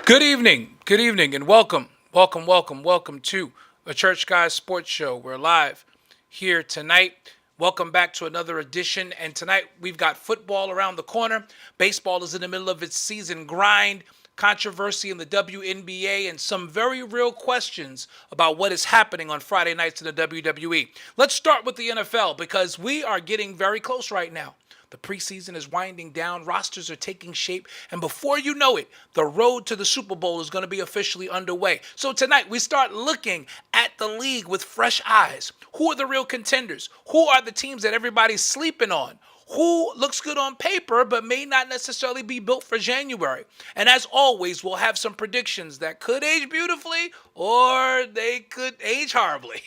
Good evening, and welcome to a Church Guys Sports Show. We're live here tonight. Welcome back to another edition, and tonight we've got football around the corner. Baseball is in the middle of its season grind, controversy in the WNBA, and some very real questions about what is happening on Friday nights in the WWE. Let's start with the NFL because we are getting very close right now. The preseason is winding down, rosters are taking shape, and before you know it, the road to the Super Bowl is going to be officially underway. So tonight, we start looking at the league with fresh eyes. Who are the real contenders? Who are the teams that everybody's sleeping on? Who looks good on paper but may not necessarily be built for January? And as always, we'll have some predictions that could age beautifully or they could age horribly.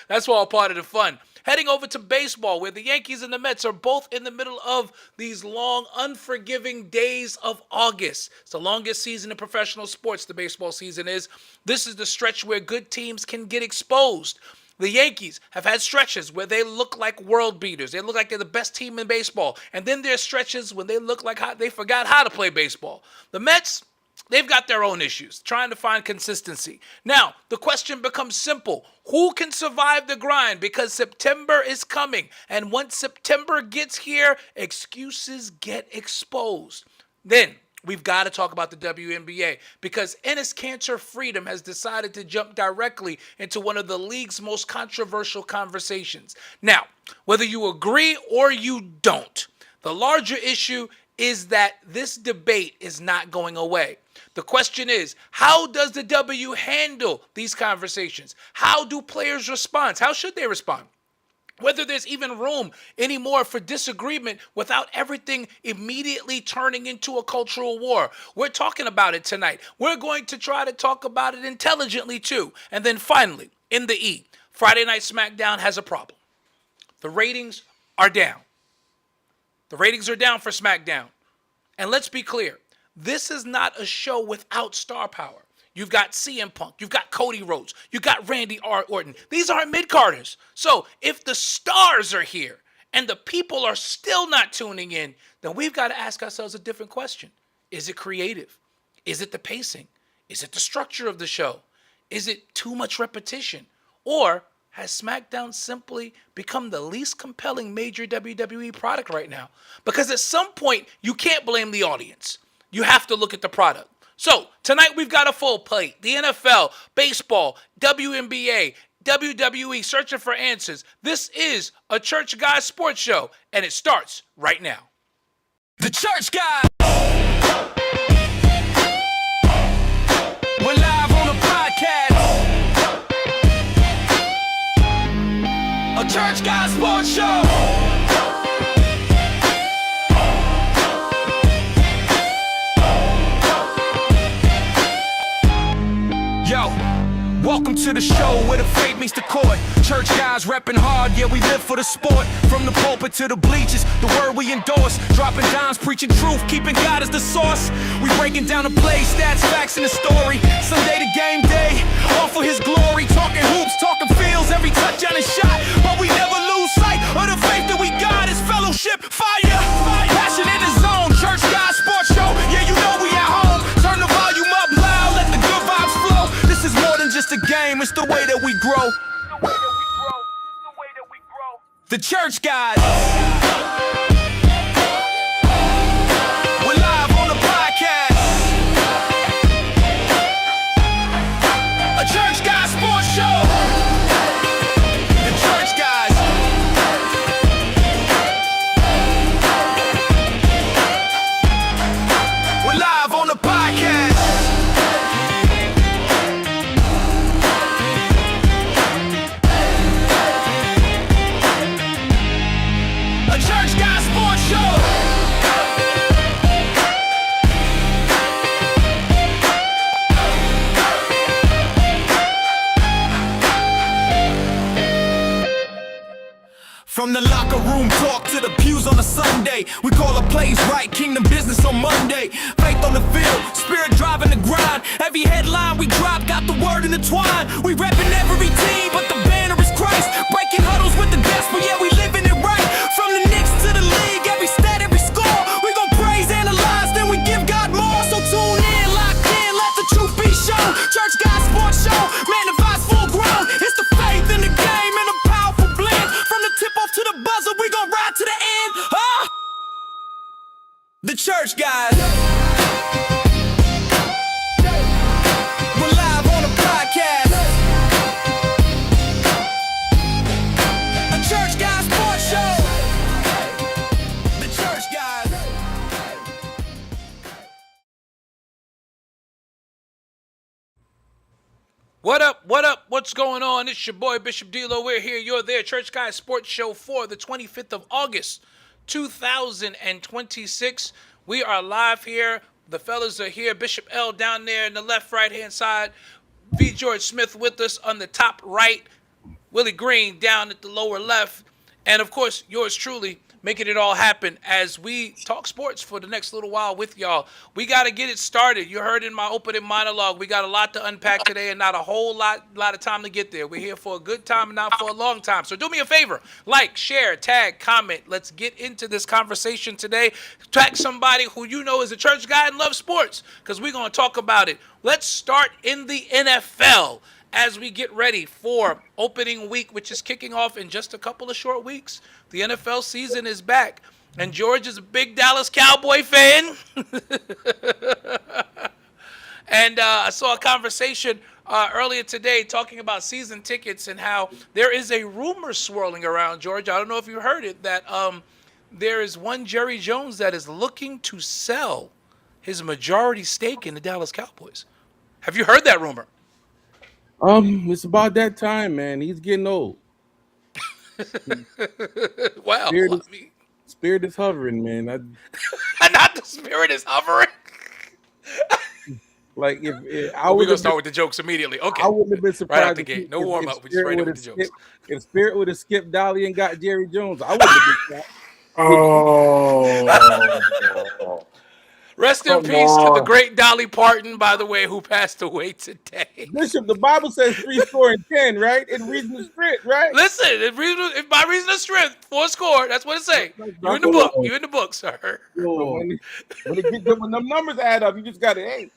That's all part of the fun. Heading over to baseball, where the Yankees and the Mets are both in the middle of these long, unforgiving days of August. It's the longest season in professional sports, the baseball season is. This is the stretch where good teams can get exposed. The Yankees have had stretches where they look like world beaters. They look like they're the best team in baseball. And then there's stretches when they look like they forgot how to play baseball. The Mets, they've got their own issues, trying to find consistency. Now, the question becomes simple. Who can survive the grind? Because September is coming. And once September gets here, excuses get exposed. Then we've got to talk about the WNBA because Enes Kanter Freedom has decided to jump directly into one of the league's most controversial conversations. Now, whether you agree or you don't, the larger issue is that this debate is not going away. The question is, how does the W handle these conversations? How do players respond? How should they respond? Whether there's even room anymore for disagreement without everything immediately turning into a cultural war. We're talking about it tonight. We're going to try to talk about it intelligently too. And then finally, in the E, Friday Night SmackDown has a problem. The ratings are down. The ratings are down for SmackDown. And let's be clear, this is not a show without star power. You've got CM Punk, you've got Cody Rhodes, you've got Randy Orton. These aren't mid-carders. So if the stars are here and the people are still not tuning in, then we've got to ask ourselves a different question. Is it creative? Is it the pacing? Is it the structure of the show? Is it too much repetition? Or has SmackDown simply become the least compelling major WWE product right now? Because at some point, you can't blame the audience. You have to look at the product. So, tonight we've got a full plate. The NFL, baseball, WNBA, WWE, searching for answers. This is a Church Guys Sports Show, and it starts right now. The Church Guys! We're live on a podcast. A Church Guys Sports Show. Welcome to the show where the faith meets the court. Church guys repping hard, yeah, we live for the sport. From the pulpit to the bleachers, the word we endorse. Dropping dimes, preaching truth, keeping God as the source. We breaking down the play, stats, facts, and the story. Sunday to game day, all for his glory. Talking hoops, talking fields, every touchdown is shot. But we never lose sight of the faith that we got is fellowship, fire. Passion in the zone, Church Guys Sports Show. Yeah, you know we at home. Turn the volume up loud, let the good vibes flow. This is more than just a game, it's the way that we grow. The Church Guys. We're live on the podcast. A Church Guys Sports Show. The Church Guys. We're live on the podcast. Church Guys Sports Show. From the locker room talk to the pews on a Sunday, we call the plays right, kingdom business on Monday. Faith on the field, spirit driving the grind. Every headline we drop got the word intertwined. We repping every team, but the banner is Christ. Breaking huddles with the gospel, yeah, we living it right. From the Knicks to the league, every stat, every score, we gon' praise, analyze, then we give God more. So tune in, locked in, let's church guys. We're live on a podcast. A church guy sports show. The church guys. What up? What up? What's going on? It's your boy Bishop D'Lo. We're here. You're there. Church Guys Sports Show for the 25th of August, 2026. We are live here. The fellas are here. Bishop L down there in the left right hand side. V. George Smith with us on the top right. Willie Green down at the lower left. And of course, yours truly, making it all happen as we talk sports for the next little while with y'all. We got to get it started. You heard in my opening monologue, we got a lot to unpack today and not a whole lot of time to get there. We're here for a good time and not for a long time. So do me a favor, like, share, tag, comment. Let's get into this conversation today. Tag somebody who you know is a church guy and loves sports, because we're going to talk about it. Let's start in the NFL as we get ready for opening week, which is kicking off in just a couple of short weeks. The NFL season is back, and George is a big Dallas Cowboy fan. And I saw a conversation earlier today talking about season tickets and how there is a rumor swirling around, George. I don't know if you heard it, that there is one Jerry Jones that is looking to sell his majority stake in the Dallas Cowboys. Have you heard that rumor? It's about that time, man. He's getting old. Wow. Spirit is hovering, man. Not the spirit is hovering. Like if we're gonna start with the jokes immediately. Okay. I wouldn't have been surprised. Right out the gate. No warm up. We just right into the jokes. If Spirit would have skipped Dolly and got Jerry Jones, I wouldn't have been shocked. Oh. Rest in peace to the great Dolly Parton, by the way, who passed away today. Bishop, the Bible says 10, right? In reason of strength, right? Listen, if by reason of strength, 4 score. That's what it say. You in the book. You in the book, sir. When them numbers add up, you just got it. Hey,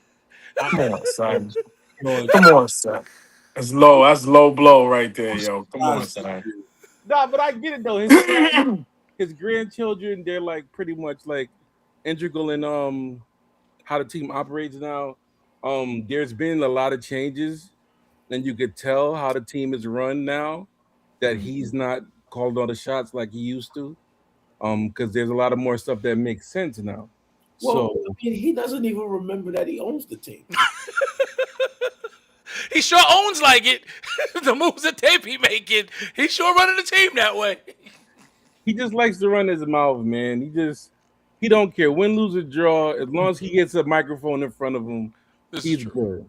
Come on, son. Come on, son. That's low. That's low blow right there, yo. Come on, son. Nah, but I get it though. His grandchildren, they're like pretty much like integral in how the team operates now. There's been a lot of changes, and you could tell how the team is run now that he's not called all the shots like he used to. Because there's a lot of more stuff that makes sense now. Well, I mean, he doesn't even remember that he owns the team. He sure owns like it. The moves that they be making, he's sure running the team that way. He just likes to run his mouth, man. He don't care. Win, lose, or draw. As long as he gets a microphone in front of him, he's good.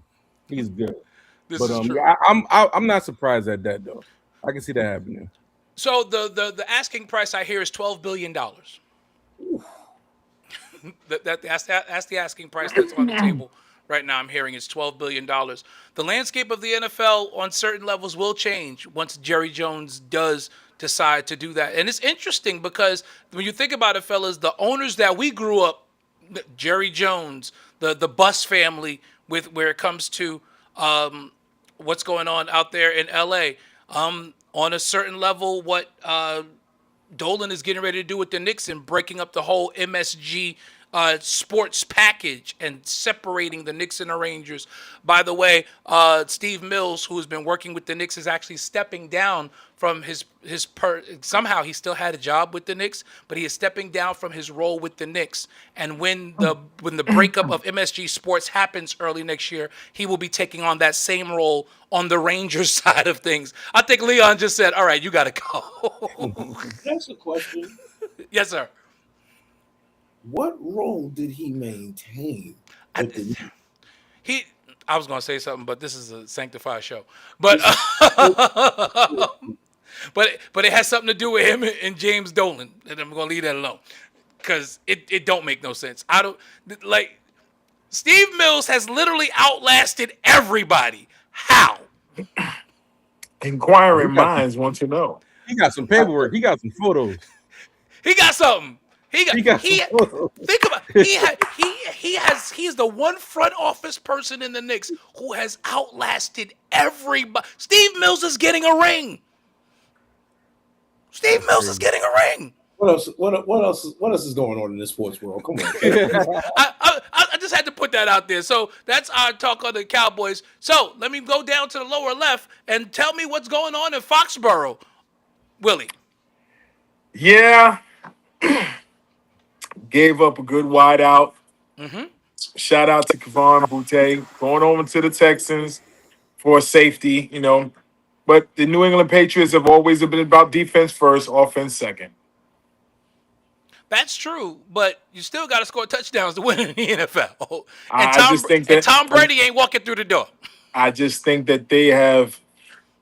He's good. This is true. I'm not surprised at that though. I can see that happening. So the asking price I hear is $12 billion. That's the asking price that's on the table right now. I'm hearing it's $12 billion. The landscape of the NFL on certain levels will change once Jerry Jones does decide to do that. And it's interesting because when you think about it, fellas, the owners that we grew up, Jerry Jones, the Buss family, with where it comes to what's going on out there in LA, on a certain level, what Dolan is getting ready to do with the Knicks and breaking up the whole MSG sports package and separating the Knicks and the Rangers. By the way, Steve Mills, who has been working with the Knicks, is actually stepping down from somehow he still had a job with the Knicks, but he is stepping down from his role with the Knicks. And when the breakup of MSG Sports happens early next year, he will be taking on that same role on the Rangers side of things. I think Leon just said, all right, you got to go. That's the question. Yes, sir. What role did he maintain? I was going to say something, but this is a sanctified show. But but it has something to do with him and James Dolan, and I'm going to leave that alone because it don't make no sense. Steve Mills has literally outlasted everybody. How? Inquiring minds want to know. He got some paperwork. He got some photos. He got something. Think about he's the one front office person in the Knicks who has outlasted everybody. Steve Mills is getting a ring. Steve Mills is getting a ring. What else? What else is going on in the sports world? Come on. I just had to put that out there. So that's our talk on the Cowboys. So let me go down to the lower left and tell me what's going on in Foxborough, Willie. Yeah, gave up a good wide out. Shout out to Kevon Boutte going over to the Texans for a safety, But the New England Patriots have always been about defense first, offense second. That's true, but you still got to score touchdowns to win in the NFL. I Tom Brady ain't walking through the door. I just think that they have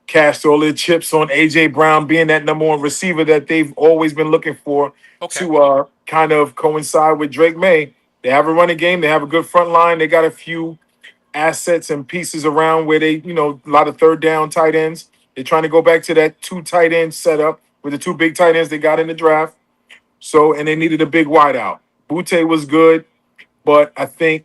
cashed all their chips on A.J. Brown being that number one receiver that they've always been looking for to kind of coincide with Drake May. They have a running game. They have a good front line. They got a few assets and pieces around where they, a lot of third down tight ends. They're trying to go back to that 2 tight end setup with the 2 big tight ends they got in the draft. So, and they needed a big wideout. Boutte was good, but I think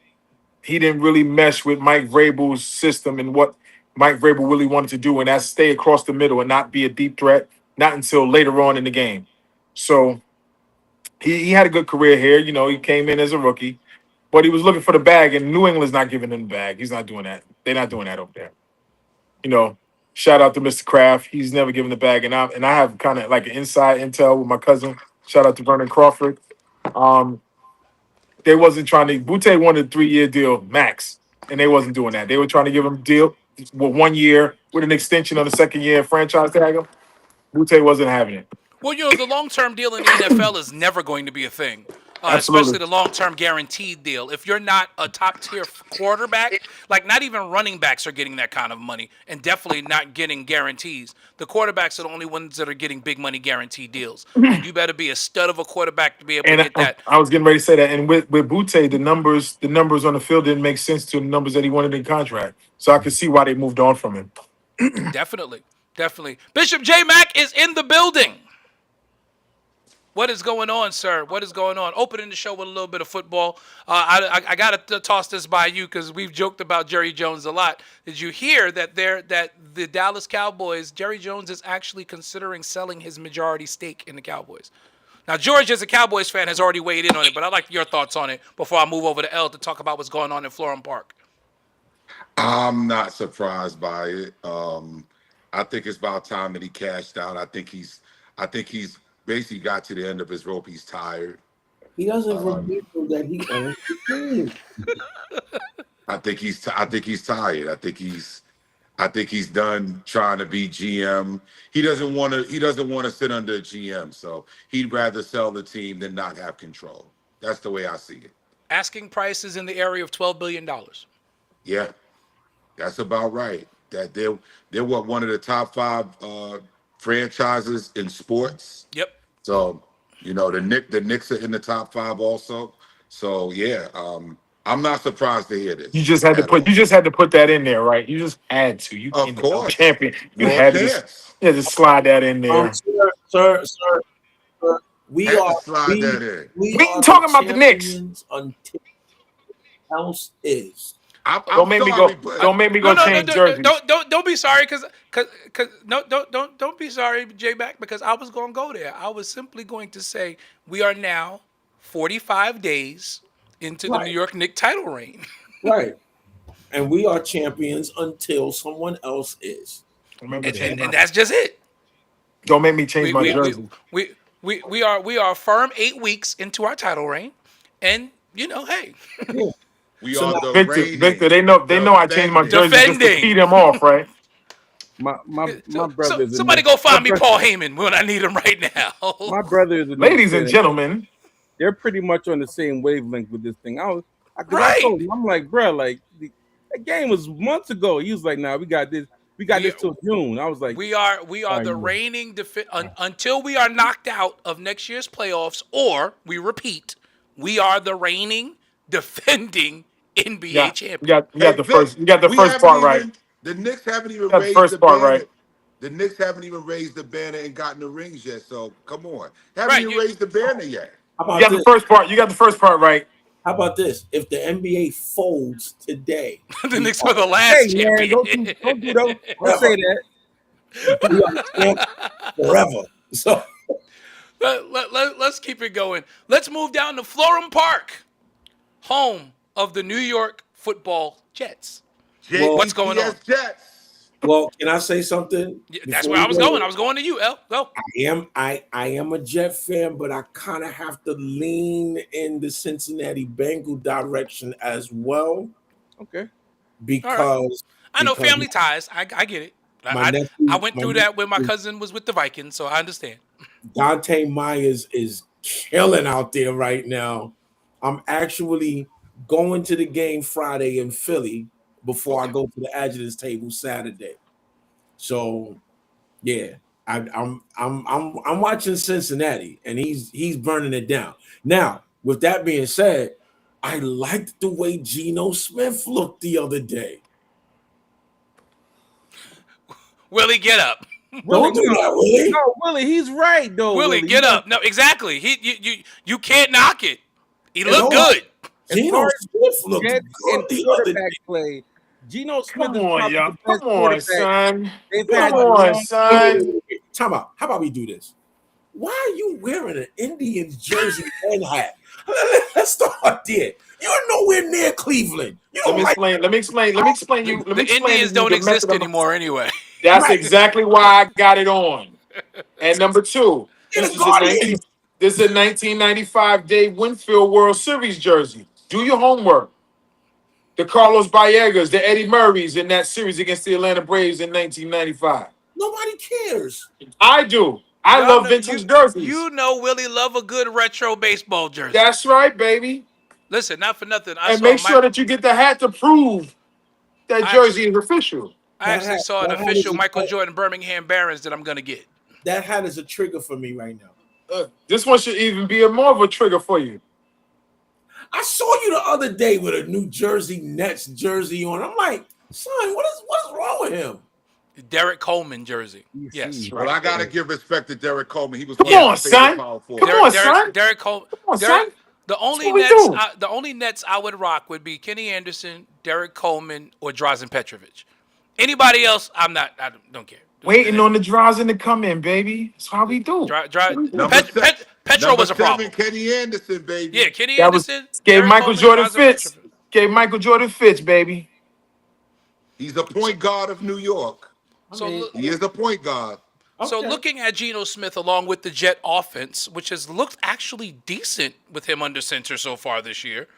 he didn't really mesh with Mike Vrabel's system and what Mike Vrabel really wanted to do, and that's stay across the middle and not be a deep threat, not until later on in the game. So he had a good career here. He came in as a rookie, but he was looking for the bag, and New England's not giving him the bag. He's not doing that. They're not doing that over there. Shout out to Mr. Kraft. He's never given the bag, and I have kind of like an inside intel with my cousin. Shout out to Vernon Crawford. They wasn't trying to. Boutte wanted a 3-year deal max, and they wasn't doing that. They were trying to give him a deal with 1 year with an extension on the second year and franchise tag him. Boutte wasn't having it. Well, the long-term deal in the NFL is never going to be a thing. Especially the long-term guaranteed deal. If you're not a top-tier quarterback, like not even running backs are getting that kind of money, and definitely not getting guarantees. The quarterbacks are the only ones that are getting big money guaranteed deals. And you better be a stud of a quarterback to be able to get that. I was getting ready to say that. And with Boutte, the numbers on the field didn't make sense to the numbers that he wanted in contract. So I could see why they moved on from him. Definitely. Bishop J. Mack is in the building. What is going on, sir? What is going on? Opening the show with a little bit of football. I got to toss this by you because we've joked about Jerry Jones a lot. Did you hear that the Dallas Cowboys, Jerry Jones is actually considering selling his majority stake in the Cowboys? Now, George, as a Cowboys fan, has already weighed in on it, but I'd like your thoughts on it before I move over to L to talk about what's going on in Florham Park. I'm not surprised by it. I think it's about time that he cashed out. I think he's basically got to the end of his rope. He's tired. He doesn't remember that he owns the team. I think he's tired. I think he's done trying to be GM. He doesn't want to sit under a GM. So he'd rather sell the team than not have control. That's the way I see it. Asking price is in the area of $12 billion. Yeah, that's about right. That they're one of the top 5 franchises in sports. Yep. So, the Knicks are in the top 5 also. So yeah, I'm not surprised to hear this. You just had to put that in there, right? You just had to. You of course, champion. You had to just slide that in there. Sir, we are talking about the Knicks until else is. Don't make me go change jerseys. Don't be sorry, because don't be sorry, J-Mac, because I was going to go there. I was simply going to say we are now 45 days into the New York Knicks title reign. Right. And we are champions until someone else is. And that's just it. Don't make me change my jersey. We are firm 8 weeks into our title reign, and hey. Yeah. We are the Victor, they know I changed my jersey just to feed them off, right? My brother. Somebody go find me Paul Heyman when I need him right now. My brother is. Ladies and gentlemen, they're pretty much on the same wavelength with this thing. I told him, I'm like, bro, like that game was months ago. He was like, nah, we got this till June. I was like, we are the reigning until we are knocked out of next year's playoffs, or we repeat, we are the reigning defending NBA champion. You got the first part right. The Knicks haven't even raised the banner. Right. The Knicks haven't even raised the banner and gotten the rings yet. So come on, haven't even raised the banner yet. You got the first part. You got the first part right. How about this? If the NBA folds today, the Knicks were the last champion. Don't say that. We are forever. So. Let's keep it going. Let's move down to Florham Park, home of the New York Football Jets. What's going on? JPS Jets. Well, can I say something? Yeah, that's before where I we was go? going. I was going to you, L. Go. I am a Jet fan, but I kind of have to lean in the Cincinnati Bengal direction as well Okay. because I know because family ties. I get it. my I nephew, went through that when my cousin was with the Vikings, so I understand. Dante Myers is killing out there right now. I'm actually going to the game Friday in Philly before I go to the adjutant's table Saturday. So, yeah, I'm watching Cincinnati, and he's burning it down. Now, with that being said, I liked the way Geno Smith looked the other day. Willie, get up. Don't do that, Willie. No, Willie, he's right though. Willie, get up. No, exactly. You can't knock it. He looked no, good. Geno Smith looked Jets good and the other day. quarterback play. Geno Smith Come is on, probably y'all. the best Come on, quarterback son. they've Come had. on, son. Time out. How about we do this? Why are you wearing an Indians jersey and hat? Let's start there. You're nowhere near Cleveland. You Let don't me like explain. Let me explain. Let me explain you. Let me The explain Indians to you don't the exist method of- anymore anyway. That's Right. exactly why I got it on. And number two, You're this the is a Guardians. this is a 1995 Dave Winfield World Series jersey. Do your homework. The Carlos Vallegas, the Eddie Murrays in that series against the Atlanta Braves in 1995. Nobody cares. I do. I Y'all love know- vintage jerseys. You know Willie love a good retro baseball jersey. That's right, baby. Listen, not for nothing. And make sure that you get the hat to prove that jersey is official. I actually saw an that hat official is a- Michael Jordan Birmingham Barons that I'm gonna get. That hat is a trigger for me right now. This one should even be more of a trigger for you. I saw you the other day with a New Jersey Nets jersey on. I'm like, son, what's wrong with him? Derek Coleman jersey. Yes. But I gotta give respect to Derek Coleman. He was Come one of on, my favorite son. power forwards. Come on, son. Derek Coleman. Come on, son. The only That's what we Nets, do. the only Nets I would rock would be Kenny Anderson, Derek Coleman, or Drazen Petrovic. Anybody else, I don't care. Waiting on the draws in to come in, baby. That's how we do. Petro was a problem. Kenny Anderson, baby. Yeah, Kenny That was Anderson. gave Derek Michael Coleman, Jordan Drazen fits. Petrovic. Gave Michael Jordan fits, baby. He's the point guard of New York. So, He is the point guard. so Okay. looking at Geno Smith along with the Jet offense, which has looked actually decent with him under center so far this year.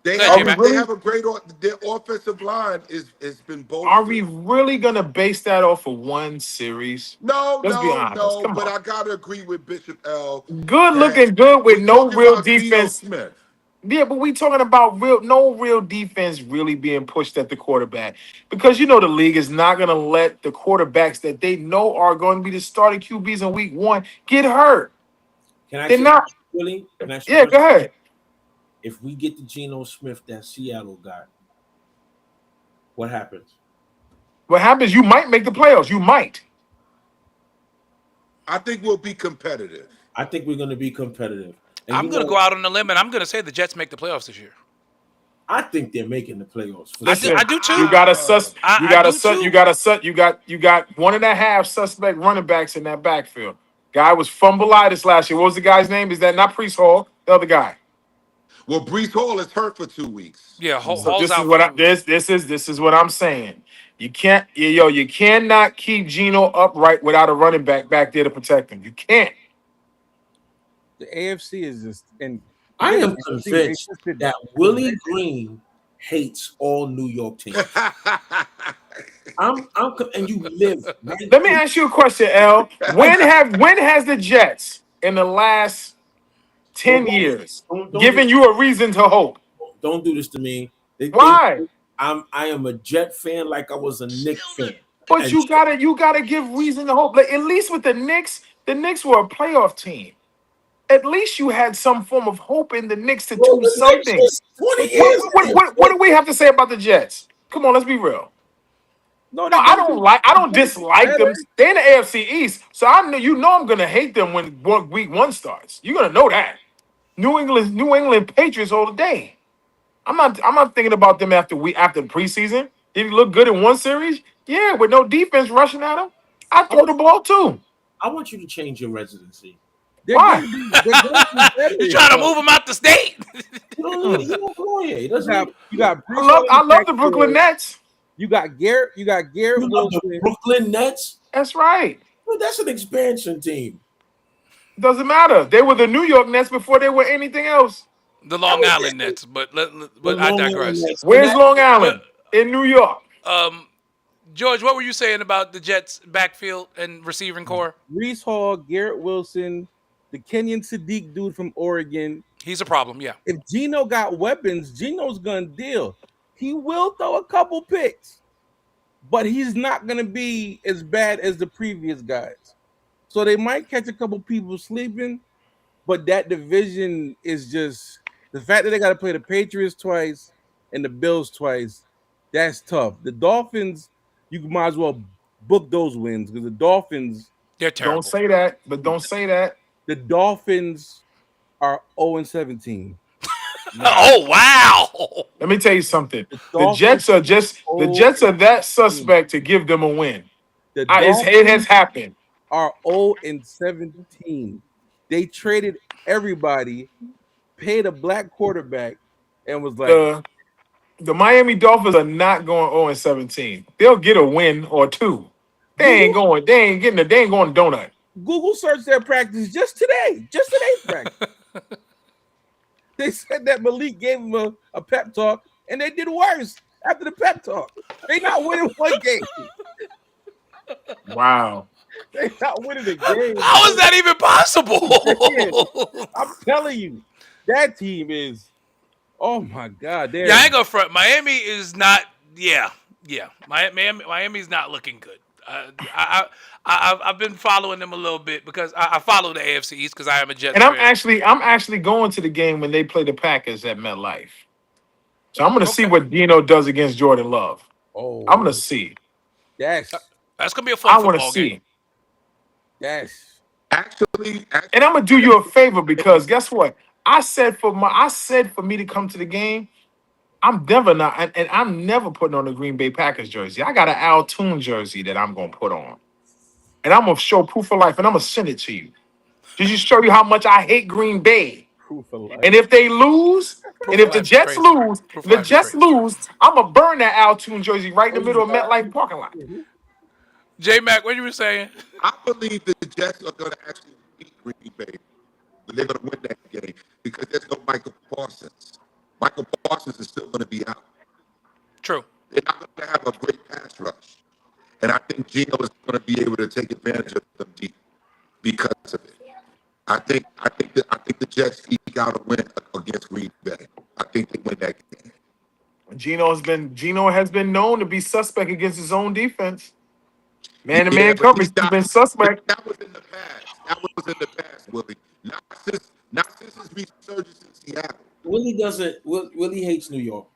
They Go have, ahead, they J-Mac. have a great their offensive line has been both. Are we really gonna base that off of one series? No, Let's be no, honest. no. Come But on. I gotta agree with Bishop L. Good that looking good with we're no talking real about Geno defense. Smith. Yeah, but we talking about no real defense really being pushed at the quarterback, because you know the league is not gonna let the quarterbacks that they know are going to be the starting QBs in week one get hurt. Can I They're ask you not. a question, Willie? Can I ask you a Yeah, go question? ahead. If we get the Geno Smith, that Seattle guy, what happens? What happens? You might make the playoffs. You might. I think we'll be competitive. I think we're going to be competitive. And I'm you going to know, go out on a limb and I'm going to say the Jets make the playoffs this year. I think they're making the playoffs. For Listen, I do too. You got a sus. I- You got I a do sus. too. You got a sus. You got 1.5 suspect running backs in that backfield. Guy was fumbleitis last year. What was the guy's name? Is that not Priest Hall? The other guy. Well, Brees Hall is hurt for 2 weeks. Yeah, So Hall's this out. is what this is what I'm saying. You cannot keep Geno upright without a running back there to protect him. You can't. The AFC is just and I am they convinced shifted- that Willie Green hates all New York teams. And you live. Right Let me ask you a question, L. When has the Jets in the last 10 years Don't given you a reason to hope? Don't do this to me. Why? I am a Jet fan like I was a Knicks fan. But And you gotta give reason to hope. Like, at least with the Knicks were a playoff team. At least you had some form of hope in the Knicks to Well, do the Knicks something. was 20 years. What do we have to say about the Jets? Come on, let's be real. No, No, I don't dislike them. They're in the AFC East, so I'm gonna hate them when week one starts. You're gonna know that. New England Patriots all day. I'm not thinking about them after the preseason. Did he look good in one series? Yeah, with no defense rushing at him. I throw the ball too. I want you to change your residency. They're Why? going to be. They're going to be better. You trying to move him out the state? He don't belong here. He You doesn't. got, you got I love the Brooklyn Nets. Nets. You got Garrett. You got Garrett You love the Wilson. Brooklyn Nets. That's right. Well, that's an expansion team. Doesn't matter. They were the New York Nets before they were anything else. The Long Island Nets, but I digress. Where's Long Island? In New York. George, what were you saying about the Jets' backfield and receiving core? Brees Hall, Garrett Wilson, the Kenyon Sadiq dude from Oregon. He's a problem, yeah. If Geno got weapons, Geno's gonna deal. He will throw a couple picks, but he's not gonna be as bad as the previous guys. So they might catch a couple people sleeping, but that division is just the fact that they got to play the Patriots twice and the Bills twice. That's tough. The Dolphins, you might as well book those wins because the Dolphins. They're terrible. Don't say that, but don't say that. The Dolphins are 0-17. Oh wow! Let me tell you something. The Jets are that suspect to give them a win. It has happened. Are 0-17. They traded everybody, paid a black quarterback, and was like, the Miami Dolphins are not going 0-17. They'll get a win or two. They ain't going donut. Google searched their practice just today's practice. They said that Malik gave them a pep talk, and they did worse after the pep talk. They not winning one game. Wow. They not winning the game. How is that even possible? I'm telling you, that team is. Oh my God! Yeah, I ain't gonna front. Miami is not. Yeah. Miami's not looking good. I've been following them a little bit because I follow the AFC East because I am a Jets fan. fan. I'm actually going to the game when they play the Packers at MetLife. So I'm going to see what Geno does against Jordan Love. Oh, I'm going to see. That's going to be a fun football game. Yes. Actually, and I'm gonna do you a favor because guess what? I said for me to come to the game, I'm never putting on a Green Bay Packers jersey. I got an Al Toon jersey that I'm gonna put on, and I'm gonna show proof of life, and I'm gonna send it to you. Just show you how much I hate Green Bay. Proof of life. And if they lose, and if the Jets lose, I'm gonna burn that Al Toon jersey right in the middle of MetLife parking lot. J Mac, what you were saying? I believe that the Jets are going to actually beat Green Bay. They're going to win that game because there's no Michael Parsons. Michael Parsons is still going to be out. True. They're not going to have a great pass rush. And I think Geno is going to be able to take advantage of them deep because of it. I think the Jets eke out a win against Green Bay. I think they win that game. Geno has been known to be suspect against his own defense. Man-to-man coverage has been suspect. That was in the past, Willie. Not since his resurgence in Seattle. Willie hates New York.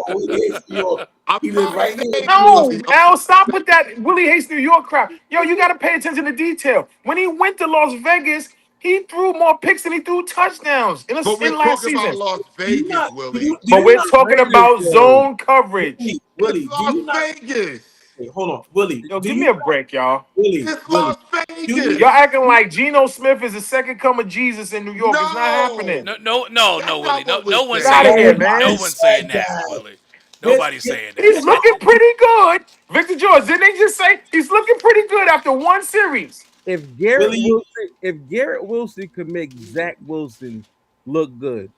Willie hates New York. He lives right here. No, Al, stop with that Willie hates New York crap. Yo, you got to pay attention to detail. When he went to Las Vegas, he threw more picks than he threw touchdowns in last season. About Las Vegas, Willie. But we're talking about zone coverage. Willie, Las Vegas. Hey, hold on, Willie. Yo, give me a break, y'all. It's Las Vegas. Y'all acting like Geno Smith is the second coming of Jesus in New York. It's not happening. No, Willie. No one's Get outta saying here, that. man. No one's saying that, Willie. Nobody's saying that. He's looking pretty good. Victor George, didn't they just say he's looking pretty good after one series? If Garrett Wilson could make Zach Wilson look good,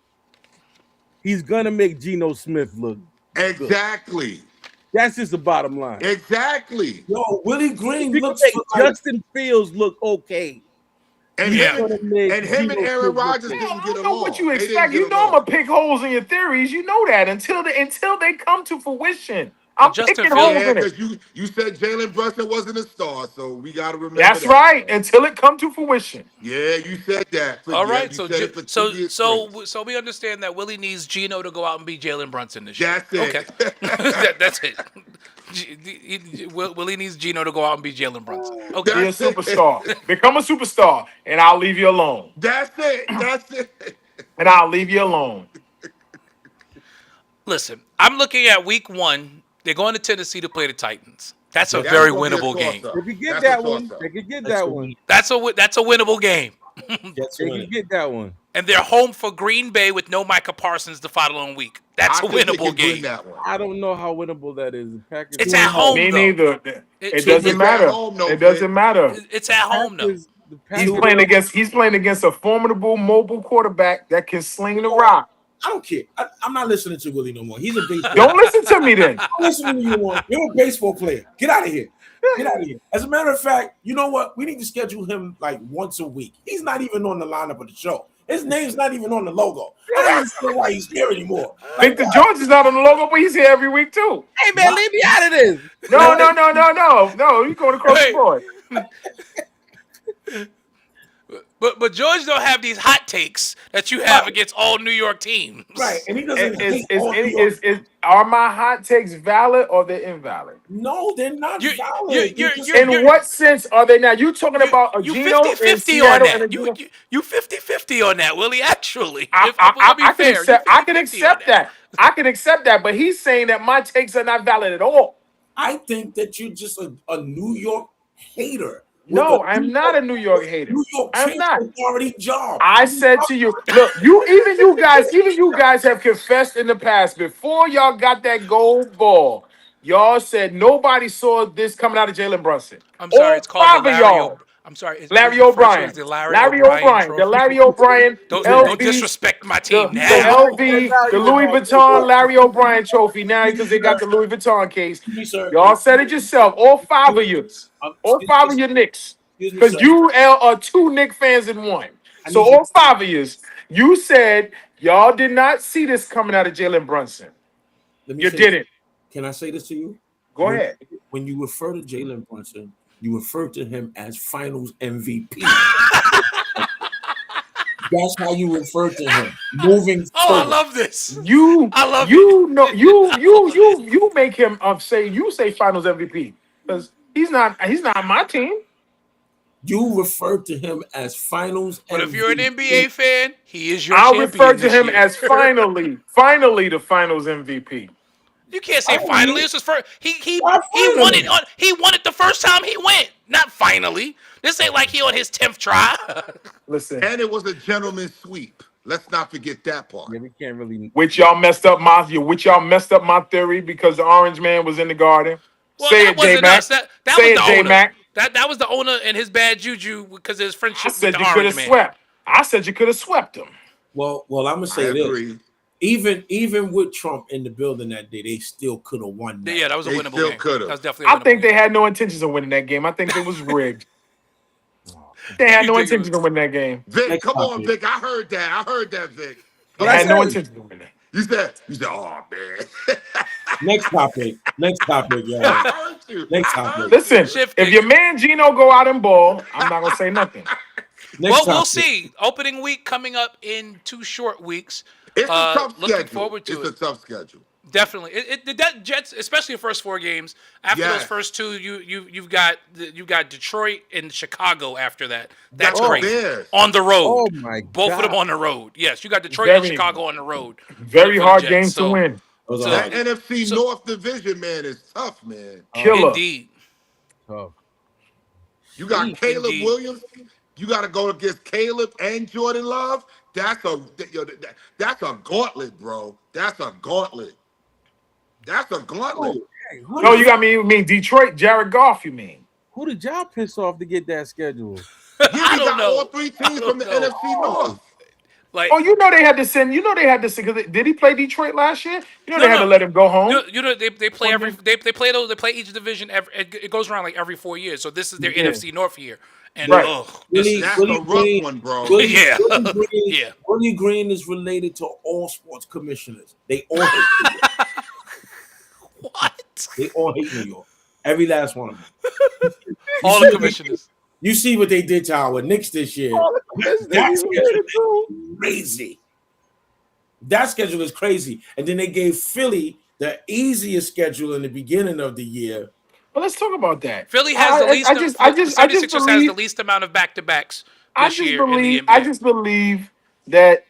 he's gonna make Geno Smith look Exactly. good. That's just the bottom line. Exactly. Yo, Willie Green looks like Justin Fields look okay. And him and Aaron Rodgers didn't get along. I don't know what you expect. You know I'm gonna pick holes in your theories. You know that until they come to fruition. I'm picking holes in it. Because you said Jalen Brunson wasn't a star, so we got to remember That's that. right. Until it come to fruition. Yeah, you said that. All right, so we understand that Willie needs Geno to go out and beat Jalen Brunson this year. That's it. Okay, that's it. Willie needs Geno to go out and beat Jalen Brunson. Okay, be a superstar. Become a superstar, and I'll leave you alone. That's it. And I'll leave you alone. Listen, I'm looking at week 1. They're going to Tennessee to play the Titans. That's a That very was gonna be a winnable game. toss-up. They could get That's that a one. toss-up. They could get That's that what one. we- That's a winnable game. Jets They win could it. get that one. And they're home for Green Bay with no Micah Parsons the following week. That's a I think they winnable can win game. that one. I don't know how winnable that is. The Packers. It's at home Me though. neither. It- It it's doesn't at matter. home, though, It doesn't matter. It's at home though. Packers, the Packers. He's playing against a formidable mobile quarterback that can sling the rock. I don't care. I'm not listening to Willie no more. He's a baseball. Don't listen to me then. I'm listening to you more. You're a baseball player. Get out of here. Get out of here. As a matter of fact, you know what? We need to schedule him like once a week. He's not even on the lineup of the show. His name's not even on the logo. I don't understand why he's here anymore. Like, Victor George is not on the logo, but he's here every week too. Hey man, leave me out of this. No. You going across Wait. the board. But George don't have these hot takes that you have against all New York teams. right, and he doesn't. hate all New York- Are my hot takes valid or they're invalid? No, they're not You- valid. you're- They're just- you're- In what sense are they not? You talking about a You Geno 50-50 in on Seattle and a that. Geno? You 50-50 on that, Willie, actually. I can fair, accept. you I can 50-50 on accept that. I can accept that. But he's saying that my takes are not valid at all. I think that you're just a New York hater. No, with a I'm not a New York hater. New York I'm not. authority job. I said to you, look, you guys have confessed in the past before y'all got that gold ball. Y'all said nobody saw this coming out of Jalen Brunson. I'm sorry, it's called All the five of Larry y'all. I'm sorry. it's Larry referred to O'Brien. as the Larry Larry O'Brien O'Brien. trophy. The Larry O'Brien. Don't LV, disrespect my the, team the now. LV, the Louis Vuitton Larry O'Brien trophy now because they got the Louis Vuitton case. Excuse me, sir. Y'all said it yourself. All five of you. All five of your Knicks. Excuse me, Because sir. you are two Knick fans in one. I So need you- all five of you said y'all did not see this coming out of Jalen Brunson. Let me You say- didn't. Can I say this to you? Go ahead. When you refer to Jalen Brunson, you refer to him as Finals MVP. That's how you refer to him. Moving Oh, I forward. love this. You I love you know you make him say Finals MVP because he's not my team. You refer to him as Finals But MVP. if you're an NBA fan, he is your I'll champion refer to this him year. as finally the Finals MVP. You can't say I finally. mean- This is first. He Why won it. finally? He won it the first time he went. Not finally. This ain't like he on his 10th try. Listen, And it was a gentleman's sweep. Let's not forget that part. Yeah, we can't really. which y'all messed up my theory because the Orange Man was in the Garden. Well, Say that it, J wasn't Mac. us. That Say was it, the J owner. Mac. That was the owner and his bad juju because of his I friendship with said the you could Orange have Man. swept. I said you could have swept him. Well, I'm gonna I say this. agree. Even with Trump in the building that day, they still could have won. That. Yeah, that was a They winnable still game. could've. That was definitely a I think winnable they game. had no intentions of winning that game. I think it was rigged. They had You no think it intentions of winning that game. Vic, Next come on, topic. Vic. I heard that, Vic. They But I had no said- intentions of winning that. You said, oh man. Next topic, y'all. I heard you. Next I topic. heard Listen, Shifting. if your man Gino go out and ball, I'm not gonna say nothing. Next Well, we'll topic. see. Opening week coming up in 2 short weeks. It's a tough Looking schedule. forward to It's it. a tough schedule. Definitely, the Jets, especially the first 4 games. After Yes. those first 2, you've got Detroit and Chicago. After that, that's Got the great. Bears. On the road, Oh my both of God. them on the road. Yes, you got Detroit and Very- Chicago on the road. Very for the hard Jets. games to So, win. Those So- are That hard. NFC So- North division, man, is tough, man. Killer. Indeed, Tough. You got Indeed. Caleb Williams. You got to go against Caleb and Jordan Love. That's a gauntlet, bro. That's a gauntlet. Hey, who, No, you mean Detroit, Jared Goff, you mean. who did y'all piss off to get that schedule? Yeah, I we don't got know. all 3 teams from the don't know. NFC North. like Oh, they had to send. Did he play Detroit last year? No, They had no. to let him go home. they play they play each division it goes around like every 4 years. So this is their Yeah. NFC North year, and Right. this Really? is, That's Willie a rough Green- one, bro. Willie- Yeah. Willie Green, Yeah. Willie Green is related to all sports commissioners. They all hate New York. what? They all hate New York. Every last one of them. All the commissioners. You see what they did to our Knicks this year. That schedule is crazy. That schedule is crazy. And then they gave Philly the easiest schedule in the beginning of the year. But let's talk about that. Philly has the least. I just 76ers has the believe. least amount of back-to-backs I this just year in the believe. NBA. I just believe that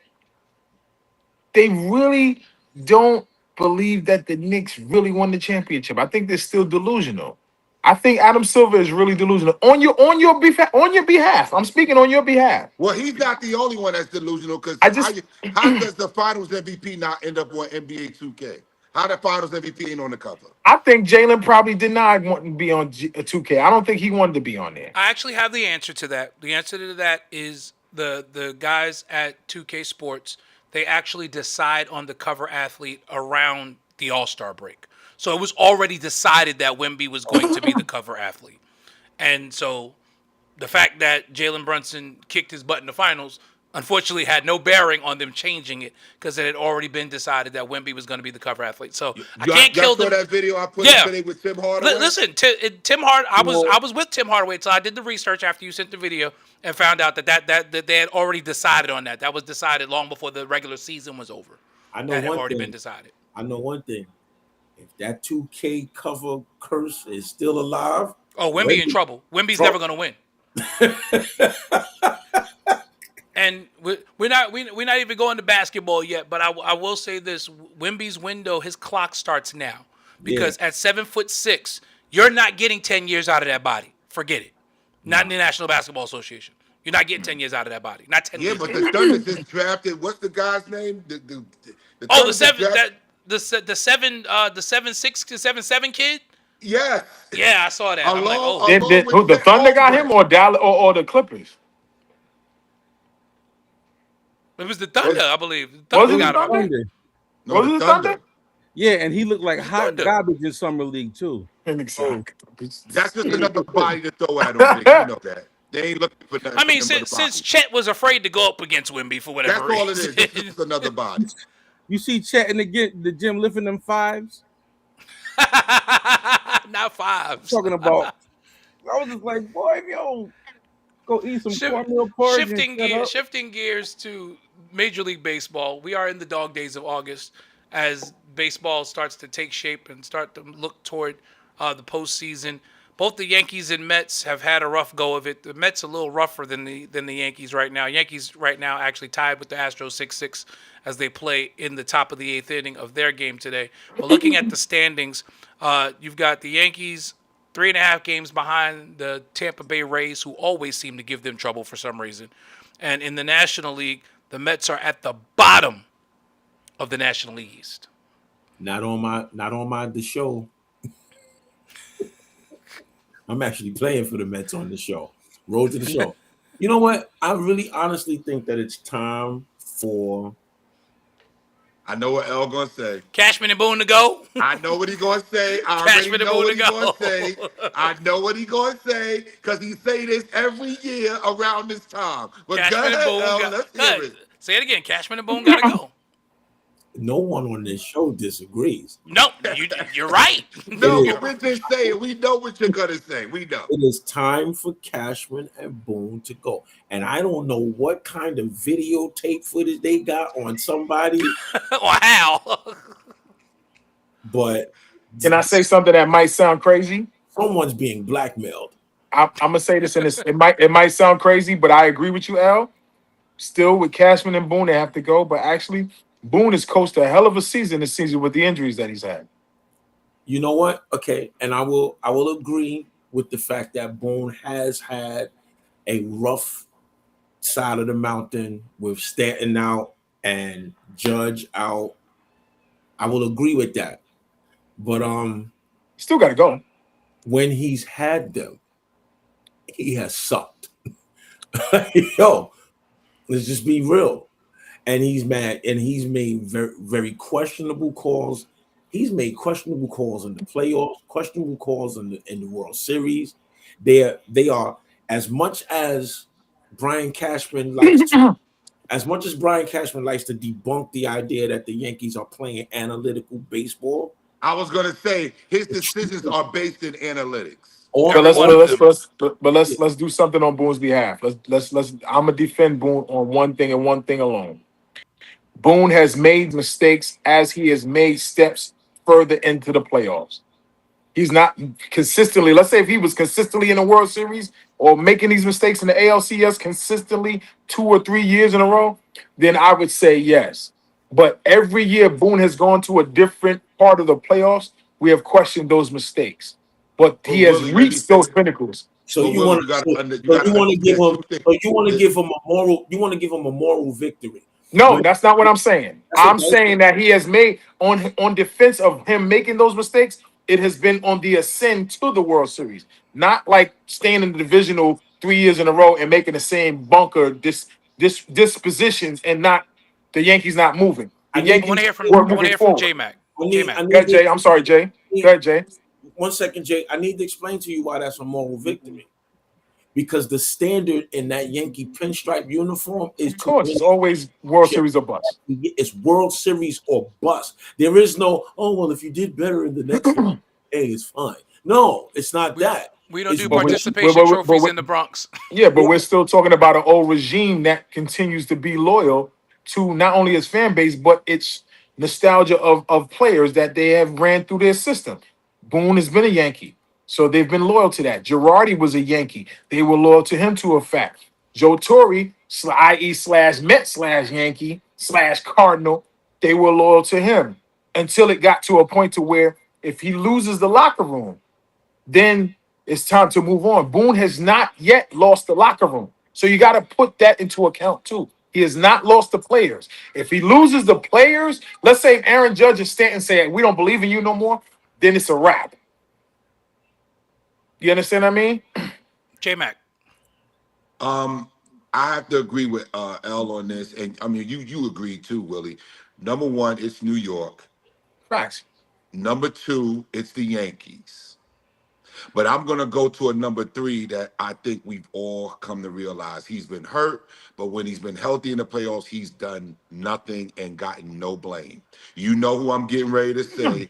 they really don't believe that the Knicks really won the championship. I think they're still delusional. I think Adam Silver is really delusional on your behalf. I'm speaking on your behalf. Well, he's not the only one that's delusional because I just how does the Finals MVP not end up on NBA 2K? How the Finals MVP ain't on the cover? I think Jalen probably did not want to be on 2K. I don't think he wanted to be on there. I actually have the answer to that. The answer to that is the guys at 2K Sports. They actually decide on the cover athlete around the All-Star break. So it was already decided that Wemby was going to be the cover athlete. And so the fact that Jalen Brunson kicked his butt in the finals unfortunately had no bearing on them changing it because it had already been decided that Wemby was going to be the cover athlete. So I can't kill them. That video I put today with Tim Hardaway? Listen, Tim Hard. I was with Tim Hardaway, so I did the research after you sent the video and found out that they had already decided on that. That was decided long before the regular season was over. I know that had one already thing. been decided. I know one thing. If that 2K cover curse is still alive, oh, Wemby in trouble. Wemby's never going to win. And we're not even going to basketball yet, but I will say this: Wemby's window, his clock starts now because at 7'6", you're not getting 10 years out of that body. Forget it. Not in the National Basketball Association. You're not getting 10 years out of that body. Not 10 years. Yeah, but the Thunder just drafted. What's the guy's name? The the 7'6" to 7'7" kid. Yeah. Yeah, I saw that. I'm like, oh, Who the Thunder got him or Dallas or the Clippers? it was the Thunder, I believe. Was it the got him. Thunder? No, Was it the Thunder? Yeah, and he looked like hot garbage in summer league too. That's just another body to throw at him. You know that. They ain't looking for nothing. I mean, since Chet was afraid to go up against Wemby for whatever reason. That's all reason. it is. It's just another body. You see Chet in the gym lifting them fives? Not fives. Talking about, I was just like, boy, yo, go eat some cornmeal porridge. Shifting gears to Major League Baseball. We are in the dog days of August as baseball starts to take shape and start to look toward the postseason. Both the Yankees and Mets have had a rough go of it. The Mets a little rougher than the Yankees right now. Yankees right now actually tied with the Astros 6-6 as they play in the top of the 8th inning of their game today. But looking at the standings, you've got the Yankees 3.5 games behind the Tampa Bay Rays, who always seem to give them trouble for some reason. And in the National League, the Mets are at the bottom of the National League East. Not on the show. I'm actually playing for the Mets on the show. Road to the show. You know what? I really honestly think that it's time for. I know what L gonna say. Cashman and Boone to go. I know what he gonna say. I already know what he gonna say. I know what he gonna say because he say this every year around this time. But Cashman go ahead, L, let's hear it. Say it again. Cashman and Boone gotta go. No one on this show disagrees. No, you're right. No, but we're just saying we know what you're gonna say. We know. It is time for Cashman and Boone to go. And I don't know what kind of videotape footage they got on somebody. Or how. But can I say something that might sound crazy? Someone's being blackmailed. I'm gonna say this, and it might sound crazy, but I agree with you, Al. Still, with Cashman and Boone, they have to go. But actually, Boone has coached a hell of a season this season with the injuries that he's had. You know what? Okay, and I will agree with the fact that Boone has had a rough side of the mountain with Stanton out and Judge out. I will agree with that. But still got to go. When he's had them, he has sucked. Yo, let's just be real. And he's mad, and he's made very, very questionable calls. He's made questionable calls in the playoffs, questionable calls in the World Series. They are as much as Brian Cashman likes to, debunk the idea that the Yankees are playing analytical baseball. I was gonna say his decisions are based in analytics. But let's do something on Boone's behalf. Let's I'm gonna defend Boone on one thing and one thing alone. Boone has made mistakes as he has made steps further into the playoffs. He's not consistently. Let's say if he was consistently in the World Series or making these mistakes in the ALCS consistently 2 or 3 years in a row, then I would say yes. But every year Boone has gone to a different part of the playoffs, we have questioned those mistakes. but he has Willie, let me reached say those it. pinnacles. So But you Willie, want you gotta to give understand him. two things. So you want to give him a moral. You want to give him a moral victory. No, When that's not what I'm saying. that's I'm what saying that he has made on defense of him making those mistakes. It has been on the ascent to the World Series, not like staying in the divisional 3 years in a row and making the same bunker dispositions and not the Yankees not moving. The I need. I want Yankees to hear from were I want to moving hear from forward. J Mac. I J need. I Mac. Go need. ahead, Jay. I'm sorry, Jay. Go ahead, Jay. 1 second, Jay. I need to explain to you why that's a moral victory. Because the standard in that Yankee pinstripe uniform is Of to course, win it's always World Series or bust. it's World Series or bust. There is no, oh well, if you did better in the next game, hey, it's fine. No, it's not that. We don't It's do But we, participation but trophies we, in the Bronx. yeah, but we're still talking about an old regime that continues to be loyal to not only its fan base, but its nostalgia of players that they have ran through their system. Boone has been a Yankee, so they've been loyal to that. Girardi was a Yankee. They were loyal to him to a fact. Joe Torre, i.e. slash Met slash Yankee slash Cardinal, they were loyal to him until it got to a point to where if he loses the locker room, then it's time to move on. Boone has not yet lost the locker room. So you got to put that into account too. He has not lost the players. If he loses the players, let's say Aaron Judge and Stanton say, we don't believe in you no more, then it's a wrap. You understand what I mean? J Mac. I have to agree with L on this, and I mean you agree too, Willie. Number one, it's New York. Facts. Number two, it's the Yankees. But I'm gonna go to a number three that I think we've all come to realize. He's been hurt, but when he's been healthy in the playoffs, he's done nothing and gotten no blame. You know who I'm getting ready to say,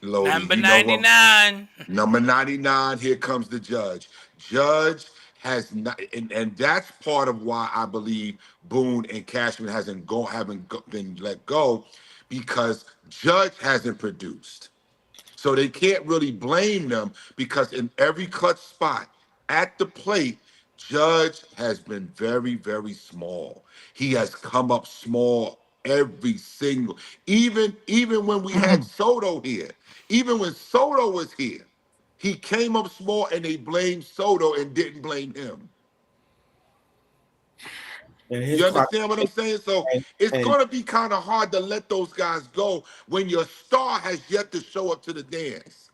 Lodi. Number You know who 99. Number 99, here comes the judge. Judge has not, and that's part of why I believe Boone and Cashman been let go, because Judge hasn't produced. So they can't really blame them, because in every clutch spot at the plate, Judge has been very, very small. He has come up small every single, even when we had Soto here, even when Soto was here, he came up small and they blamed Soto and didn't blame him. and his You understand what I'm saying? So it's and going to be kind of hard to let those guys go when your star has yet to show up to the dance.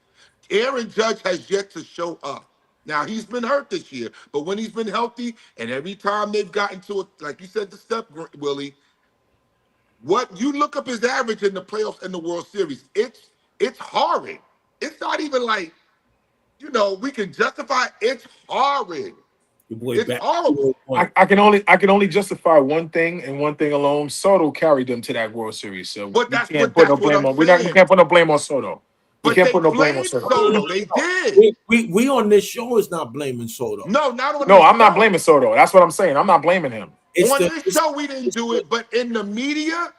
Aaron Judge has yet to show up. Now, he's been hurt this year, but when he's been healthy, and every time they've gotten to it, like you said, the step, Willie, what you look up his average in the playoffs and the World Series, it's horrid. It's not even like, we can justify it. It's horrid. your boy It's back. horrible. I can only justify one thing and one thing alone. Soto carried them to that World Series. So But we that's can't what put no that's what blame I'm on. We saying. can't put no blame on Soto. We But can't they put no blame on blamed Soto. Soto. They did. We on this show is not blaming Soto. No, not on No, this I'm not show. blaming Soto. That's what I'm saying. I'm not blaming him. It's On the this show, we didn't do it, but in the media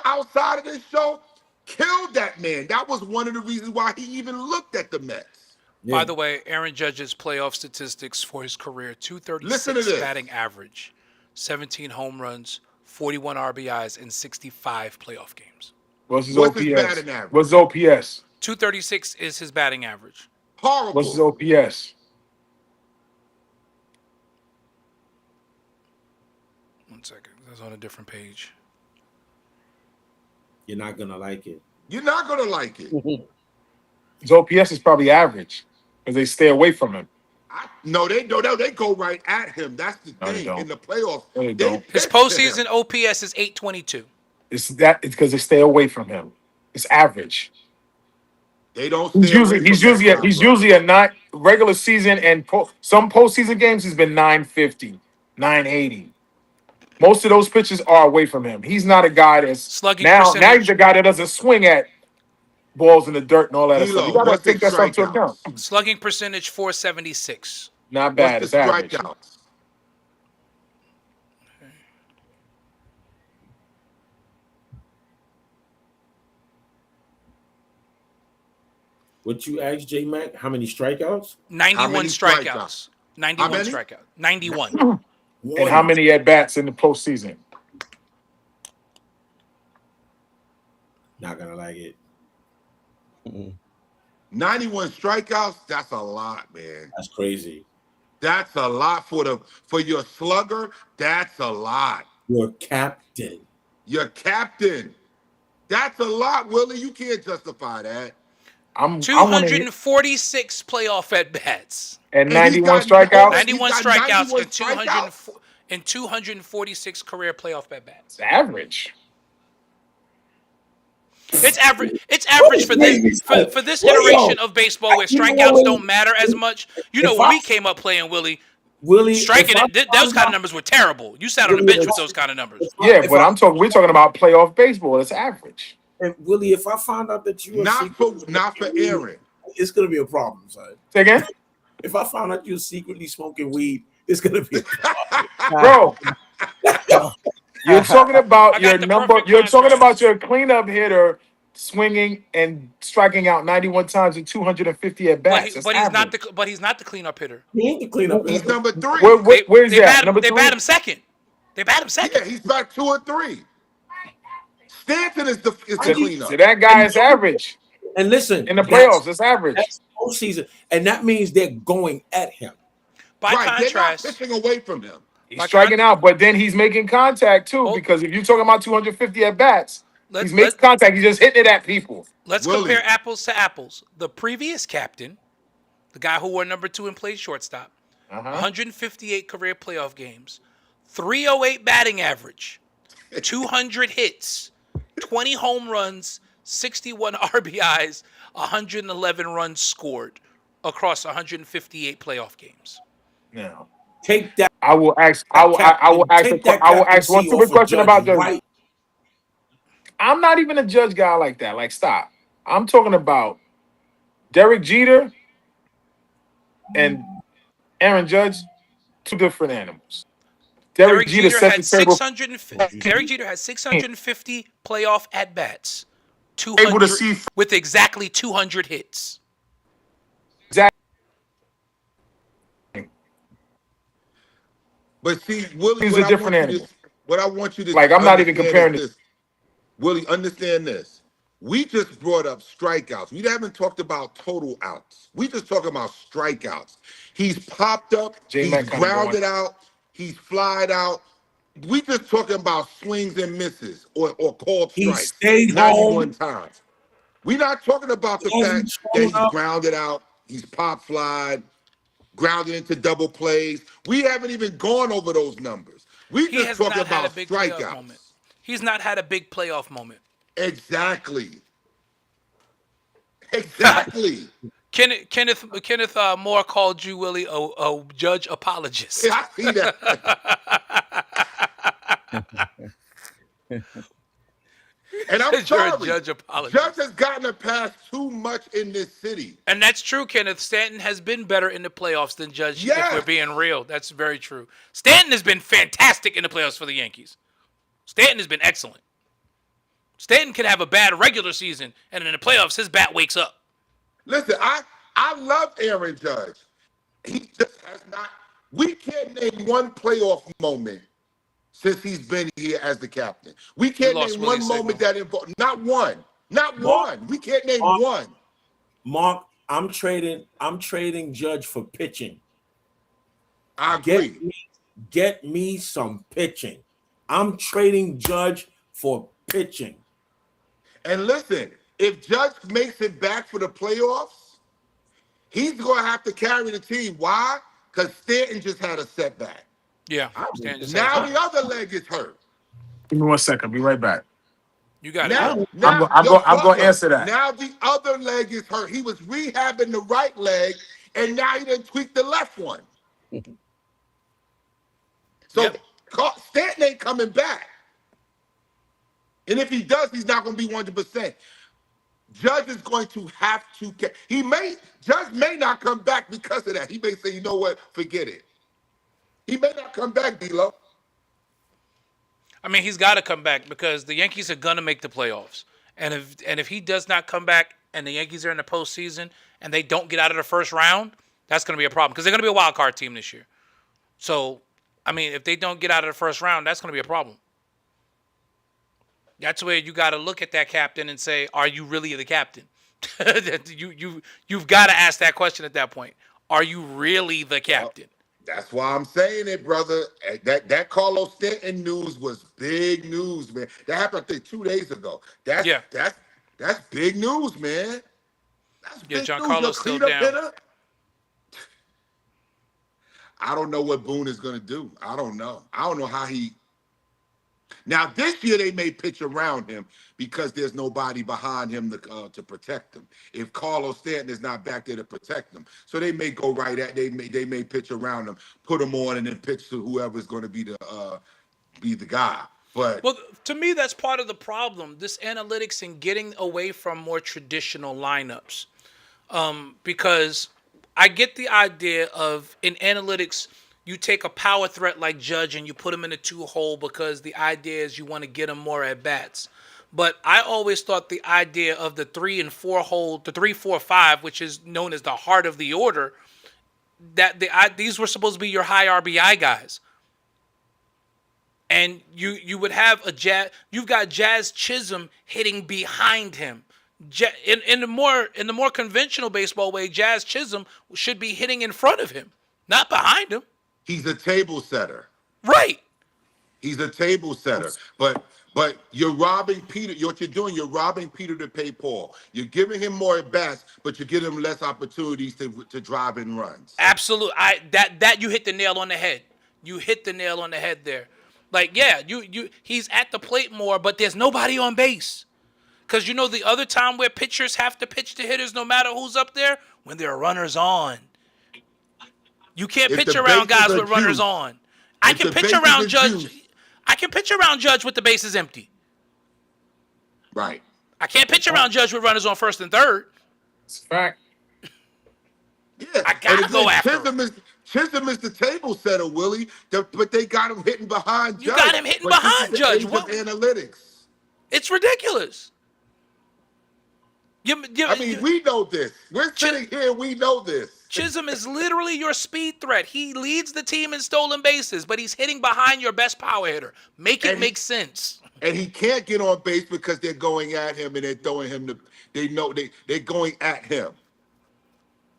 outside of this show killed that man. That was one of the reasons why he even looked at the Mets. yeah. By the way, Aaron Judge's playoff statistics for his career: Listen to 236 this. batting average, 17 home runs, 41 RBIs in 65 playoff games. What's his What's his OPS? batting average? What's his OPS? 236 is his batting average. Horrible. What's his OPS? One second, that's on a different page. You're not gonna like it. You're not gonna like it. His OPS is probably average because they stay away from him. No, they go right at him. That's the No, they thing. don't. In the playoffs, No, they don't. His pitch to him. postseason OPS is 822. It's because they stay away from him. It's average. They don't. He's stay away usually from that he's guy, bro. usually a nine regular season and some postseason games he's been 950, 980. Most of those pitches are away from him. He's not a guy that's Slugging now percentage. he's a guy that doesn't swing at balls in the dirt and all that stuff. You D'Lo, gotta what's take his that stuff into account. strikeouts? Slugging percentage 476. Not bad. What's It's the average. strikeouts? What you asked J Mac? How many strikeouts? 91 many strikeouts. strikeouts? 91 How many? strikeouts. 91. And how many at bats in the postseason? Not gonna like it. 91 strikeouts, that's a lot, man. That's crazy. That's a lot for your slugger. That's a lot. Your captain. Your captain. That's a lot, Willie. You can't justify that. I want to 246 playoff at bats. and And he's 91 got strikeouts. 91 got strikeouts 91 and 204 and 246 career playoff at bats. It's average. It's average. It's average for this iteration of baseball where strikeouts don't matter as much. You know, when we came up playing, Willie, striking it, those kind of numbers were terrible. You sat on the bench with those kind of numbers. Yeah, but we're talking about playoff baseball. It's average. And Willie, if I find out that you not for Aaron, it's gonna be a problem, son. Say again? If I found out you're secretly smoking weed, it's gonna be a Bro. You're talking about your the number. perfect You're talking contrast. about your cleanup hitter swinging and striking out 91 times and 250 at bats. But he's not the cleanup hitter. He ain't the cleanup. he's number 3. Where's that? Number They 3? bat him second. They bat him Yeah, second. he's about 2 or 3. Stanton is the cleanup. So that guy is average. And listen, In the playoffs, it's average. that's postseason, and that means they're going at him. By Right, they're not contrast, pitching away from him. He's striking out, but then he's making contact too. Oh. Because if you're talking about 250 at bats, Let's- he's making let's- contact. He's just hitting it at people. let's Willie. compare apples to apples. The previous captain, the guy who wore number 2 and played shortstop, 158 career playoff games, 308 batting average, 200 hits, 20 home runs, 61 RBIs, 111 runs scored across 158 playoff games. Now, Take that. I will ask. I will ask one stupid question about Judge. Right. I'm not even a Judge guy like that. Like, stop. I'm talking about Derek Jeter and Aaron Judge, 2 different animals. Derek Jeter set the table. Derek Jeter has 650 playoff at bats, Able to see with exactly 200 hits. exactly. But see, Willie, He's what a I different want you animal. to- what I want you to Like, I'm not even understand comparing is this. Willie, understand this. We just brought up strikeouts. We haven't talked about total outs. We just talking about strikeouts. He's popped up. J-Mac He's kinda grounded going. out. He's flied out. We just talking about swings and misses or called He strikes. stayed 91 home. times. We're not talking about the He fact showed that he's up. grounded out. He's pop flied, grounded into double plays. We haven't even gone over those numbers. We He just has talking not had a about big playoff strikeouts. moment. He's not had a big playoff moment. Exactly. Exactly. Kenneth Moore called you, Willie, a Judge apologist. Yeah, I see that. And I'm You're a sorry. Judge apologist. Judge has gotten a pass too much in this city. And that's true, Kenneth. Stanton has been better in the playoffs than Judge, Yes. if we're being real. That's very true. Stanton has been fantastic in the playoffs for the Yankees. Stanton has been excellent. Stanton can have a bad regular season, and in the playoffs, his bat wakes up. Listen, I love Aaron Judge. He just has not. We can't name one playoff moment since he's been here as the captain. We can't lost name Willie one moment Signal. that involved. Not one. Not Mark- one. We can't name Mark- one. Mark, I'm trading Judge for pitching. I agree. Get me some pitching. I'm trading Judge for pitching. And listen, if Judge makes it back for the playoffs, he's going to have to carry the team. Why? Because Stanton just had a setback. Yeah. Stanton just Now had- the other leg is hurt. Give me 1 second. I'll be right back. you got Now, it. now I'm your gonna brother- answer that. Now the other leg is hurt. He was rehabbing the right leg, and now he done tweaked the left one. So Yep. Stanton ain't coming back. And if he does, he's not going to be 100%. Judge is going to have to. Judge may not come back because of that. He may say, you know what, forget it. He may not come back, D-Lo. I mean, he's got to come back because the Yankees are gonna make the playoffs, and if he does not come back and the Yankees are in the postseason and they don't get out of the first round, that's gonna be a problem because they're gonna be a wild card team this year. So, I mean, if they don't get out of the first round, that's gonna be a problem. That's where you got to look at that captain and say, are you really the captain? You've got to ask that question at that point. Are you really the captain? That's why I'm saying it, brother. That Carlos Stanton news was big news, man. That happened, I think, 2 days ago. Yeah. That's big news, man. That's Yeah, big Giancarlo's news. Your still cleanup down. hitter. I don't know what Boone is gonna do. I don't know. I don't know how he. Now this year they may pitch around him because there's nobody behind him to protect him. If Carlos Stanton is not back there to protect him, so they may go right at they may pitch around him, put him on, and then pitch to whoever's going to be the guy. But Well, to me, that's part of the problem. This analytics and getting away from more traditional lineups. Because I get the idea of in analytics, you take a power threat like Judge and you put him in a 2-hole because the idea is you want to get him more at bats. But I always thought the idea of the 3 and 4 hole, the 3, 4, 5, which is known as the heart of the order, that these were supposed to be your high RBI guys. And you would have you've got Jazz Chisholm hitting behind him. In the more conventional baseball way, Jazz Chisholm should be hitting in front of him, not behind him. he's a table setter. Right. He's a table setter. But you're robbing Peter. What you're doing, you're robbing Peter to pay Paul. You're giving him more at bats, but you're giving him less opportunities to drive in runs. Absolutely. That you hit the nail on the head. You hit the nail on the head there. Like, yeah, he's at the plate more, but there's nobody on base. Because you know the other time where pitchers have to pitch to hitters no matter who's up there? When there are runners on. You can't If pitch the around bases guys are with runners juiced. on. I If can the pitch bases around are Judge. juiced. I can pitch around Judge with the bases empty. Right. I can't pitch around Judge with runners on first and third. It's a fact. Yeah. I gotta And go again, after Chisholm is the table setter, Willie. But they got him hitting behind Judge. You got him hitting But this behind is the Judge. age of What? analytics. It's ridiculous. I mean, we know this. We're sitting here, we know this. Chisholm is literally your speed threat. He leads the team in stolen bases, but he's hitting behind your best power hitter. Make it make sense. And he can't get on base because they're going at him and they're throwing him they know they're going at him.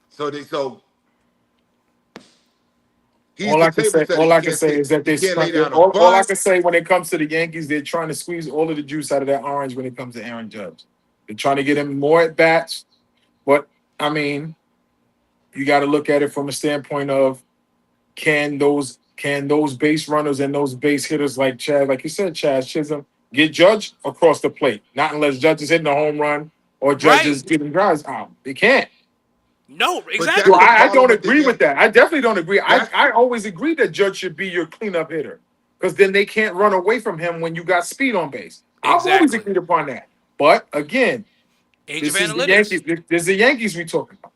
So he's All I the can say, table setter. all I He can can't say sit- is that he can't lay down a all I bunt. can say when it comes to the Yankees, they're trying to squeeze all of the juice out of that orange when it comes to Aaron Judge. They're trying to get him more at bats, but I mean, you got to look at it from a standpoint of can those base runners and those base hitters like Chad, like you said, Chaz Chisholm, get Judge across the plate? Not unless Judge is hitting a home run or Judge is getting guys out. They can't. No, that's exactly. the I problem don't with the agree with that. I definitely don't agree. That's- I always agree that Judge should be your cleanup hitter because then they can't run away from him when you got speed on base. I've always Exactly. agreed upon that. But again, Age this of is the analytics. Yankees. This is the Yankees we talking about.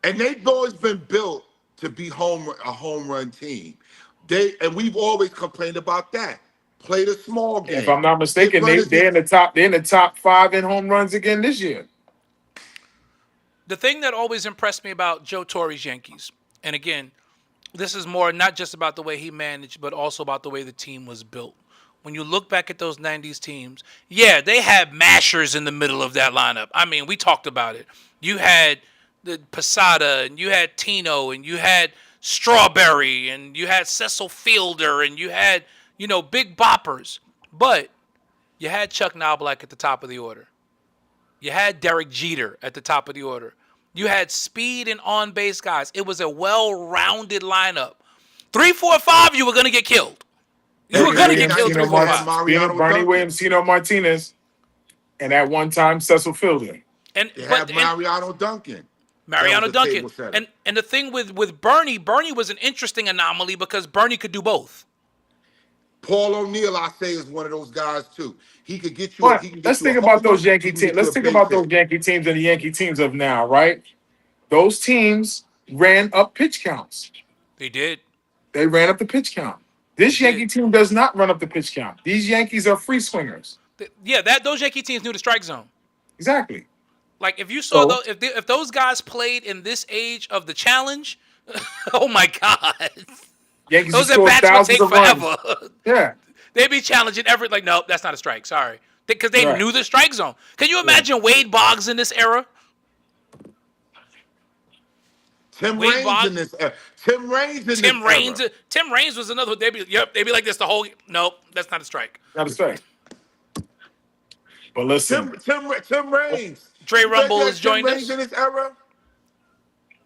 And they've always been built to be a home run team. We've always complained about that. Play the small game. If I'm not mistaken, they're in the top. They're in the top 5 in home runs again this year. The thing that always impressed me about Joe Torre's Yankees, and again, this is more not just about the way he managed, but also about the way the team was built. When you look back at those 90s teams, yeah, they had mashers in the middle of that lineup. I mean, we talked about it. You had the Posada, and you had Tino, and you had Strawberry, and you had Cecil Fielder, and you had, big boppers. But you had Chuck Knobloch at the top of the order. You had Derek Jeter at the top of the order. You had speed and on-base guys. It was a well-rounded lineup. 3, 4, 5, you were going to get killed. You were going to get killed 3, 4, 5. Mariano Bernie Duncan. Williams, Tino Martinez, and at one time Cecil Fielder. And They have Mariano Duncan. Mariano That was a table Duncan. setter. And the thing with Bernie was an interesting anomaly because Bernie could do both. Paul O'Neill, I say, is one of those guys too. He could get you. But he can get let's you think a about home those run, Yankee he can teams. get Let's you a think base about those hit. Yankee teams and the Yankee teams of now, right? Those teams ran up pitch counts. They did. They ran up the pitch count. This They did. Yankee team does not run up the pitch count. These Yankees are free swingers. Yeah, those Yankee teams knew the strike zone. Exactly. Like if you saw So- those, if those guys played in this age of the challenge, oh my God, Yankees those have at scored bats would thousands take of runs. forever. Yeah. They'd be challenging every nope, that's not a strike. Sorry, because they Right. knew the strike zone. Can you imagine Wade Boggs in this era? Tim Wade Raines Boggs, in this. Tim Raines in Tim this Raines. era. Tim Raines was another. They'd be like this the whole. Nope, that's not a strike. Not a strike. But listen, Tim Raines. Dre You think Rumble that's has joined Tim Raines us. in this era.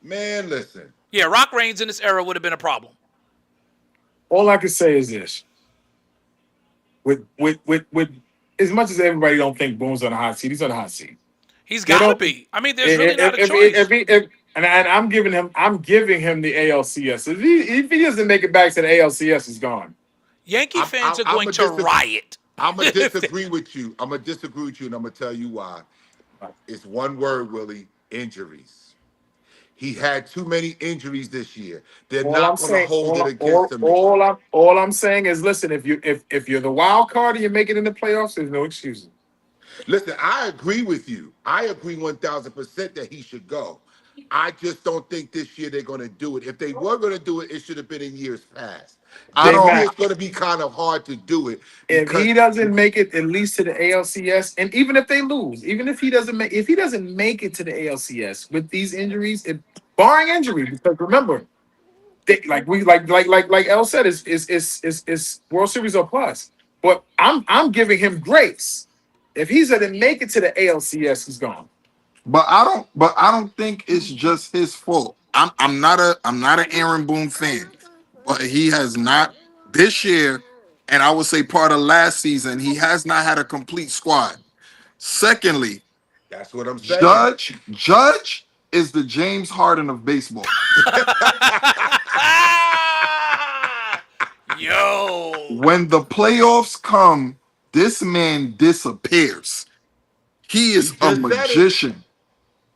Man, listen. Yeah, Rock Reigns in this era would have been a problem. all I can say is this: with as much as everybody don't think Boone's on the hot seat, he's on the hot seat. He's got to don't- be. I mean, there's really not a choice. And I'm giving him the ALCS. If he doesn't make it back to the ALCS, he's gone. Yankee fans are I'm going a to riot. I'm gonna disagree with you. I'm gonna disagree with you, and I'm gonna tell you why. It's one word, Willie: injuries. He had too many injuries this year. They're not going to hold it against him. All I'm saying is, listen, if you're the wild card and you make it in the playoffs, there's no excuses. Listen, I agree with you. I agree 1,000% that he should go. I just don't think this year they're going to do it. If they were going to do it, it should have been in years past. I Big don't Mac. think it's going to be kind of hard to do it. If he doesn't make it at least to the ALCS, and even if they lose, even if he doesn't make it to the ALCS with these injuries, barring injury, because remember, like L said, is World Series or plus. But I'm giving him grace. If he doesn't make it to the ALCS, he's gone. But I don't think it's just his fault. I'm not an Aaron Boone fan, but he has not this year, and I would say part of last season, he has not had a complete squad. Secondly, that's what I'm saying. Judge is the James Harden of baseball. Yo. When the playoffs come, this man disappears. He is a magician.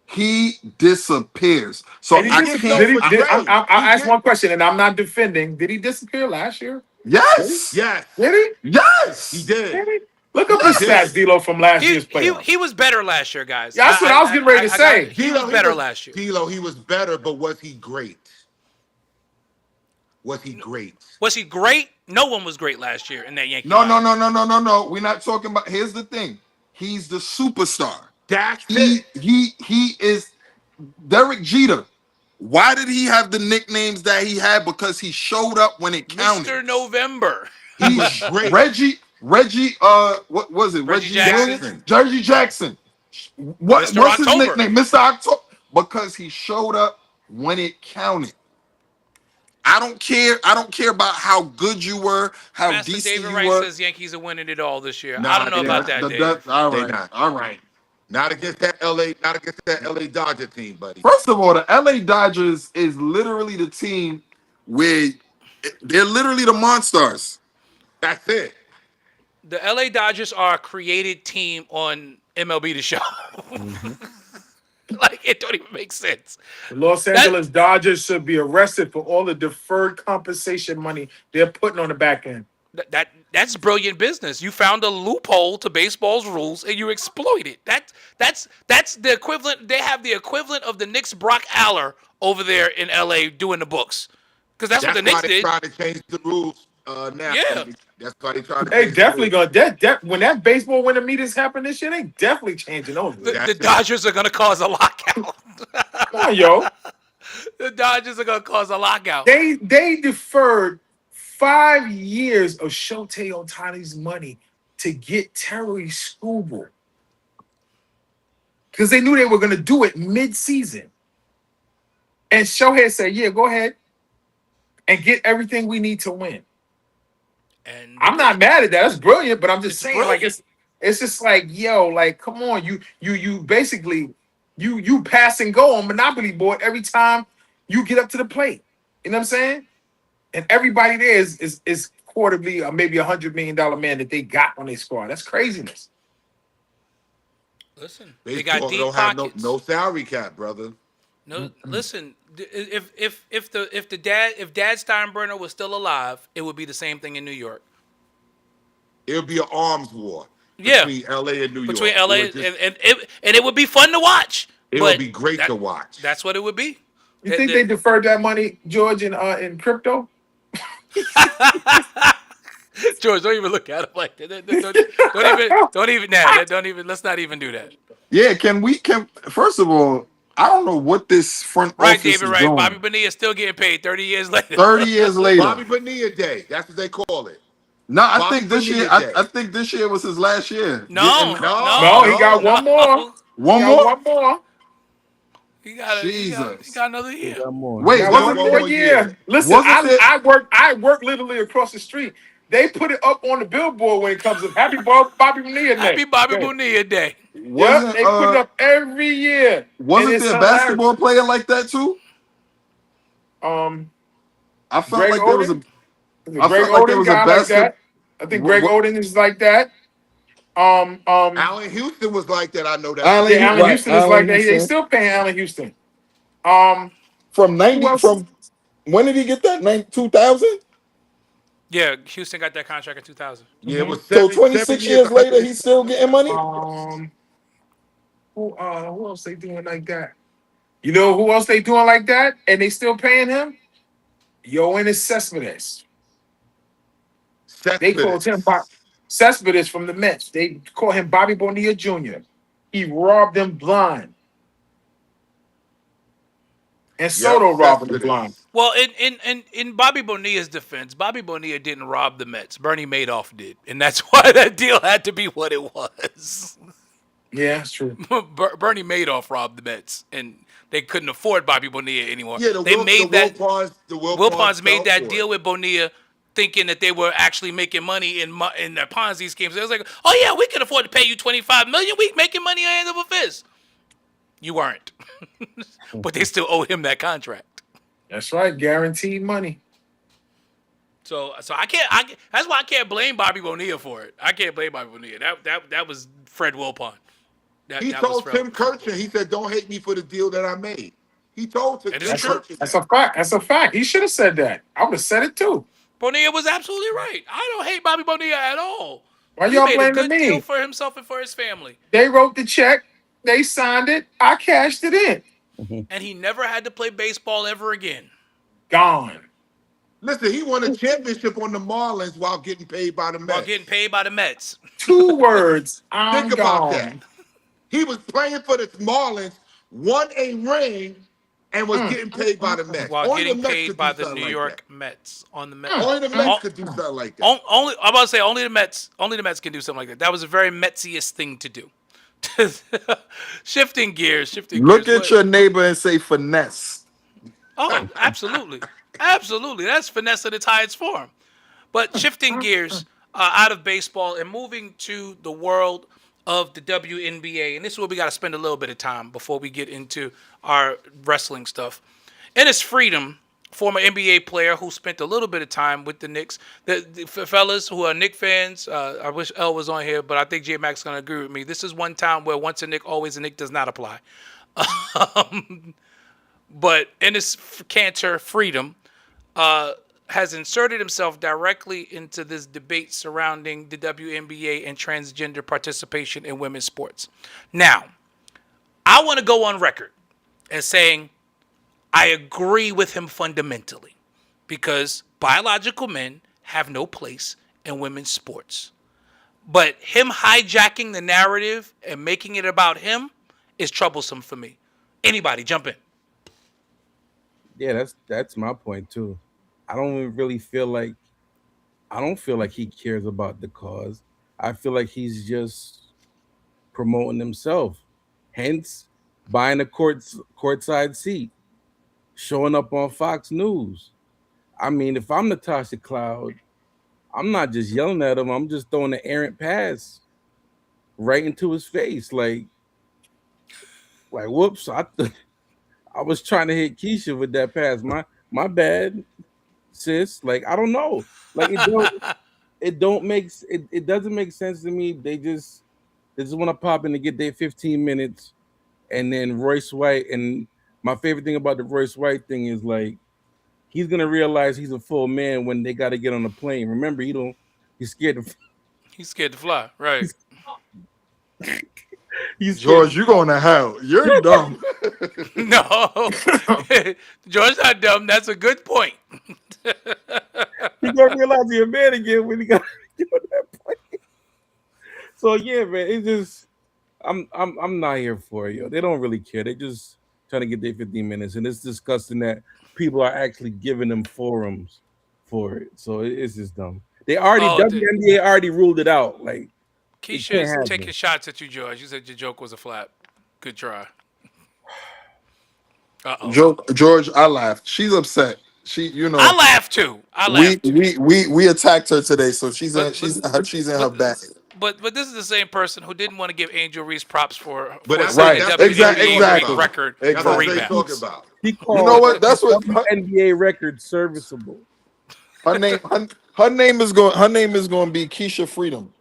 He disappears. So I can't. I asked one question, and I'm not defending. Did he disappear last year? Yes. Yes. Did he? Yes. He did. Look up his stats, D'Lo, from last year's playoffs. He was better last year, guys. Yeah, that's what I was getting ready to say. He was better last year. D'Lo, he was better, but was he great? Was he great? Was he great? No one was great last year in that Yankee. No. We're not talking about. Here's the thing. He's the superstar. He is Derek Jeter. Why did he have the nicknames that he had? Because he showed up when it counted. Mr. November. He's great. Reggie, what was it? Reggie Jackson. Jersey Jackson. What's his nickname? Mr. October. Because he showed up when it counted. I don't care about how good you were, how Master decent David you Wright were. says Yankees are winning it all this year. Nah, I don't know about that, Dave. All right. Not against that LA Dodger team, buddy. First of all, the LA Dodgers is literally the team where they're literally the Monstars. That's it. The LA Dodgers are a created team on MLB The Show. Like, it don't even make sense. The Los Angeles Dodgers should be arrested for all the deferred compensation money they're putting on the back end. That's brilliant business. You found a loophole to baseball's rules and you exploit it. That's the equivalent. They have the equivalent of the Knicks' Brock Aller over there in LA doing the books, because that's what the Knicks did. Trying to change the rules now. Yeah. That's why they trying to. They definitely gonna when that baseball winter meetings happen this year, they definitely changing those. The Dodgers are gonna cause a lockout. Come on, yo. The Dodgers are gonna cause a lockout. They deferred 5 years of Shohei Ohtani's money to get Terry Schubel because they knew they were gonna do it mid-season. And Shohei said, "Yeah, go ahead and get everything we need to win." And I'm not mad at that. That's brilliant, but I'm just saying, brilliant. like, it's just like, yo, like, come on, you basically you pass and go on Monopoly board every time you get up to the plate. You know what I'm saying? And everybody there is quarterly or maybe $100 million man that they got on their squad. That's craziness. Listen, Baseball they got deep don't pockets. have no salary cap, brother. No, listen. If Dad Steinbrenner was still alive, it would be the same thing in New York. It would be an arms war between LA and New York. Between LA and it would be fun to watch. It would be great to watch. That's what it would be. You think they deferred that money, George, in crypto? George, don't even look at him like that. Don't even. Let's not even do that. Yeah, can first of all, I don't know what this front Right, office David. is Right. Bobby doing. Bonilla is still getting paid 30 years later. 30 years later. Bobby Bonilla Day. That's what they call it. No, I Bobby think this year. Bonilla Day. I think this year was his last year. No, Getting No, he got one more. one He got more. one more. He got Jesus. another He year. got more. Wait, He got wasn't one there? more year. Listen, Wasn't there? I work literally across the street. They put it up on the billboard when it comes to Happy Bobby Bonilla Day. Happy Bobby Okay. Bonilla Day. Yep, they put it up every year. And Wasn't it's there a hilarious. basketball player like that too? I felt Greg like there was a. Oden? I Greg felt like there Oden was a guy like basket. that. I think Greg What- Oden is like that. Allen Houston was like that. I know that. Allen Yeah, Allen Right, Houston is Allen like that. They Houston. still paying Allen Houston. From Who 90 else? from when did he get that? 2000? Yeah, Houston got that contract in 2000. Yeah, it was So 7 26 years later, he's still getting money? Who else they doing like that? You know who else they doing like that? And they still paying him? Yoenis Cespedes. They called him Cespedes from the Mets. They call him Bobby Bonilla Jr. He robbed them blind. And Soto robbed them blind. Well, in Bobby Bonilla's defense, Bobby Bonilla didn't rob the Mets. Bernie Madoff did, and that's why that deal had to be what it was. Yeah, that's true. Bernie Madoff robbed the Mets, and they couldn't afford Bobby Bonilla anymore. Yeah, They made that. Wilpons made that fell for deal it. with Bonilla, thinking that they were actually making money in their Ponzi schemes. They was like, "Oh yeah, we can afford to pay you $25 million. We making money hand over fist." You weren't, but they still owed him that contract. That's right, guaranteed money. So I can't. That's why I can't blame Bobby Bonilla for it. I can't blame Bobby Bonilla. That was Fred Wilpon. He told Tim Kirchin, he said, "Don't hate me for the deal that I made." He told Tim Kirchin. That's a fact. That's a fact. He should have said that. I would have said it too. Bonilla was absolutely right. I don't hate Bobby Bonilla at all. Why He y'all made a blaming good me? deal for himself and for his family. They wrote the check. They signed it. I cashed it in. And he never had to play baseball ever again. Gone. Listen, he won a championship on the Marlins while getting paid by the Mets. While getting paid by the Mets. 2 words. I'm Think about gone. that. He was playing for the Marlins, won a ring, and was getting paid by the Mets. While Only getting the Mets paid could by do the something New like York that. Mets on the Mets. Only the Mets could do something like that. Only I'm about to say only the Mets can do something like that. That was a very Metsiest thing to do. Shifting gears. Look at your neighbor and say finesse. Oh, absolutely. Absolutely. That's finesse at its highest form. But shifting gears out of baseball and moving to the world of the WNBA. And this is where we got to spend a little bit of time before we get into our wrestling stuff. Ennis Freedom, former NBA player who spent a little bit of time with the Knicks. The fellas who are Knicks fans, I wish Elle was on here, but I think J Mac's going to agree with me. This is one time where once a Knick, always a Knick does not apply. But Ennis Cantor Freedom has inserted himself directly into this debate surrounding the WNBA and transgender participation in women's sports. Now, I want to go on record as saying I agree with him fundamentally because biological men have no place in women's sports. But him hijacking the narrative and making it about him is troublesome for me. Anybody, jump in. Yeah, that's my point too. I don't feel like he cares about the cause. I feel like he's just promoting himself. Hence, buying a courtside seat, showing up on Fox News. I mean, if I'm Natasha Cloud, I'm not just yelling at him. I'm just throwing an errant pass right into his face. Like whoops! I was trying to hit Keisha with that pass. My bad, sis. Like I don't know. Like it doesn't make sense to me. They just want to pop in to get their 15 minutes, and then Royce White. And my favorite thing about the Royce White thing is like he's gonna realize he's a full man when they got to get on the plane. Remember, he's scared to. He's scared to fly, right? He's George, you're going to hell. You're dumb. No, George's not dumb. That's a good point. He's don't realize you're a man again when you got to that point. So yeah, man, it's just I'm not here for it, yo. They don't really care. They just trying to get their 15 minutes, and it's disgusting that people are actually giving them forums for it. So it's just dumb. They already Oh, dude. WNBA already ruled it out. Like you Keisha can't is have taking it. shots at you, George. You said your joke was a flap. Good try. Uh-oh. George, I laughed. She's upset. She, I laughed too. I we laughed too. we attacked her today, so But she's in her but bag. but this is the same person who didn't want to give Angel Reese props for But that's setting Right. a that's what Jay WNBA talking Exactly. about. record That's for what Jay rebounds. talking about. He You called know what? That's what WNBA record serviceable. her name. Her name is going. Her name is going to be Keisha Freedom.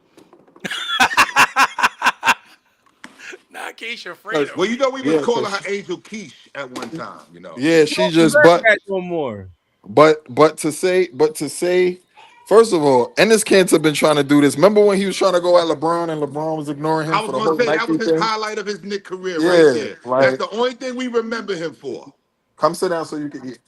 Not Keisha Freedom. Well, you know, we was Yeah, calling 'cause her Angel Quiche at one time. You know. Yeah, He she don't just deserve that no more. but to say, first of all, Ennis Cantor been trying to do this. Remember when he was trying to go at LeBron and LeBron was ignoring him I for was the gonna whole say that Nike was his thing? highlight of his Nick career right Yeah, there. like That's the only thing we remember him for. come sit down so you can eat.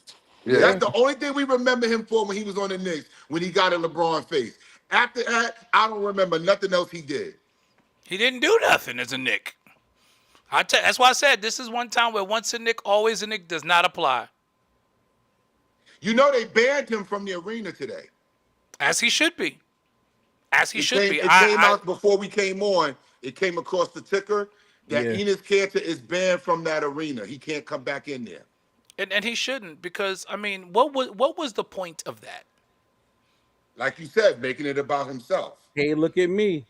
Yeah, That's the only thing we remember him for when he was on the Knicks, when he got in LeBron's face. After that, I don't remember nothing else he did. He didn't do nothing as a Nick. That's why I said this is one time where once a Nick, always a Nick does not apply. You know, they banned him from the arena today. As he should be. As he It should came, be. it came out before we came on. It came across the ticker that Yeah. Enes Kanter is banned from that arena. He can't come back in there. And he shouldn't, because I mean, what was the point of that? Like you said, making it about himself. Hey, look at me.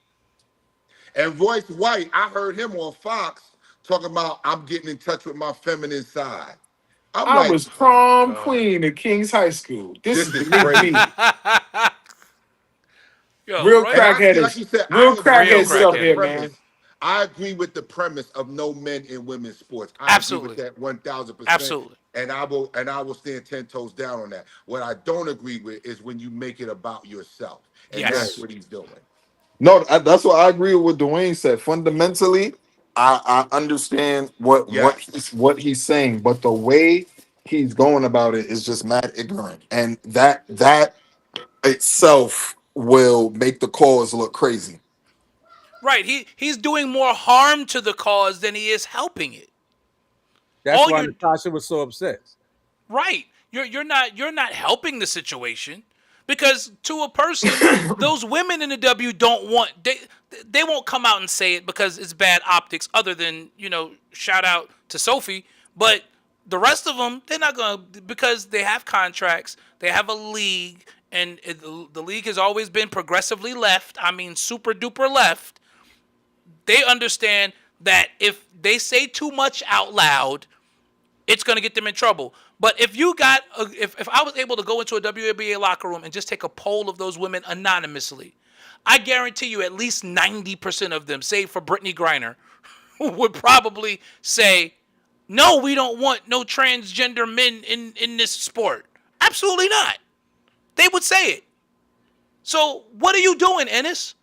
And Royce White, I heard him on Fox talking about I'm getting in touch with my feminine side. I'm I like, was prom queen at King's High School. This this is is the new crazy. me. Yo, Real Roy, And crackhead like you is said, real I agree crackhead with stuff crackhead. the here, man. premise. I agree with the premise of no men in women's sports. I Absolutely. agree with that 1,000%. Absolutely. And I will stand 10 toes down on that. What I don't agree with is when you make it about yourself. And Yes. that's what he's doing. no, that's what I agree with what Dwayne said. Fundamentally, I understand what Yes. what he's saying, but the way he's going about it is just mad ignorant, and that itself will make the cause look crazy. right. He's doing more harm to the cause than he is helping it. That's All why you Natasha was so upset. right. You're not helping the situation, because to a person, those women in the W don't want they won't come out and say it because it's bad optics. Other than shout out to Sophie, but the rest of them, they're not gonna, because they have contracts, they have a league, and the league has always been progressively left. I mean, super duper left. They understand that if they say too much out loud, it's going to get them in trouble. But if you got, if I was able to go into a WNBA locker room and just take a poll of those women anonymously, I guarantee you at least 90% of them, save for Brittany Griner, would probably say, no, we don't want no transgender men in this sport. Absolutely not. They would say it. So what are you doing, Ennis?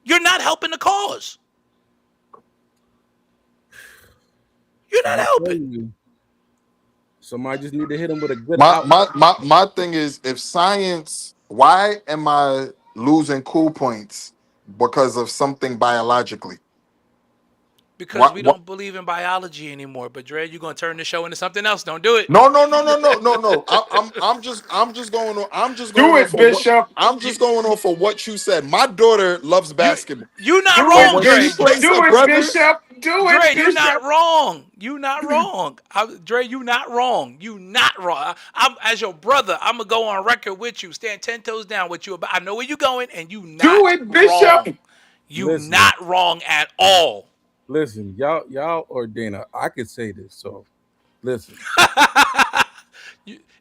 You're not helping the cause. You're not helping. Somebody just need to hit him with a good My thing is, if science, why am I losing cool points because of something biologically? Because we don't believe in biology anymore. But Dre, you're gonna turn the show into something else. Don't do it. No. I'm just going on. Do it, Bishop. I'm just going off of what you said. My daughter loves basketball. You're not Do wrong, it, Dre. Bishop. Do it, Bishop. Do it, Dre, Bishop. you're not wrong. You're not wrong. Dre, you're not wrong. You're not wrong. I'm, as your brother, I'm gonna go on record with you, stand 10 toes down with you. I know where you're going, and you not Do it, Bishop. wrong. You Listen. not wrong at all. Listen, y'all or Dana, I could say this. So, listen.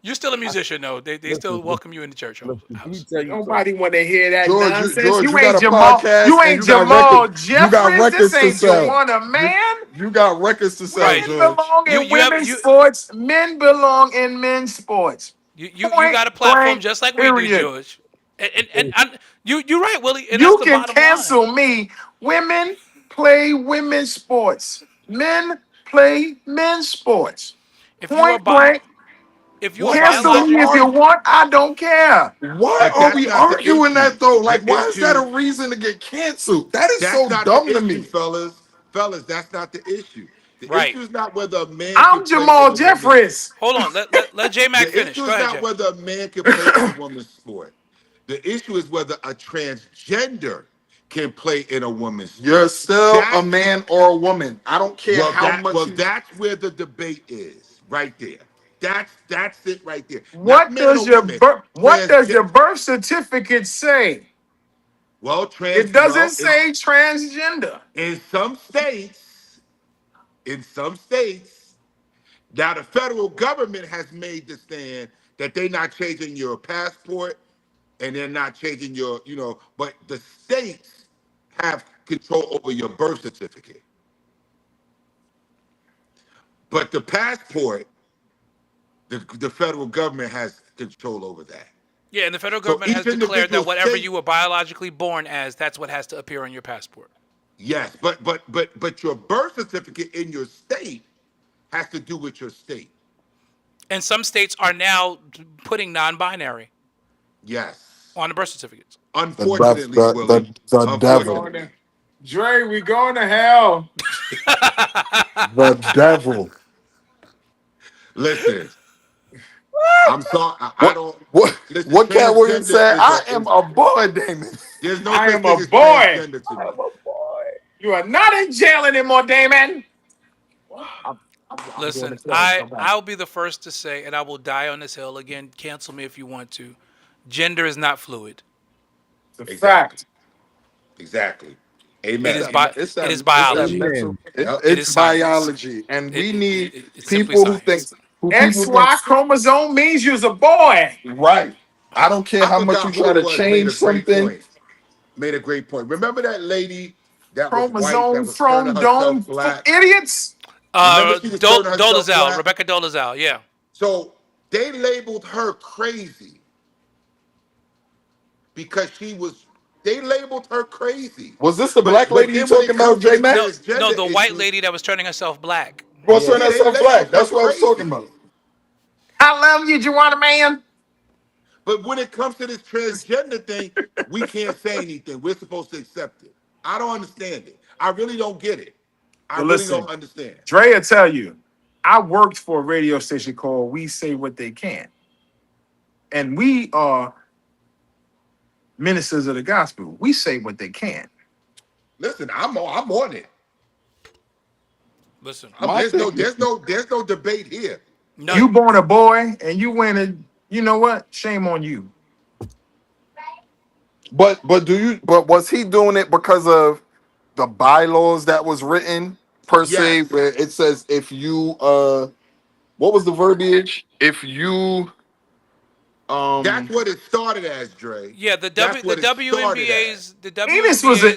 You're still a musician, though. They still welcome you in the church. Listen, let me House. tell you Nobody want to hear that George, nonsense. You got ain't a Jamal. podcast You and ain't you got Jamal records- you got Jeffries. records This to ain't sell. Joanna Man. You got records to sell, Right. Men George. belong in You have- women's you- sports. Men belong in men's sports. You Point got a platform blank, just like we do, period. George. And you're right, Willie. And You that's the can bottom cancel line. me. Women play women's sports. Men play men's sports. If you are Point blank. if you're a Cancel biological, me if you want. I don't care. Why But are that's we not the arguing issue. that though? Like, The why is that a issue, reason to get canceled? That is that's so not the dumb to issue, me. fellas. Fellas, that's not the issue. The right? issue is not whether a man can I'm play in Jamal a woman's. Jeffries. Hold on, let J Mac The finish. issue Go is ahead, not Jay. whether a man can play in a woman's sport. The issue is whether a transgender can play in a woman's You're sport. still a That's man or a woman. I don't care how much you. that's where the debate is, right there. That's it right there. Not What men does or your women. birth certificate say? Well, It doesn't say transgender. in some states, now the federal government has made the stand that they're not changing your passport and they're not changing your, but the states have control over your birth certificate. But the passport, the federal government has control over that. Yeah, and the federal So government has each declared that individual whatever state, you were biologically born as, that's what has to appear on your passport. yes, but your birth certificate in your state has to do with your state. And some states are now putting non-binary Yes. on the birth certificates. Unfortunately, Willie. The devil. Unfortunately. Dre, we going to hell. The devil. Listen, I'm sorry. I What don't what listen. what Cat Williams Transgender said? I is am a boy, Damon. there's no I such am thing a as boy. transgender to me. You are not in jail anymore, Damon. Listen, I'll be the first to say, and I will die on this hill again. Cancel me if you want to. Gender is not fluid. It's a Exactly. fact. Exactly. It Amen. is It's it is that biology. mental. Yep. It It's is science. biology, and we need It's simply people who think science. XY chromosome means you're a boy. right. I don't care I how much you forgot who try it to was change something. Made a great point. Remember that lady that was white that Chromosome was turning from herself dome for black? idiots. Remember she was turning herself Dolezal, black? Rebecca Dolezal, yeah. So they labeled her crazy because they labeled her crazy. Was this the black But lady you then when talking it about, comes to J the Mac? No, the white issue, lady that was turning herself black. Was yeah, turning they herself labeled black. her That's what I was talking crazy. about. I love you, Juana man. But when it comes to this transgender thing, we can't say anything. We're supposed to accept it. I don't understand it. I really don't get it. I Well, really listen. don't understand. Dre will tell you, I worked for a radio station called We Say What They Can. And we are ministers of the gospel. We say what they can. Listen, I'm on it. Listen, There's no debate here. none. You born a boy and you win it. You know what? Shame on you. But was he doing it because of the bylaws that was written per se, Yes. where it says if you what was the verbiage? If you That's what it started as, Dre. Yeah, the That's what it started WNBA's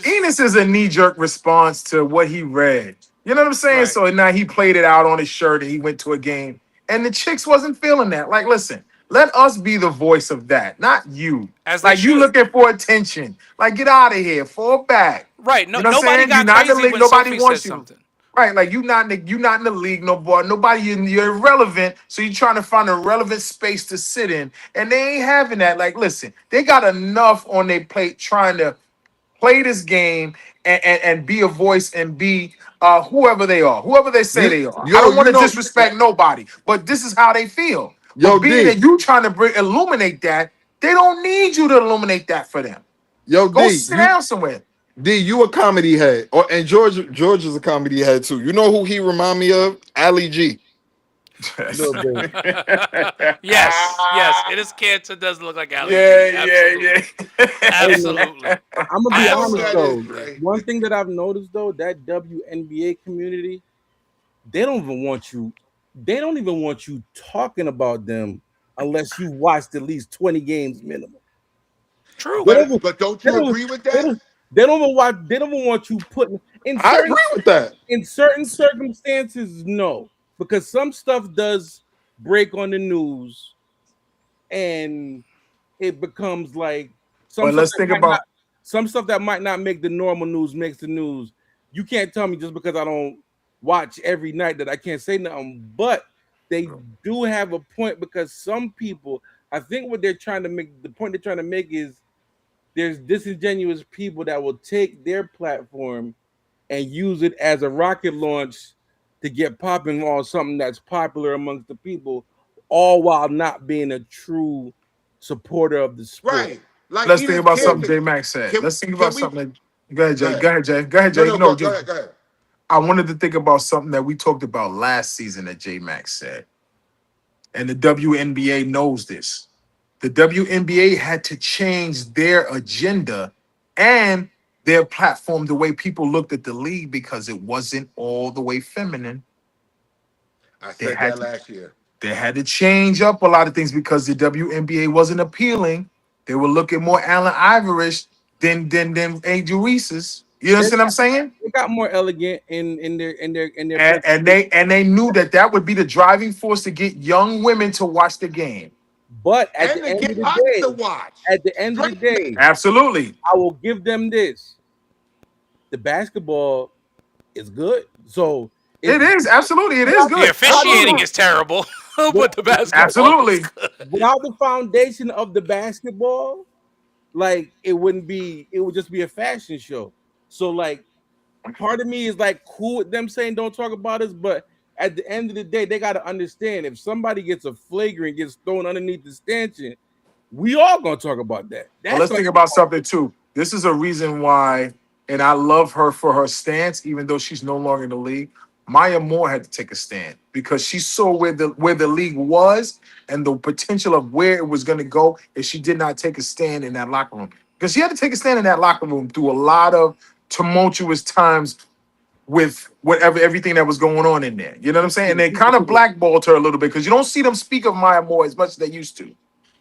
Enos is a knee-jerk response to what he read. You know what I'm saying? Right. So now he played it out on his shirt and he went to a game. And the chicks wasn't feeling that. Like, listen, let us be the voice of that, not you. As they Like you should. looking for attention. Like, get out of here, fall back. Right. No, You know what I'm nobody saying? got You're not in the crazy league. when Nobody Sophie wants said you. something. Right, like you not in the league no more. Nobody, you're irrelevant. So you're trying to find a relevant space to sit in, and they ain't having that. Like, listen, they got enough on their plate trying to play this game and be a voice and be whoever they are, whoever they say they are. I don't want to disrespect nobody, but this is how they feel. Yo, But being D. that you trying to illuminate that, they don't need you to illuminate that for them. Yo, Go D, sit down somewhere. D, you a comedy head, and George is a comedy head too. You know who he remind me of? Ali G. Little bit. Yes. It is cancer. Does look like Ali. Yeah. Absolutely. I'm gonna I be know who honest that though. is, Dre. One thing that I've noticed though, that WNBA community, they don't even want you. They don't even want you talking about them unless you watched at least 20 games minimum. True. But don't They you don't- agree with They that? don't even watch. They don't even want you putting in I certain agree with that. in certain circumstances. No, because some stuff does break on the news, and it becomes like some. But stuff let's that think might about- not- some stuff that might not make the normal news makes the news. You can't tell me just because I don't watch every night that I can't say nothing. But they do have a point because some people, I think what they're trying to make, the point they're trying to make is there's disingenuous people that will take their platform and use it as a rocket launch to get popping on something that's popular amongst the people, all while not being a true supporter of the sport. Right. Like Let's he think didn't about care something to. J Max said. Can, Let's think can about we? something. Go ahead, Go Jay. ahead. Go ahead, Jay. Go ahead, Jay. No, No, go Jay. ahead. Go ahead. I wanted to think about something that we talked about last season that J Max said. And the WNBA knows this. The WNBA had to change their agenda and their platform, the way people looked at the league, because it wasn't all the way feminine. I They said had that to, last year. they had to change up a lot of things because the WNBA wasn't appealing. They were looking more Allen Iverish than Angel Reese's. You They understand what I'm got, saying? they got more elegant in their And they knew that would be the driving force to get young women to watch the game. but And to get us to watch. at the end of the Drake day, Absolutely. I will give them this. The basketball is good. So It is. Absolutely. It is The good. officiating Absolutely. is terrible, but the basketball. Absolutely. without the foundation of the basketball, like it would just be a fashion show. So like part of me is like cool with them saying don't talk about us, but at the end of the day, they got to understand if somebody gets a flagrant, gets thrown underneath the stanchion, we all gonna talk about that. Well, let's think about something too. This is a reason why, and I love her for her stance, even though she's no longer in the league. Maya Moore had to take a stand because she saw where the league was and the potential of where it was going to go if she did not take a stand in that locker room. Because she had to take a stand in that locker room through a lot of tumultuous times with everything that was going on in there. You know what I'm saying? And they kind of blackballed her a little bit because you don't see them speak of Maya Moore as much as they used to.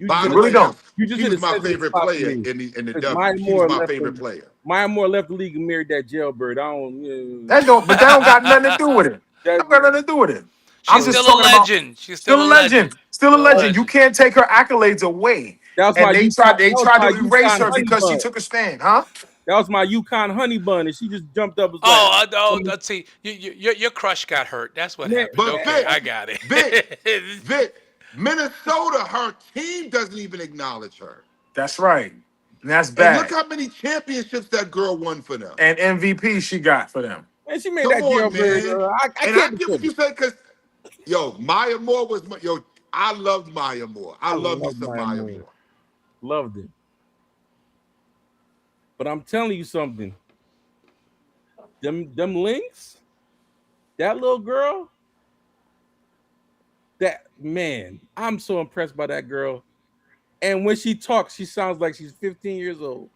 By the really way, don't. You just he hit was a my sensitive favorite spot for player me. in the Because W. He was my favorite player. Maya Moore left the league and married that jailbird. I don't. But that don't got nothing to do with it. That don't got nothing to do with it. She's still a legend. She's still a legend. Still a legend. You can't take her accolades away. That's And why they tried to erase her because she took. took a stand, huh? That was my Yukon honey bun, and she just jumped up. Was Let's see. Your crush got hurt. That's what Yeah, happened. But Okay, Vic, I got it. Vic, Minnesota, her team doesn't even acknowledge her. That's right. And that's And bad. look how many championships that girl won for them. And MVP she got for them. And she made Come that on, jailbird. man. I And can't I get what you say because, Maya Moore was I loved Maya Moore. I love me some Maya Moore. Loved it. But I'm telling you something. Them links, that little girl, that man, I'm so impressed by that girl. And when she talks, she sounds like she's 15 years old.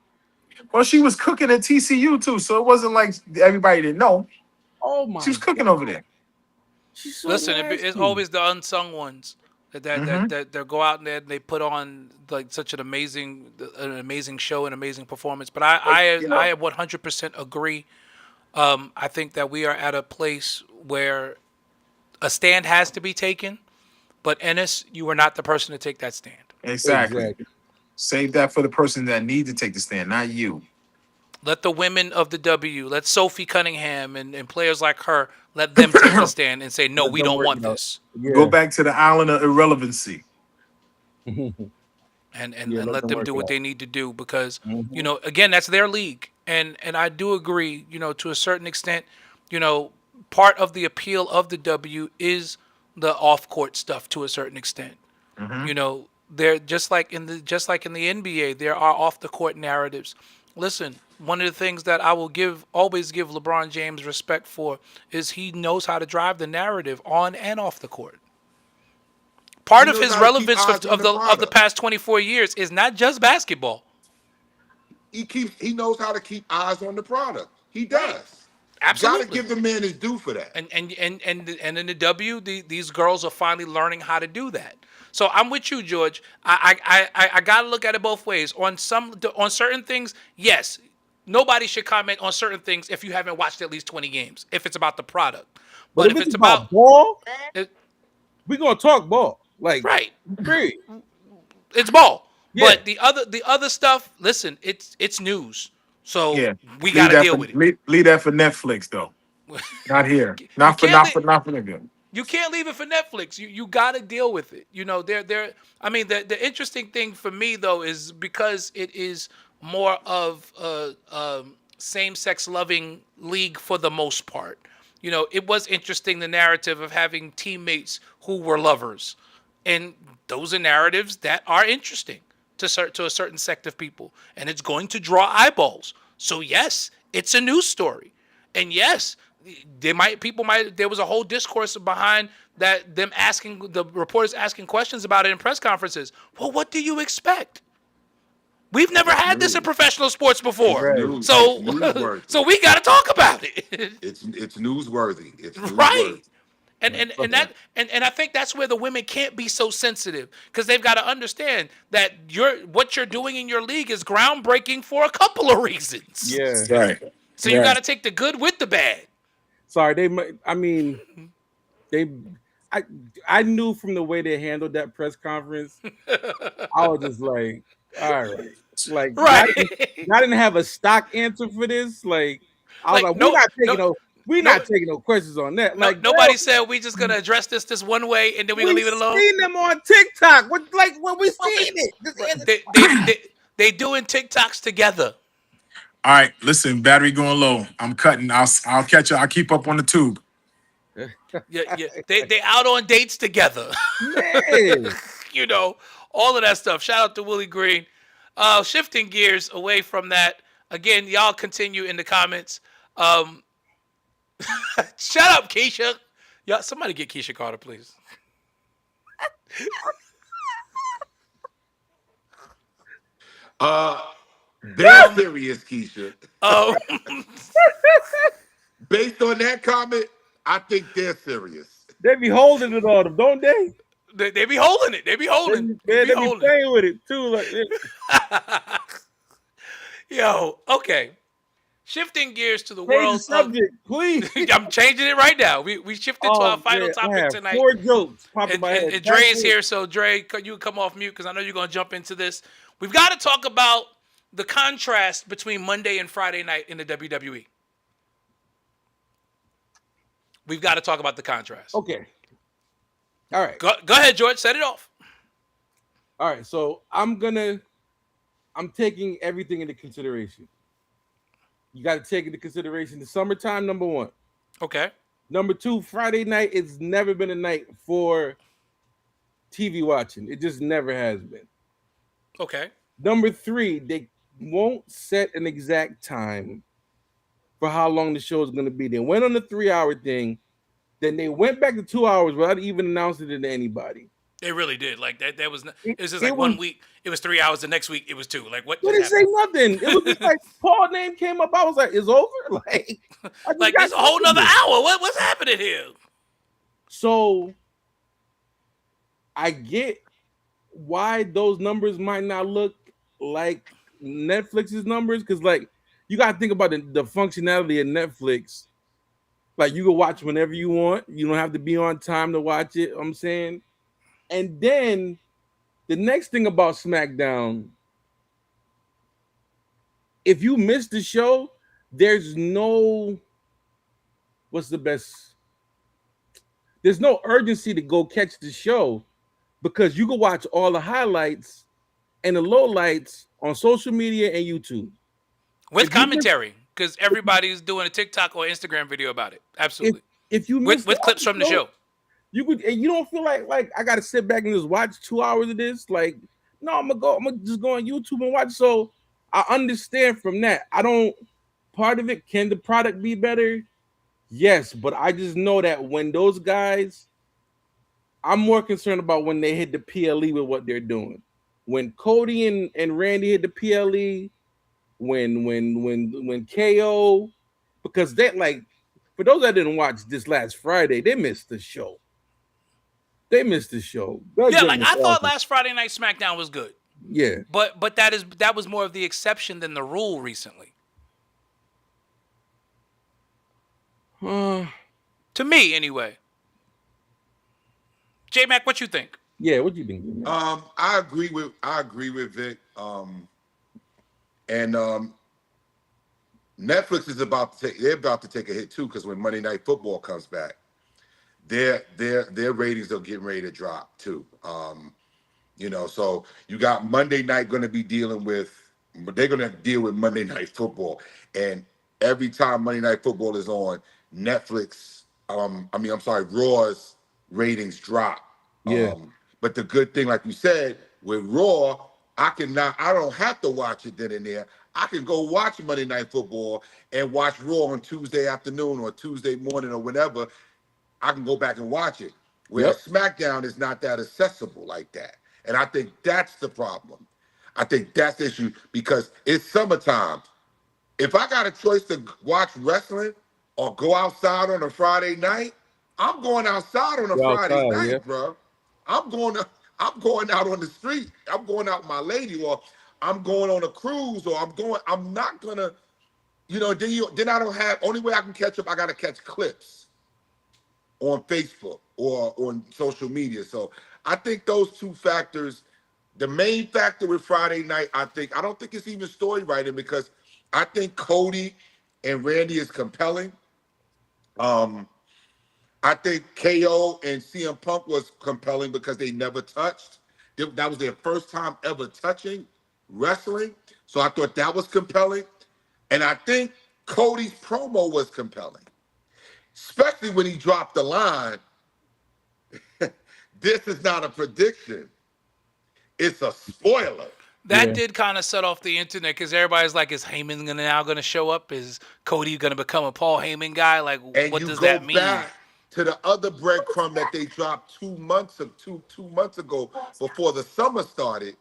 Well, she was cooking at TCU too, so it wasn't like everybody didn't know. Oh my! She was cooking over there. She's so Listen, it's nasty. always the unsung ones that go out there and they put on like such an amazing show and amazing performance. But I 100% agree. I think that we are at a place where a stand has to be taken, but Ennis, you are not the person to take that stand. Exactly. Save that for the person that needs to take the stand, not you. Let the women of the W, let Sophie Cunningham and players like her, let them take the stand and say, no, we don't want this. Yeah. Go back to the island of irrelevancy. And let them do what they need to do because, again, that's their league. And I do agree, to a certain extent, part of the appeal of the W is the off-court stuff to a certain extent. They're just like in the NBA, there are off-the-court narratives. Listen, one of the things that I will always give LeBron James respect for is he knows how to drive the narrative on and off the court. Part of his relevance of the past 24 years is not just basketball. He knows how to keep eyes on the product. He does. Absolutely. Got to give the man his due for that. And in the W, these girls are finally learning how to do that. So I'm with you, George. I gotta look at it both ways. On certain things, yes, nobody should comment on certain things if you haven't watched at least 20 games. If it's about the product, but if it's about ball, we're gonna talk ball. Like right, great. It's ball. Yeah. But the other stuff, listen, it's news. So we Leave gotta that deal for, with it. leave that for Netflix though. Not here. Not for nigga. You can't leave it for Netflix. You got to deal with it. You know, I mean, the interesting thing for me though is because it is more of a same-sex loving league for the most part. You know, it was interesting the narrative of having teammates who were lovers, and those are narratives that are interesting to a certain sect of people, and it's going to draw eyeballs. So yes, it's a news story, and yes, there was a whole discourse behind that, them asking the reporters asking questions about it in press conferences. Well, what do you expect? We've never had this in professional sports before, It's so newsworthy. so we got to talk about it. It's newsworthy. It's Right. newsworthy. And I think that's where the women can't be so sensitive, because they've got to understand that what you're doing in your league is groundbreaking for a couple of reasons. Yeah. Right. So you got to take the good with the bad. Sorry, I knew from the way they handled that press conference, I was just like, all right. Like, Right. I didn't have a stock answer for this. Like, I was Like, like, we're not taking no questions on that. Like, nobody said we just gonna address this one way and then we're gonna leave it alone. We've seen them on TikTok. When we seen it. They doing TikToks together. All right, listen, battery going low. I'm cutting. I'll catch you. I'll keep up on the tube. Yeah. They out on dates together. Man. You know, all of that stuff. Shout out to Willie Green. Shifting gears away from that. Again, y'all continue in the comments. Shut up, Keisha. Yeah, somebody get Keisha Carter, please. They're serious, Keisha. Um, Based on that comment, I think they're serious. They be holding it on them, don't they? they be holding it. They be holding. They be playing with it too. Like, Yo, okay. Shifting gears to the change world the subject, please. I'm changing it right now. We shifted to our final topic tonight. 4 jokes popped in my head. And Dre is here, so Dre, you can come off mute because I know you're going to jump into this. We've got to talk about the contrast between Monday and Friday night in the WWE. We've got to talk about the contrast. Okay. All right. Go ahead, George. Set it off. All right. So I'm taking everything into consideration. You got to take into consideration the summertime, number one. Okay. Number two, Friday night, it's never been a night for TV watching. It just never has been. Okay. Number three, they won't set an exact time for how long the show is going to be. They went on the 3-hour thing. Then they went back to 2 hours without even announcing it to anybody. They really did. Like that was it was just like 1 week, it was 3 hours, the next week it was 2. Like what? They didn't say nothing. It was just like Paul's name came up. I was like, it's over? Like there's a whole nother hour. What's happening here? So I get why those numbers might not look like Netflix's numbers, because like you gotta think about the functionality of Netflix. Like you can watch whenever you want. You don't have to be on time to watch it. I'm saying. And then the next thing about SmackDown, if you miss the show, there's no there's no urgency to go catch the show, because you can watch all the highlights and the lowlights on social media and YouTube. With commentary, because everybody's doing a TikTok or Instagram video about it. Absolutely. If you with clips from the show. You could, and you don't feel like I gotta sit back and just watch 2 hours of this. Like, no, I'm gonna just go on YouTube and watch. So I understand from that. I don't part of it. Can the product be better? Yes, but I just know that when those guys, I'm more concerned about when they hit the PLE with what they're doing. When Cody and Randy hit the PLE, when KO, because that, like, for those that didn't watch this last Friday, they missed the show. They missed the show. Yeah, like I thought last Friday night SmackDown was good. Yeah. But that was more of the exception than the rule recently. To me, anyway. J Mac, what you think? Yeah, what do you think? I agree with Vic. And Netflix is about to take a hit too, because when Monday Night Football comes back, their ratings are getting ready to drop too. So you got Monday night going to be dealing with, they're going to deal with Monday Night Football, and every time Monday Night Football is on Netflix, I'm sorry, Raw's ratings drop. Yeah. But the good thing, like you said, with Raw, I don't have to watch it then and there. I can go watch Monday Night Football and watch Raw on Tuesday afternoon or Tuesday morning or whenever. I can go back and watch it. Whereas SmackDown is not that accessible like that. And I think that's the problem. I think that's the issue because it's summertime. If I got a choice to watch wrestling or go outside on a Friday night, I'm going outside on a Friday night, bro. I'm going out on the street. I'm going out with my lady, or I'm going on a cruise, or I'm not gonna, then I don't have, only way I can catch up, I gotta catch clips on Facebook or on social media. So I think those two factors, the main factor with Friday night, I don't think it's even story writing, because I think Cody and Randy is compelling. I think KO and CM Punk was compelling because they never touched. That was their first time ever touching wrestling. So I thought that was compelling. And I think Cody's promo was compelling, especially when he dropped the line, this is not a prediction, it's a spoiler. That did kind of set off the internet because everybody's like, is Heyman now going to show up? Is Cody going to become a Paul Heyman guy? Like, And what you does go that mean? back to the other breadcrumb that they dropped 2 months ago before the summer started.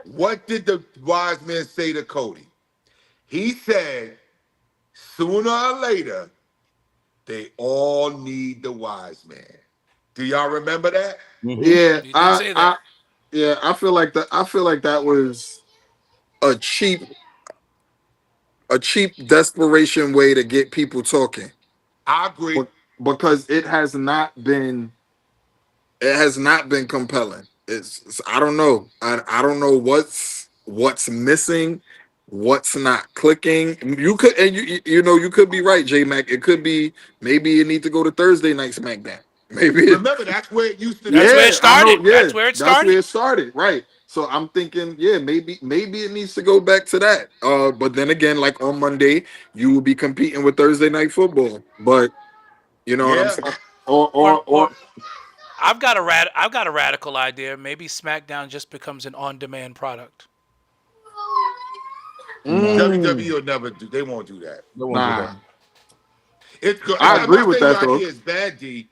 What did the wise man say to Cody? He said, sooner or later, they all need the wise man. Do y'all remember that? Yeah, You did say that. I feel like that was a cheap desperation way to get people talking. I agree. Because it has not been compelling. It's I don't know. I don't know what's missing, what's not clicking. You could be right, J Mac. It could be maybe you need to go to Thursday night SmackDown. Maybe Remember, that's where it used to be. That's where it started. That's where it started. That's where it started, right? So I'm thinking, maybe it needs to go back to that. But then again, like on Monday, you will be competing with Thursday Night Football. But you know what I'm saying? Or I've got a radical idea. Maybe SmackDown just becomes an on-demand product. WWE will never do. They won't do that. They won't do that. It's good. I agree with that, though. Idea is bad, D.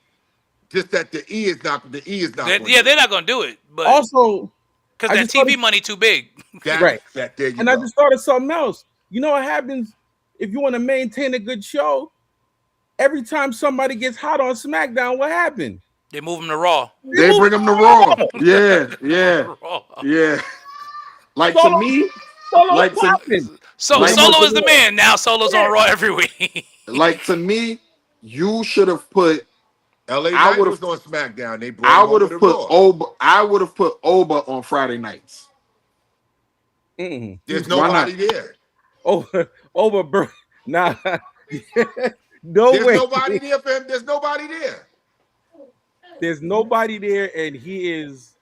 Just that the E is not. They're not going to do it. But Also, because that TV money too big. Right. There you and go. I just thought of something else. You know what happens if you want to maintain a good show? Every time somebody gets hot on SmackDown, what happened? They move them to Raw. they bring them to Raw. Yeah. Like to me, Solo is the man. Now Solo's on Raw every week. like to me, you should have put. LA Knight was on SmackDown. They brought him over to Raw. I would have put Oba on Friday nights. There's nobody there. Over, nah. No There's way. nobody there for him. There's nobody there. There's nobody there, and he is.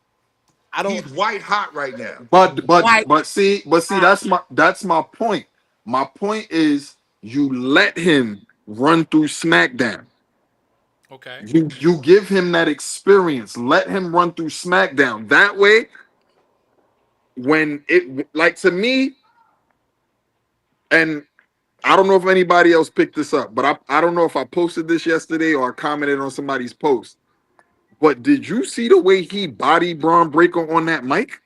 He's white hot right now. But see, that's my point. My point is you let him run through SmackDown. Okay. You give him that experience. Let him run through SmackDown. That way, when it like to me, and I don't know if anybody else picked this up, but I don't know if I posted this yesterday or I commented on somebody's post. But did you see the way he bodied Braun Breaker on that mic?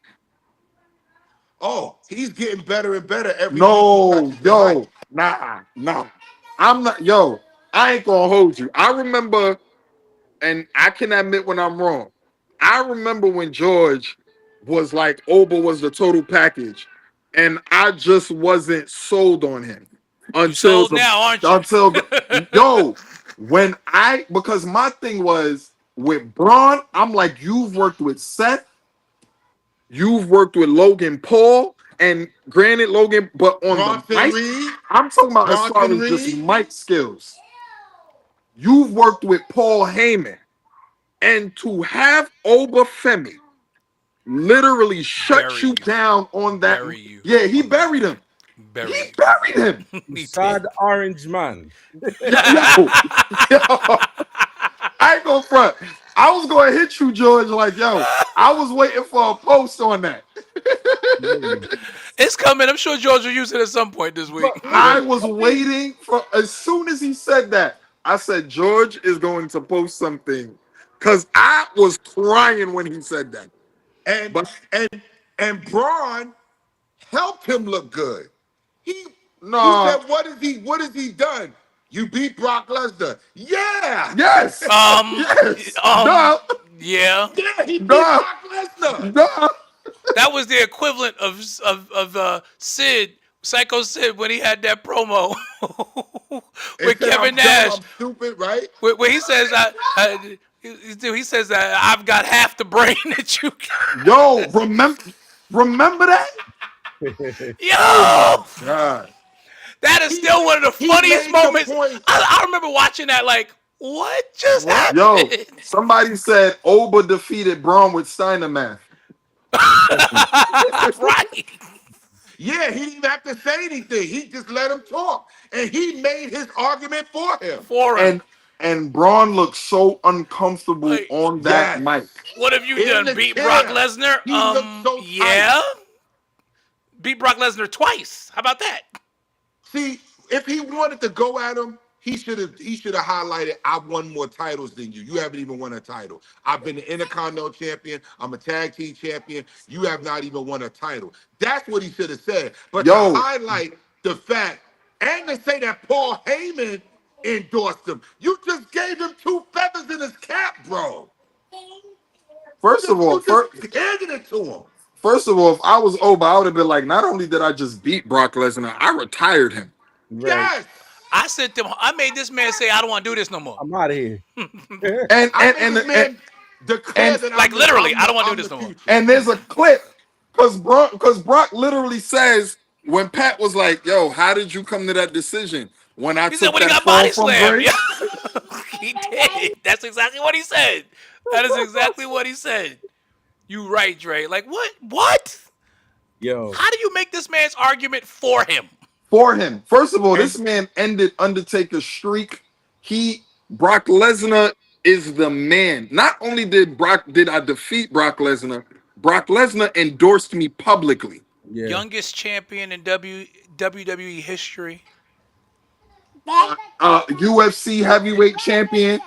Oh, he's getting better and better every week. Nah. I'm not, I ain't gonna hold you. I remember, and I can admit when I'm wrong. I remember when George was like, Oba was the total package, and I just wasn't sold on him. Sold now, aren't you? Because my thing was with Braun, I'm like, you've worked with Seth, you've worked with Logan Paul, and granted Logan, but on the mic, I'm talking about as far as just mic skills. You've worked with Paul Heyman. And to have Obafemi literally shut Bury you you. down on that. Bury you. Yeah, he buried him. Bury He you. buried him. He Sad did. orange man. Yo. I ain't gonna front. I was gonna hit you, George. Like, yo, I was waiting for a post on that. It's coming. I'm sure George will use it at some point this week. I was waiting for as soon as he said that. I said George is going to post something because I was crying when he said that. And But and Braun helped him look good. He no, said, what has he done? You beat Brock Lesnar. Yeah. yes, yes, no, Yeah. Yeah, he beat no, Brock Lesnar. no. That was the equivalent of Sid, Psycho Sid, when he had that promo And with said, Kevin I'm dumb, Nash, I'm stupid, right? where he says, he says, I've got half the brain that you got. Yo, remember that? Yo, God. that is still one of the He funniest made the moments. point. I remember watching that like, what just happened? Yo, somebody said Oba defeated Braun with Steiner math. Right. Yeah, he didn't have to say anything. He just let him talk. And he made his argument for him. For him. And Braun looked so uncomfortable Like, on that yes. mic. What have you In done? the Beat chair. Brock Lesnar? He looked so Yeah. Beat Brock Lesnar twice. How about that? See, if he wanted to go at him, he should have highlighted, I won more titles than you. You haven't even won a title. I've been the Intercontinental champion. I'm a tag team champion. You have not even won a title. That's what he should have said. But Yo. to highlight the fact and to say that Paul Heyman endorsed him, you just gave him 2 feathers in his cap, bro. First of all, You just handed it to him. if I was Oba, I would have been like, not only did I just beat Brock Lesnar, I retired him. Right. Yes. I sent them. I made this man say, I don't want to do this no more. I'm out of here. And This man declared that like I'm literally, I'm I don't wanna I'm do this the no more. future. and there's a clip because Brock literally says when Pat was like, "Yo, how did you come to that decision?" When I He said took when he that got fall body from slammed. Bray? Yeah. He did. That's exactly what he said. That is exactly what he said. You right, Dre. Like what? What? Yo. How do you make this man's argument for him? For him, first of all, this man ended Undertaker's streak. Brock Lesnar is the man. Not only did I defeat Brock Lesnar endorsed me publicly. Yeah. Youngest champion in WWE history. UFC heavyweight champion,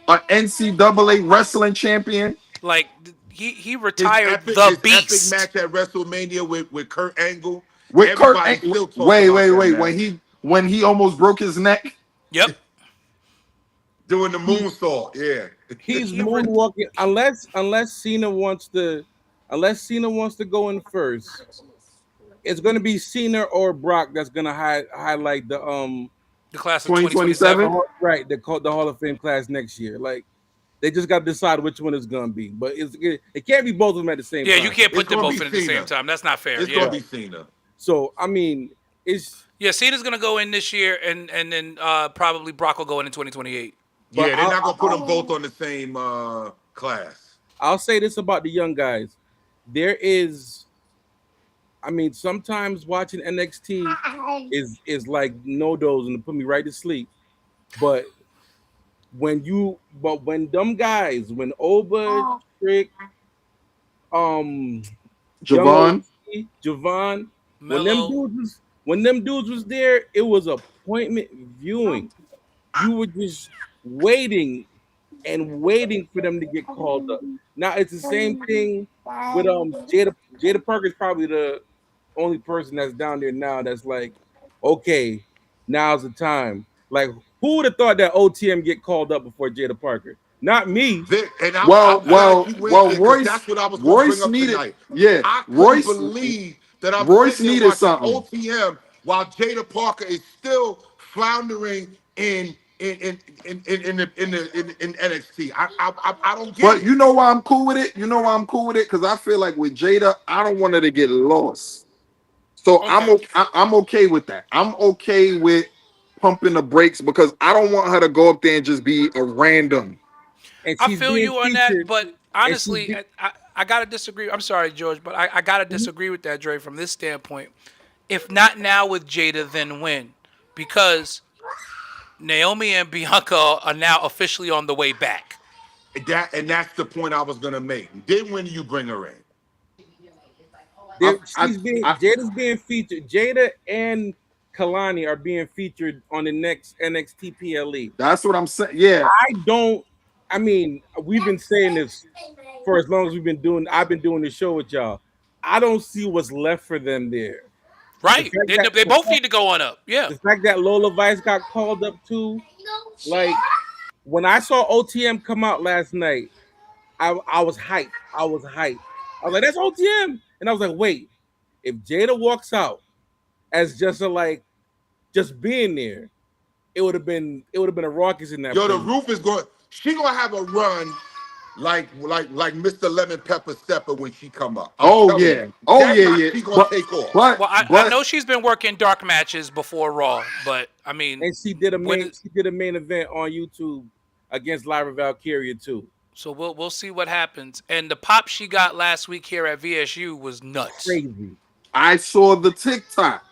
NCAA wrestling champion. Like he His retired epic, the his beast. epic match at WrestleMania with Kurt Angle. With Kurt Everybody Angle, still talks about that wait. match. When he almost broke his neck. Yep. Doing the moonsault, yeah. He's moonwalking unless Cena wants to go in first. It's gonna be Cena or Brock that's gonna highlight the class of 2027? 2027. right the Hall of Fame class next year. Like they just got to decide which one it's gonna be, but it can't be both of them at the same Yeah, time. you can't put It's them gonna both be in at the Cena. same time. That's not fair. It's Yeah. gonna be Cena. So I mean, it's Yeah, Cena's gonna go in this year, and then probably Brock will go in 2028. But Yeah, they're not gonna put them both on the same class. I'll say this about the young guys. There is, I mean, sometimes watching NXT is like no dozing to put me right to sleep. But when them guys, when Oba, Trick, Javon. Javon, Mello. when them dudes was there, it was appointment viewing. You were just waiting and waiting for them to get called up. Now it's the same thing with Jada Parker is probably the only person that's down there now that's like, okay, now's the time. Like, who would have thought that OTM get called up before Jada Parker? Not me. Vic, and I'm Well, glad you went there, 'cause Royce. that's what I was gonna Royce bring up needed. tonight. Yeah, I couldn't Royce. believe that I'm Royce sitting there needed watching something. OTM while Jada Parker is still floundering in NXT. I don't get But it. you know why I'm cool with it? Because I feel like with Jada, I don't want her to get lost. So I'm okay with that. I'm okay with pumping the brakes because I don't want her to go up there and just be a random. and I she's feel being you on featured. that, but And she's honestly, be- I gotta disagree. I'm sorry, George, but I gotta disagree with that, Dre, from this standpoint. If not now with Jada, then when? Because Naomi and Bianca are now officially on the way back. That's the point I was gonna make. Then when do you bring her in? there, I, Jada's being featured. Jada and Kalani are being featured on the next NXT PLE. that's what I'm saying. Yeah, I mean, we've been saying this for as long as I've been doing the show with y'all. I don't see what's left for them there. The Right. fact They, that they both need to go on up. Yeah. the fact that Lola Vice got called up too, like when I saw OTM come out last night, I was hyped. I was like, that's OTM. And I was like, wait, if Jada walks out as just being there, it would have been a raucous in that. Yo, the place. roof is going. She gonna have a run like Mr. Lemon Pepper Stepper when she come up. Oh, telling yeah. you. Oh, That yeah, night yeah. She gonna take off. Well, I know she's been working dark matches before Raw, but I mean, And she did a main event on YouTube against Lyra Valkyria too. so we'll see what happens. And the pop she got last week here at VSU was nuts. Crazy. I saw the TikTok.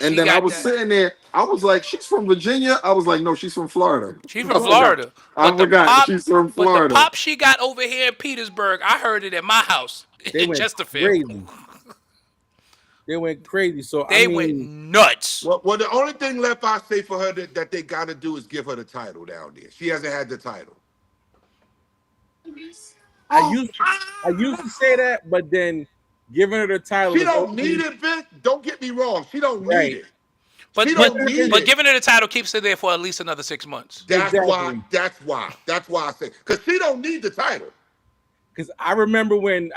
And She then I got was that. sitting there. I was like, she's from Virginia. I was like, no, she's from Florida. She's from Florida. I forgot. She's from Florida. But the pop she got over here in Petersburg, I heard it at my house They in went Chesterfield. crazy. They went crazy. So They went nuts. Well, the only thing left I say for her that they got to do is give her the title down there. She hasn't had the title. I used to say that, but then giving her the title. She don't need it, Vic. Don't get me wrong. She don't need Right. it. But She don't need it. giving her the title keeps her there for at least another 6 months. That's Exactly. why I say, because she don't need the title. Because I remember when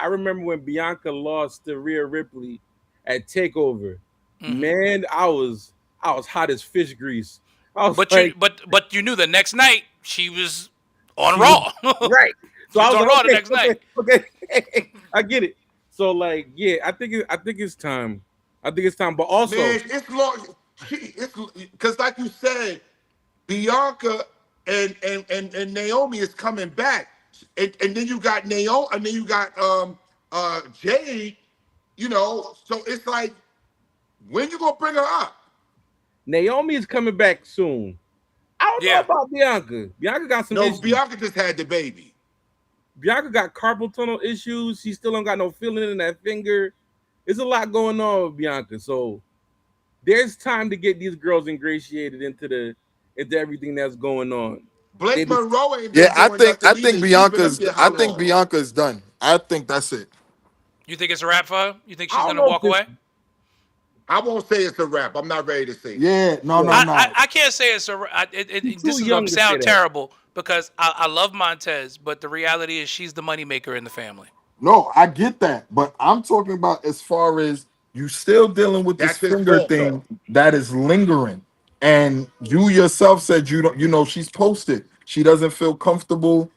Bianca lost to Rhea Ripley at Takeover. Man, I was hot as fish grease. I was But you knew the next night she was on Raw. right. So She I was was on like, Raw the next night. Okay, I get it. So like, yeah, I think it's time. But also, Man, it's long. It's because, like you said, Bianca and Naomi is coming back, and then you got Naomi, and then you got Jade. You know, so it's like, when you gonna bring her up? Naomi is coming back soon. I don't know about Bianca. Bianca got some issues. Bianca just had the baby. Bianca got carpal tunnel issues. She still don't got no feeling in that finger. There's a lot going on with Bianca. So there's time to get these girls ingratiated into everything that's going on. Blake Monroe ain't been Yeah, I doing think nothing either. Bianca's done. I think that's it. You think it's a wrap for her? You think she's I don't gonna know walk if away? I won't say it's a wrap. I'm not ready to say. Yeah, no. I can't say it's She's this too is young gonna to sound say that. terrible because I love Montez, but the reality is she's the moneymaker in the family. No, I get that, but I'm talking about as far as you still dealing with That's this his finger fault, thing though. that is lingering. And you yourself said you don't, she's posted. She doesn't feel comfortable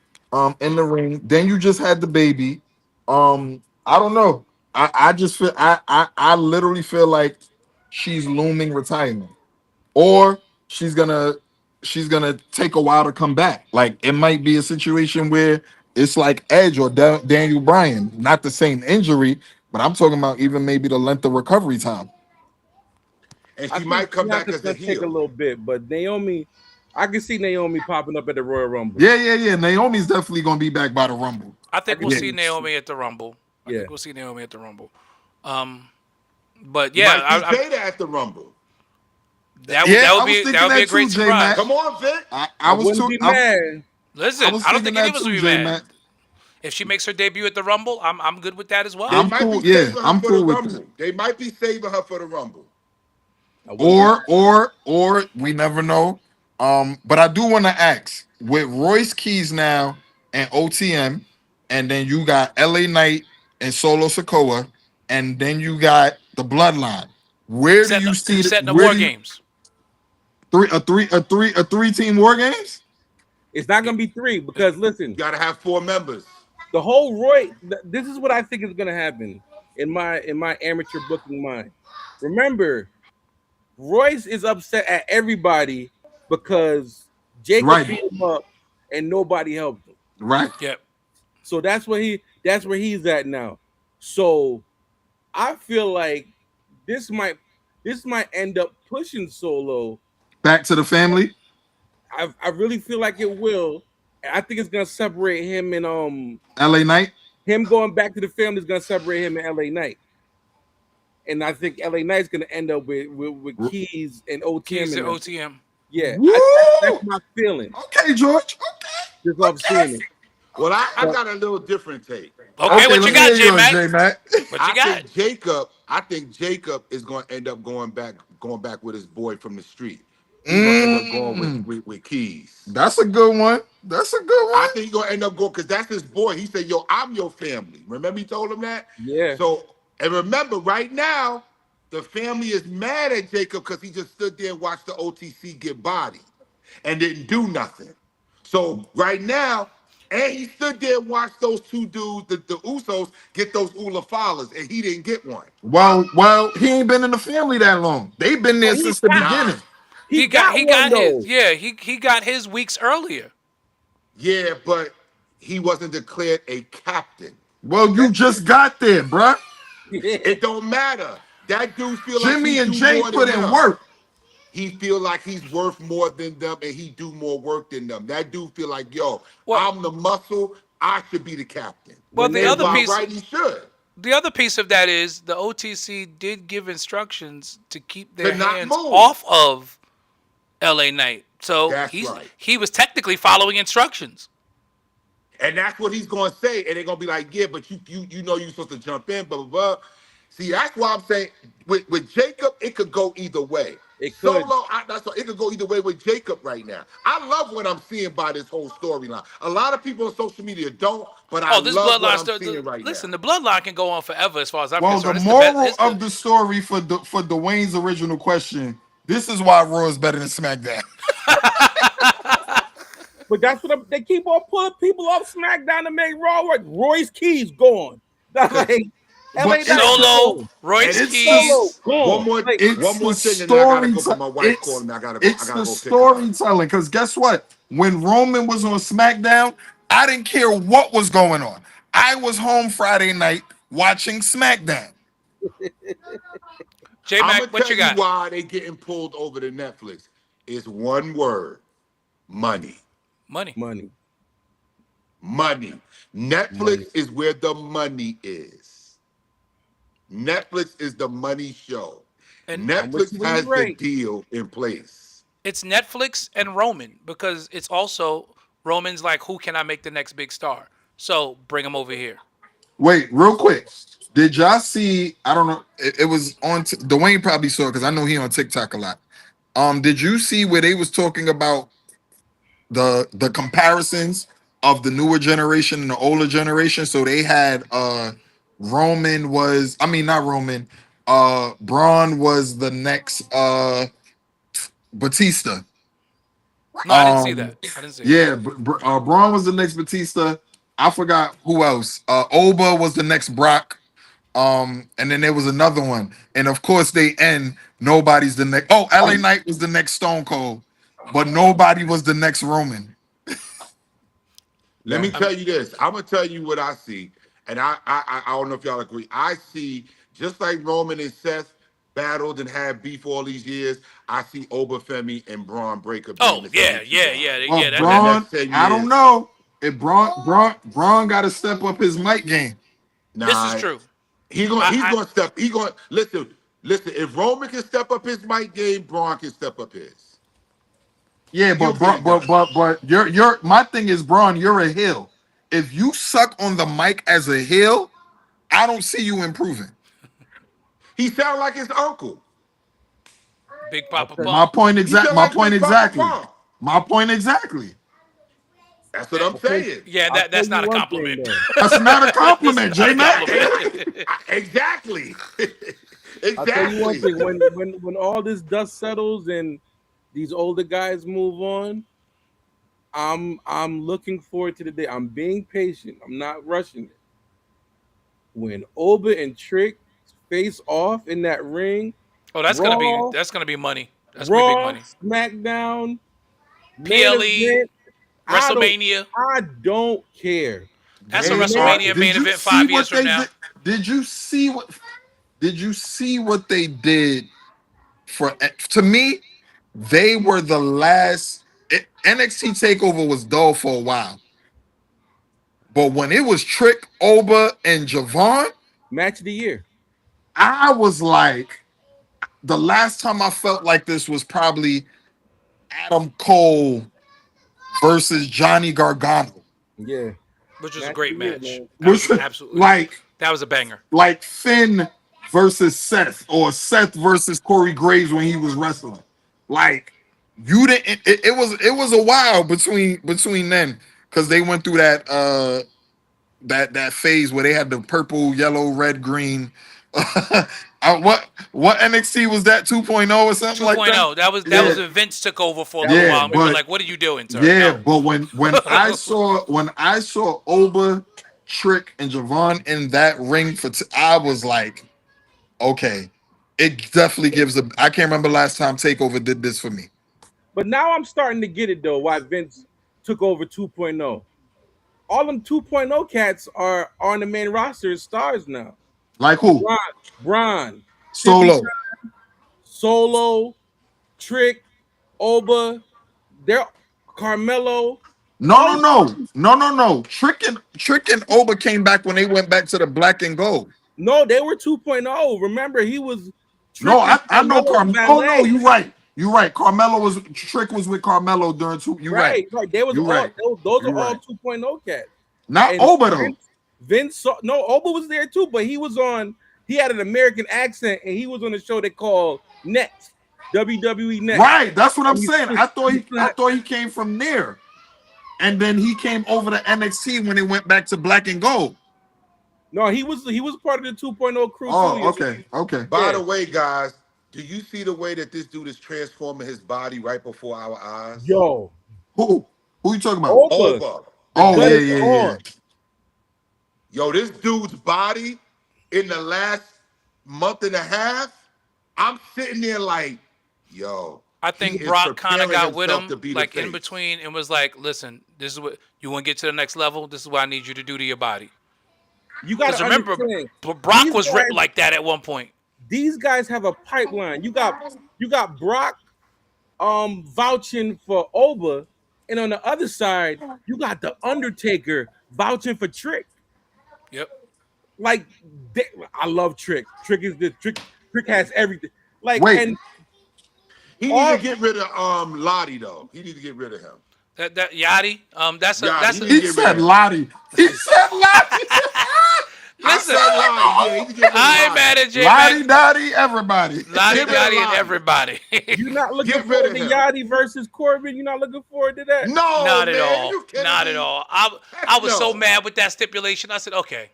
in the ring. Then you just had the baby. I don't know. I just feel I literally feel like she's looming retirement. Or she's gonna take a while to come back. Like it might be a situation where it's like Edge or Daniel Bryan, not the same injury, but I'm talking about even maybe the length of recovery time. And I she might think come back Bianca's as a gonna take a heel. little bit, but Naomi, I can see Naomi popping up at the Royal Rumble. Yeah. Naomi's definitely gonna be back by the Rumble. I think we'll Yeah. see Naomi at the Rumble. I Yeah. think we'll see Naomi at the Rumble. But You yeah, might see Jada at the Rumble. that Yeah, I would was be thinking that would be that a great too, J surprise. Come on, Vic. I was wouldn't too. be I, mad. Listen, I was I don't thinking think any that of us too, will be J mad. Matt. If she makes her debut at the Rumble, I'm good with that as well. They I'm might cool. be Yeah, saving her I'm for cool the with Rumble. that. They might be saving her for the Rumble. Or we never know. But I do want to ask with Royce Keys now and OTM, and then you got LA Knight and Solo Sokoa, and then you got the Bloodline. Where do you see setting up where war do you, games? three team war games? It's not gonna be 3 because listen, You gotta have 4 members. the whole this is what I think is gonna happen in my amateur booking mind. Remember, Royce is upset at everybody because Jacob Right. beat him up, and nobody helped him. Right. Yep. So that's where he's at now. So I feel like this might end up pushing Solo. Back to the family. I really feel like it will. I think it's gonna separate him and LA Knight. him going back to the family is gonna separate him and LA Knight. And I think LA Knight's gonna end up with Keys and OTM. Keys in to them. OTM. Yeah, Woo! that's my feeling. Okay, George. Just what I'm seeing it. Well, I got a little different take. Okay, what you got, J Mac? J-Mac. What you got? I think Jacob is going to end up going back with his boy from the street. He's going to end up going with Keys. That's a good one. That's a good one. I think he's going to end up going because that's his boy. He said, "Yo, I'm your family." Remember he told him that? Yeah. So, and remember, right now, the family is mad at Jacob because he just stood there and watched the OTC get bodied and didn't do nothing. So right now, and he stood there and watched those two dudes, the Usos, get those Ulafalas, and he didn't get one. Well, he ain't been in the family that long. They've been there since the beginning. He got one, his. Yeah, he got his weeks earlier. Yeah, but he wasn't declared a captain. Well, you just got there, bruh. It don't matter. That dude feel like Jimmy he and do Jay more put than in them. work. He feel like he's worth more than them, and he do more work than them. That dude feel like, yo, Well- I'm the muscle. I should be the captain. Well, And the other by piece- right, he should. The other piece of that is the OTC did give instructions to keep their To not hands move. off of LA Knight. So That's right. he was technically following instructions. And that's what he's gonna say, and they're gonna be like, yeah, but you know you're supposed to jump in, blah blah blah. See, that's why I'm saying with Jacob, it could go either way. It could. Solo, it could go either way with Jacob right now. I love what I'm seeing by this whole storyline. A lot of people on social media don't, but I This love bloodline what I'm story. seeing right Listen, now. the bloodline can go on forever, as far as I'm Well, concerned. the It's moral best- it's of the story for Dwayne's original question, this is why Raw is better than SmackDown. But that's what they keep on pulling people off SmackDown to make Raw work. Royce Keys gone. Like, LA Knight Solo, gone. Royce It's Keys. Solo gone. One more, Like, It's one more the thing, and then I gotta go. storytelling. My wife calling me. I gotta go. It's I gotta the go pick her up. storytelling. Because guess what? When Roman was on SmackDown, I didn't care what was going on. I was home Friday night watching SmackDown. J I'm Mac, gonna what tell you got? why they getting pulled over to Netflix. It's one word: money. Money. money. Money. Netflix is where the money is. Netflix is the money show. And Netflix you when has you're the right. deal in place. it's Netflix and Roman, because it's also Roman's like, who can I make the next big star? So bring him over here. Wait, real quick. Did y'all see? I don't know. It was on. Dwayne probably saw it because I know he on TikTok a lot. Did you see where they was talking about the comparisons of the newer generation and the older generation? So they had Roman was, I mean, not Roman. Braun was the next Batista. No, I didn't see that. I didn't see it. Yeah, Braun was the next Batista. I forgot who else. Oba was the next Brock. And then there was another one. And of course they end. Nobody's the next. Oh, LA Knight was the next Stone Cold, but nobody was the next Roman. Let me tell you this. I'm gonna tell you what I see, and I don't know if y'all agree. I see just like Roman and Seth battled and had beef all these years. I see Obafemi and Braun Breaker. Oh, being the yeah, same yeah, two yeah, guys. Well, yeah. Braun, next 10 I don't years. know. If Braun got to step up his mic game. This is true. He's gonna step. He gonna listen. If Roman can step up his mic game, Braun can step up his. Yeah, but you're my thing is, Braun, you're a heel. If you suck on the mic as a heel, I don't see you improving. He sound like his uncle. Big Papa My Pump. point exactly. sound My like point Big Papa exactly. Pump. My point exactly. That's what I'm saying. Yeah, I'll that's tell not you a one thing, compliment. though. That's not a compliment, J Mac. Exactly. I'll tell you one Exactly. thing. When all this dust settles and these older guys move on, I'm looking forward to the day. I'm being patient. I'm not rushing it. When Oba and Trick face off in that ring, Oh, that's Raw, gonna be money. That's gonna be big Raw, money. SmackDown, Main PLE, event, WrestleMania. I don't care. That's a Hey, WrestleMania did main you event see 5 what years from they now. did? Did you see what? Did you see what they did for? To me, they were the last. NXT Takeover was dull for a while, but when it was Trick, Oba, and Javon, Match of the year. I was like, the last time I felt like this was probably Adam Cole versus Johnny Gargano, Yeah. Which was a Match great of the year, match. man. That was which absolutely like that was a banger. Finn versus Seth, or Seth versus Corey Graves when he was wrestling. Like you didn't. It was a while between then, because they went through that phase where they had the purple, yellow, red, green. What NXT was that 2.0 or something like that? 2.0. That was Yeah, when Vince took over for a That little was while. yeah, And we were but like, "What are you doing, sir?" yeah, No. but when I saw Oba, Trick, and Javon in that ring I was like, okay, it definitely gives a. I can't remember last time Takeover did this for me. But now I'm starting to get it though. Why Vince took over 2.0? All them 2.0 cats are on the main roster as stars now. Like who? Braun, Solo. Solo, Trick, Oba, they're Carmelo. No. Trick and Oba came back when they went back to the black and gold. No, they were 2.0. Remember, he was No, I know Carmelo's Carmelo. Oh no, valet. you're right. Trick was with Carmelo during two. You're right. Right. They was You're all right. those You're are all right. 2.0 cats. Not And Oba though. Oba was there too, but he had an American accent and he was on a show they called Next, WWE Next. Right, that's what I'm saying. I thought he came from there, and then he came over to NXT when it went back to black and gold. No, he was part of the 2.0 crew too. Oh, okay. By the way, guys, do you see the way that this dude is transforming his body right before our eyes? Yo, Who you talking about? Oba. Oh gun yeah, is yeah. on. Yo, this dude's body in the last month and a half, I'm sitting there like, yo. I think he is Brock kind of preparing got with himself to him, be the like in face. between, and was like, "Listen, this is what you want to get to the next level. This is what I need you to do to your body." You got Because to remember, understand, Brock these was guys- ripped like that at one point. These guys have a pipeline. You got Brock vouching for Oba, and on the other side, you got the Undertaker vouching for Trick. Yep. Like I love Trick. Trick has everything. Like Wait. and He needs to get rid of Lottie though. He needs to get rid of him. That Yachty. He said Lottie. He said Lottie. Listen, Lottie. Yeah, he needs to get rid of I ain't Lottie. mad at Jay. Lottie Dottie, everybody. Lottie, Get rid of Yachty, and Lottie. everybody. you're not looking Get rid forward of to him. Yachty versus Corbin. You're not looking forward to that. No, Not at man, all. you kidding Not me? at all. I was so no. mad with that stipulation. I said, okay,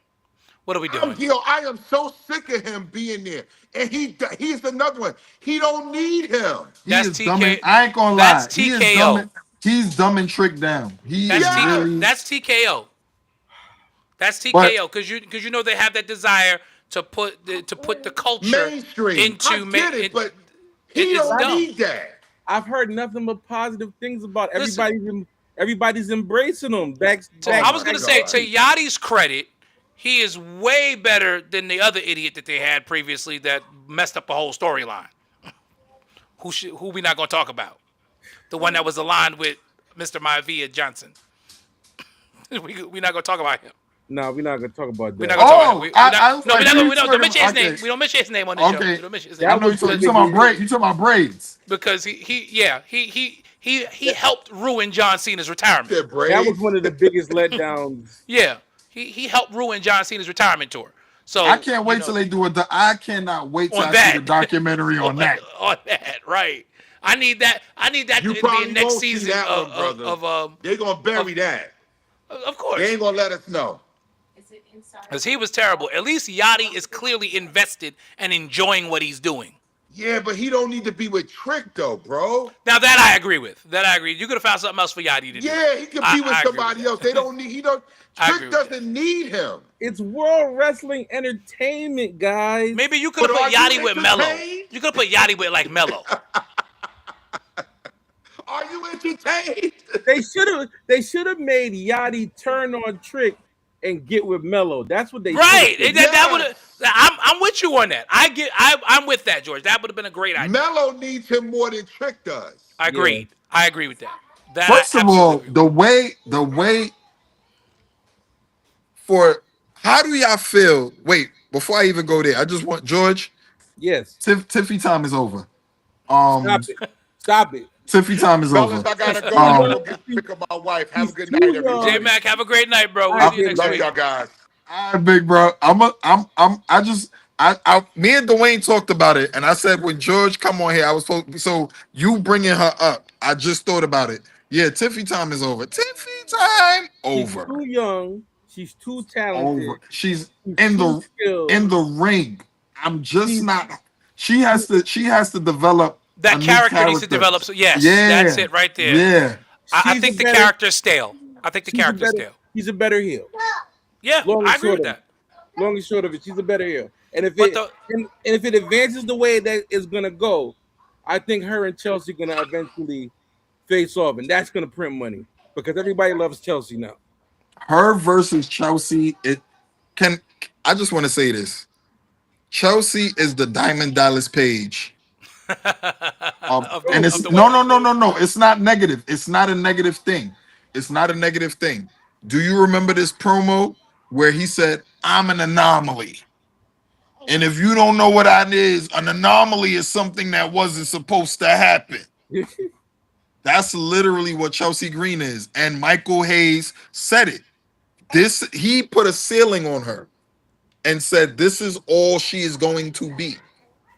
what are we doing? I am so sick of him being there. And he's another one. He don't need him. He That's is TK. dumbing. I ain't gonna lie. That's He is TKO. he's dumbing Trick down. That's Really, that's TKO. That's TKO because you know they have that desire to put the culture Mainstream. into I get it, but he it's don't dumb. need that. I've heard nothing but positive things about Listen. everybody's embracing him. I was gonna my say, God. to Yachty's credit, he is way better than the other idiot that they had previously that messed up the whole storyline. Who we not gonna talk about? The one that was aligned with Mr. Maivia Johnson. we not gonna talk about him. No, we're not gonna talk about that. We're not gonna talk about him. We you don't mention his okay. name. We don't mention his name on the show. Okay. We don't mention his That name. I know you talking about braids. You talking about braids? Because he helped ruin John Cena's retirement. Said Brady. That was one of the biggest letdowns. Yeah, he helped ruin John Cena's retirement tour. So I can't wait till they do it. I cannot wait till On I that. see the documentary on that. on that, right? I need that You to be probably next won't see season that one, brother. of They're gonna bury that. of course. They ain't gonna let us know. Because he was terrible. At least Yachty is clearly invested and enjoying what he's doing. Yeah, but he don't need to be with Trick though, bro. Now that I agree with. You could have found something else for Yachty to do. Yeah, he could be with I agree somebody with else. They don't need. He don't. I agree Trick with doesn't need him. It's World Wrestling Entertainment, guys. Maybe you could have But put are you Yachty with Mello. entertained? You could have put Yachty with like Mello. Are you entertained. They should have made Yachty turn on Trick and get with Melo. That's what they Right. should've did. That would have. I'm with you on that. I'm with that, George. That would have been a great idea. Melo needs him more than Trick does. I agreed. I agree with that. That First I of absolutely all, agree with. the way for how do y'all feel? Wait, before I even go there, I just want George. Yes. Tiffy time is over. Stop it. Tiffy time is Fellas, over. I gotta go. I'm gonna go pick up my wife. Have a good night, J everybody. Mac, have a great night, bro. We'll Love see you next Love week. y'all guys. All right, big bro. Me and Dwayne talked about it, and I said when George come on here, I was so you bringing her up. I just thought about it. Yeah, Tiffy time is over. Tiffy time over. She's too young. She's too talented. Over. She's She's in too skilled. the ring. I'm just not. She has to develop That a new character needs to develop. So yes, that's it right there. Yeah. I She's think a the better- character's stale. I think the she's a character's better- stale. He's a better heel. Yeah, Long I and agree short with of that. Long and short of it, she's a better heel. And if But if it advances the way that it's gonna go, I think her and Chelsea gonna eventually face off, and that's gonna print money because everybody loves Chelsea now. Her versus Chelsea. I just want to say this. Chelsea is the Diamond Dallas Page. And it's no. It's not negative. It's not a negative thing. It's not a negative thing. Do you remember this promo where he said, "I'm an anomaly"? And if you don't know what that is, an anomaly is something that wasn't supposed to happen. That's literally what Chelsea Green is. And Michael Hayes said it. He put a ceiling on her and said, "This is all she is going to be."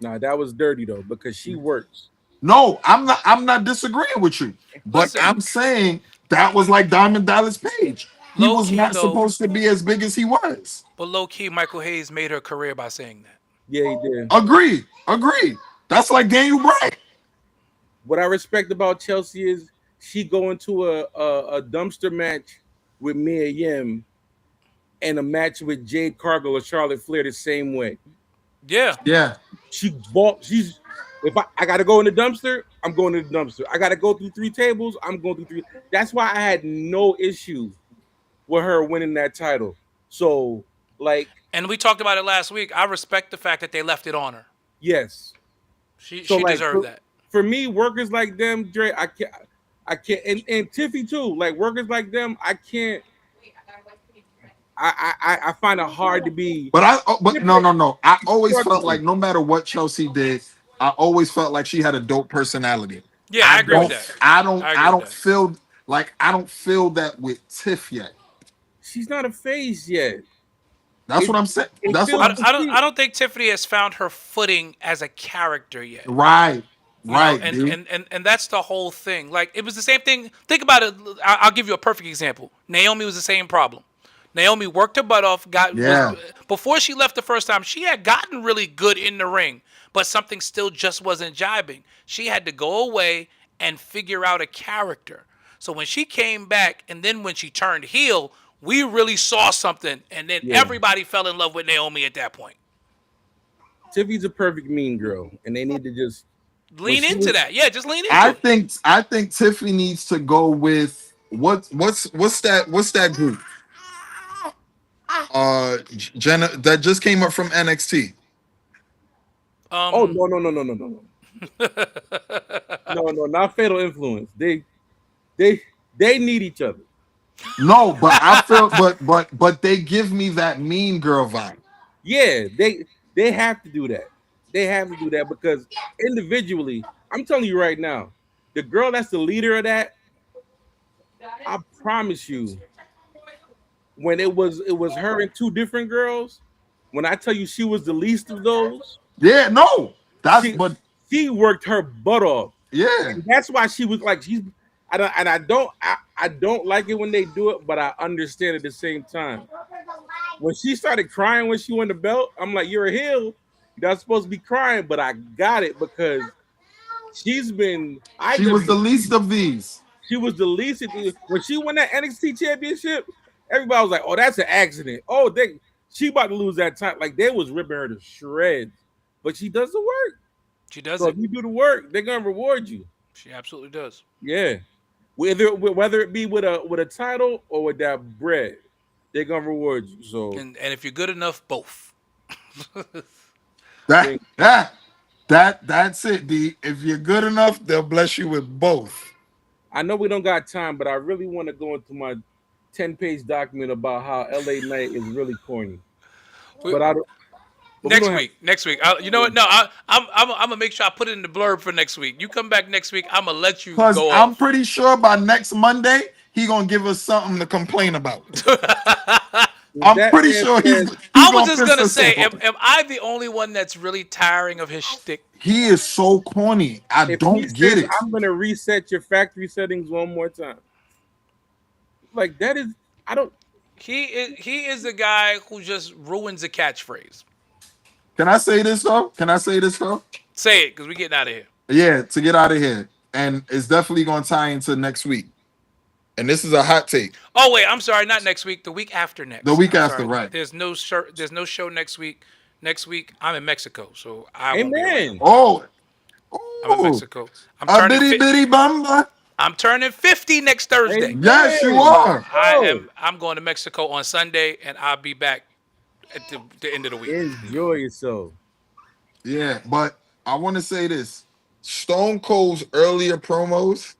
Nah, that was dirty though because she works. No, I'm not disagreeing with you. But Listen. I'm saying that was like Diamond Dallas Page. He Low was key, not though. supposed to be as big as he was. But low key, Michael Hayes made her career by saying that. Yeah, he did. Agree. That's like Daniel Bryan. What I respect about Chelsea is she go into a dumpster match with Mia Yim and a match with Jade Cargill or Charlotte Flair the same way. Yeah. Yeah. She's if I gotta go in the dumpster, I'm going to the dumpster. I gotta go through 3 tables, I'm going through 3. That's why I had no issue with her winning that title. So like, And we talked about it last week. I respect the fact that they left it on her. yes. She So, like, deserved that. For me, workers like them, Dre, I can't, and Tiffy too. Like workers like them, I can't. I find it hard to be. But no. I always felt like no matter what Chelsea did, I always felt like she had a dope personality. Yeah, I agree with that. I agree don't with that. feel that with Tiff yet. She's not a face yet. That's what I'm saying. it That's feels- what I'm I don't think Tiffany has found her footing as a character yet. Right. You know, and that's the whole thing. Like it was the same thing. Think about it. I'll give you a perfect example. Naomi was the same problem. Naomi worked her butt off. Before she left the first time, she had gotten really good in the ring, but something still just wasn't jibing. She had to go away and figure out a character. So when she came back, and then when she turned heel, we really saw something, and then everybody fell in love with Naomi at that point. Tiffy's a perfect mean girl, and they need to just lean into that. Yeah, just lean into it. I think Tiffany needs to go with what's that group? Jenna that just came up from NXT. Oh no. No, not Fatal Influence. They need each other. No, but I feel but they give me that mean girl vibe. Yeah, they have to do that. They have to do that because individually, I'm telling you right now, the girl that's the leader of that, I promise you, when it was her and 2 different girls, when I tell you she was the least of those, yeah, no, she worked her butt off. Yeah, and that's why she was like I don't like it when they do it, but I understand at the same time. When she started crying when she won the belt, I'm like, you're a heel. You're not supposed to be crying, but I got it because she was the least of these. She was the least of these. When she won that NXT championship, everybody was like, oh, that's an accident. Oh, she about to lose that time. Like they was ripping her to shreds. But she does the work. She does so it. if you do the work, they're gonna reward you. She absolutely does. Yeah. whether it be with a title or with that bread, they're gonna reward you. So And if you're good enough, both. That Wait. that's it, D. If you're good enough, they'll bless you with both. I know we don't got time, but I really want to go into my 10-page document about how LA Knight is really corny. We- But I don't. But we Next don't have- week. Next week. You know what? No, I'm gonna make sure I put it in the blurb for next week. You come back next week. I'm gonna let you Because go I'm off. pretty sure by next Monday he gonna give us something to complain about. I'm that pretty man sure said- I was gonna just piss gonna us say, off. am I the only one that's really tiring of his shtick? He is so corny. I if he don't get says, it. I'm gonna reset your factory settings one more time. Like that is, I don't. He is the guy who just ruins a catchphrase. Can I say this though? Can I say this though? Say it, because we're getting out of here. Yeah, to get out of here. And it's definitely gonna tie into next week. And this is a hot take. Oh wait, I'm sorry, not next week. The week after next. The week I'm after, sorry. right. There's no show next week. Next week I'm in Mexico, so I won't be around. Amen. Oh, I'm in oh, Mexico. a bitty bitty bumba. I'm turning 50 next Thursday. Amen. Yes, you are. I'm going to Mexico on Sunday, and I'll be back at the end of the week. Enjoy yourself. Yeah, but I want to say this. Stone Cold's earlier promos,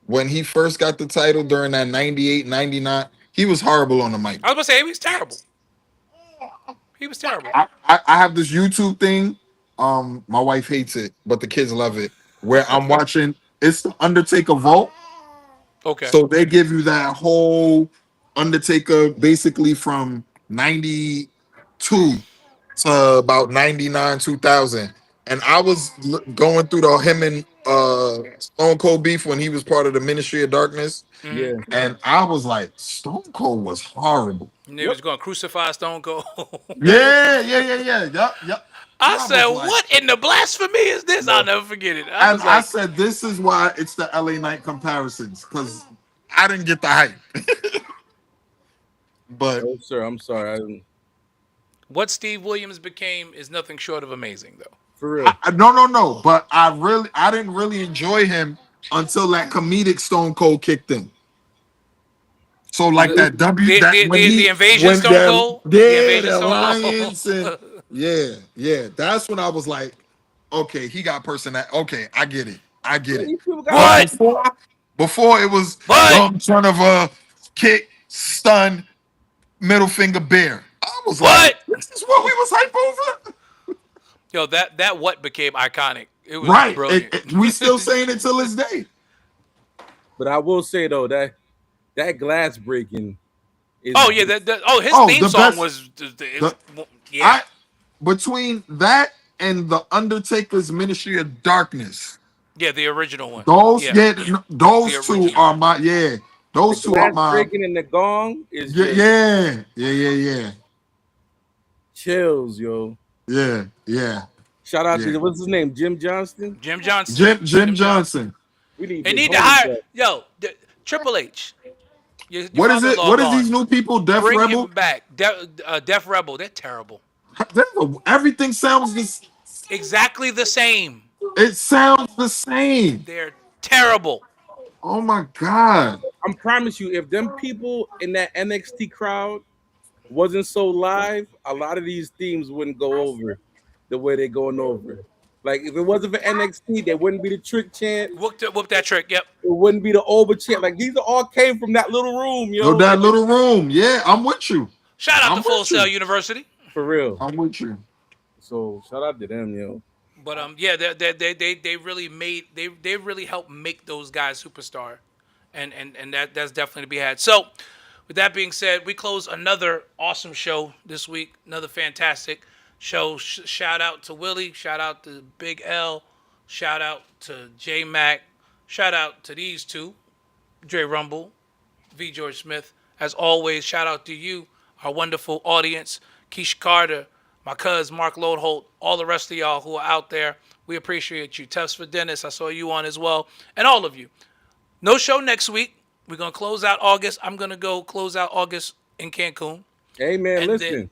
when he first got the title during that 98, 99, he was horrible on the mic. I was gonna say he was terrible. He was terrible. I have this YouTube thing. My wife hates it, but the kids love it. Where I'm watching, it's the Undertaker Vault. Okay. So they give you that whole Undertaker basically from 92 to about 99, 2000. And I was going through the him and Stone Cold beef when he was part of the Ministry of Darkness. Yeah. And I was like, Stone Cold was horrible. And they was going to crucify Stone Cold. Yeah. Yep. I was said, like- what in the blasphemy is this? I'll never forget it. I And was like, I said, this is why it's the LA Knight comparisons, because I didn't get the hype. But Oh, sir, I'm sorry. I didn't, what Steve Williams became is nothing short of amazing, though. for real. no. But I didn't really enjoy him until that comedic Stone Cold kicked in. So like that the invasion Stone Cold? The Yeah, invasion the Stone Cold. alliance and yeah. That's when I was like, okay, he got personality. Okay, I get it. These people got- What? Before it was What? son of a kick, stun, middle finger bear. I was What? like, this is what we was hype over. Yo, that what became iconic. It was Right. brilliant. We still saying it till this day. But I will say though that glass breaking is Oh yeah, his Oh, theme the song best- was I between that and the Undertaker's Ministry of Darkness, the original one. those yeah. those The two original. are my those two are glass my breaking and the gong is just yeah. chills, yo. Yeah. Shout out Yeah. to what's his name, Jim Johnston. Jim Johnson. Jim Johnson. We need They big need to homies hire back. Triple H. Your What is it? father-in-law What is gone. these new people? Def Bring Rebel? him back. Def Rebel. They're terrible. Everything sounds this. Exactly the same. It sounds the same. They're terrible. Oh my god. I promise you, if them people in that NXT crowd wasn't so live, a lot of these themes wouldn't go over the way they're going over. Like if it wasn't for NXT, there wouldn't be the trick chant. Whoop that trick. Yep. It wouldn't be the over chant. Like these all came from that little room, yo. Yo, that little room. Yeah, I'm with you. Shout out I'm to Full with you. Sail University. For real. I'm with you. So shout out to them, yo. But they really helped make those guys superstar, and that's definitely to be had. So, with that being said, we close another awesome show this week. Another fantastic show. Shout out to Willie. Shout out to Big L. Shout out to J Mac. Shout out to these two, Dre Rumble, V George Smith. As always, shout out to you, our wonderful audience, Keisha Carter, my cuz Mark Lodeholt, all the rest of y'all who are out there. We appreciate you. Tufts for Dennis, I saw you on as well. And all of you. No show next week. We're going to close out August. I'm going to go close out August in Cancun. Hey man, And listen.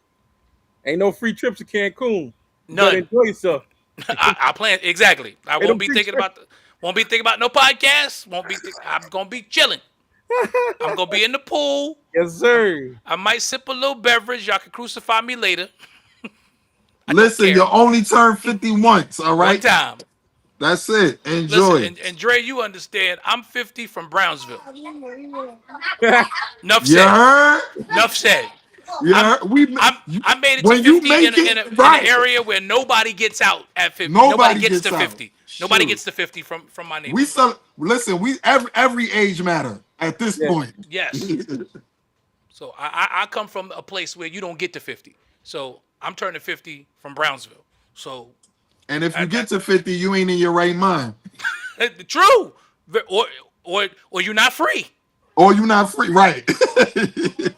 Ain't no free trips to Cancun. You None. better enjoy yourself. I plan exactly. I won't don't be preach thinking that. about Won't be thinking about no podcast. I'm gonna be chilling. I'm gonna be in the pool. Yes, sir. I might sip a little beverage. Y'all can crucify me later. Listen, you only turn 50 once, all One right? time. That's it. Enjoy. Listen, and Dre, you understand. I'm 50 from Brownsville. Enough You said. heard? Enough said. Yeah, I made it to when you 50 make in it, an right. area where nobody gets out at 50. Nobody gets gets to out. 50. Nobody Shoot. gets to 50 from my neighborhood. Listen, every age matter at this point. Yes. So I come from a place where you don't get to 50. So I'm turning 50 from Brownsville. So And if you get to 50, you ain't in your right mind. true. Or you're not free. Or you're not free. Right.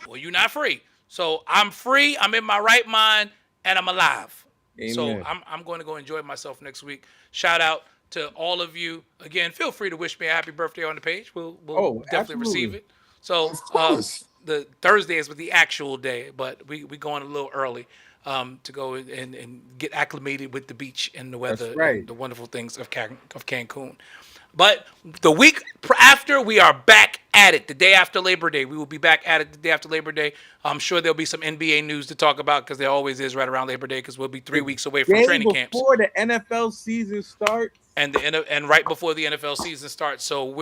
Or you're not free. So I'm free, I'm in my right mind, and I'm alive. Amen. So I'm going to go enjoy myself next week. Shout out to all of you. Again, feel free to wish me a happy birthday on the page. We'll definitely absolutely. receive it. So Of course. the Thursday is the actual day, but we going a little early to go and get acclimated with the beach and the weather That's right. and the wonderful things of Cancun. But the week after, we are back at it. The day after Labor Day, we will be back at it the day after Labor Day. I'm sure there'll be some NBA news to talk about because there always is right around Labor Day because we'll be 3 weeks away from Day training camps. before the NFL season starts. And right before the NFL season starts. So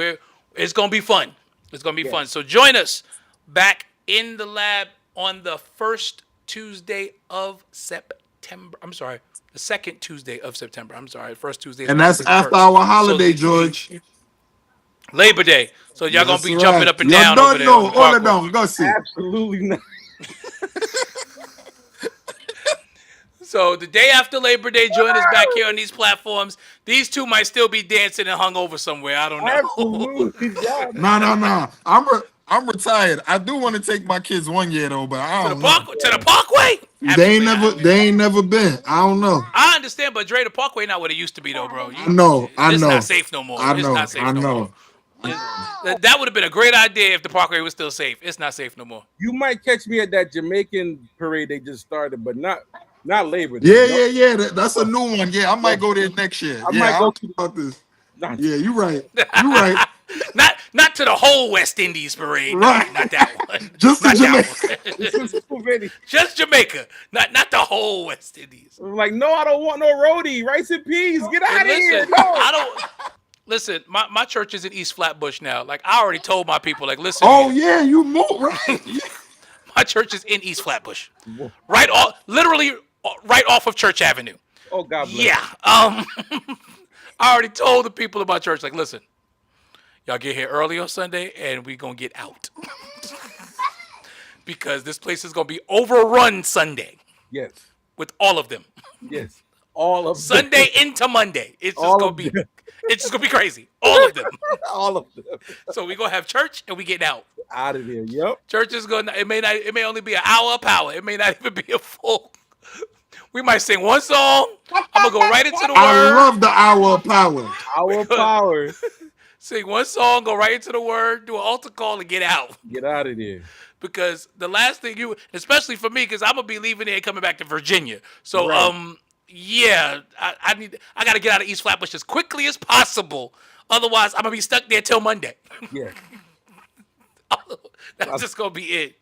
it's going to be fun. It's going to be fun. So join us back in the lab on the first Tuesday of September. I'm sorry. The second Tuesday of September. I'm sorry. First Tuesday. And that's after our holiday, George. Labor Day. So y'all going to be That's jumping right. up and You down don't over there. know. on the All of parkway. them. Go see. Absolutely not. So the day after Labor Day, join us back here on these platforms. These two might still be dancing and hung over somewhere. I don't know. Absolutely. Yeah. No. I'm retired. I do want to take my kids 1 year though, but I don't know. To the Parkway? They Absolutely ain't never been. I don't know. I understand, but Dre, the Parkway not what it used to be, though, bro. I know. It's not safe no more. I It's know. not safe I no know. more. That would have been a great idea if the Parkway was still safe. It's not safe no more. You might catch me at that Jamaican parade they just started, but not Labor Day. Yeah. That's a new one. Yeah, I might go there next year. I might go to about this. Not- Yeah, you're right. You're right. Not to the whole West Indies parade. No, Right. not that one. Just to Not that Jamaica. one. This is too many. Just Jamaica. Not the whole West Indies. I'm like, no, I don't want no roadie. Rice and peas. Get out of here. Listen, No. I don't. Listen, my church is in East Flatbush now. Like I already told my people, like, listen. Oh yeah, you move right. My church is in East Flatbush, literally right off of Church Avenue. Oh, God bless. Yeah. I already told the people of my church, like, listen, y'all get here early on Sunday, and we gonna get out because this place is gonna be overrun Sunday Yes. with all of them. Yes. All of them. Sunday into Monday, it's just All gonna of be, them. it's just gonna be crazy. All of them. All of them. So we gonna have church and we getting out. Out of there. Yep. Church is gonna. It may only be an hour of power. It may not even be a full. We might sing one song. I'm gonna go right into the I word. love the hour of power. Our power. Sing one song, go right into the word, do an altar call, and get out. Get out of there. Because the last thing especially for me, because I'm gonna be leaving there and coming back to Virginia. So Right. yeah, I gotta get out of East Flatbush as quickly as possible. Otherwise, I'm gonna be stuck there till Monday. Yeah. That's just gonna be it.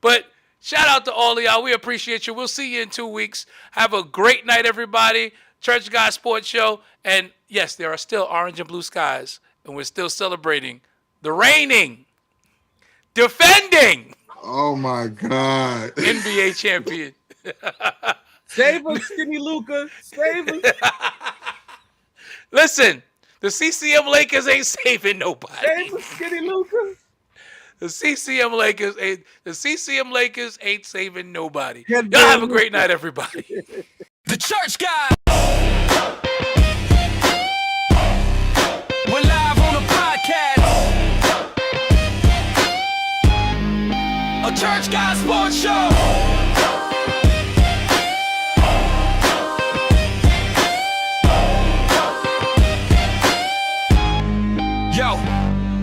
But shout out to all of y'all. We appreciate you. We'll see you in 2 weeks. Have a great night, everybody. Church Guy Sports Show. And yes, there are still orange and blue skies, and we're still celebrating the reigning, defending Oh my God. NBA champion. Save us, Skinny Luca. Save us. Listen, the CCM Lakers ain't saving nobody. Save us, Skinny Luca. The CCM Lakers ain't saving nobody. Yeah, Y'all have a man. great night, everybody. The church guy. We're live on the podcast. A church guy sports show. Yo,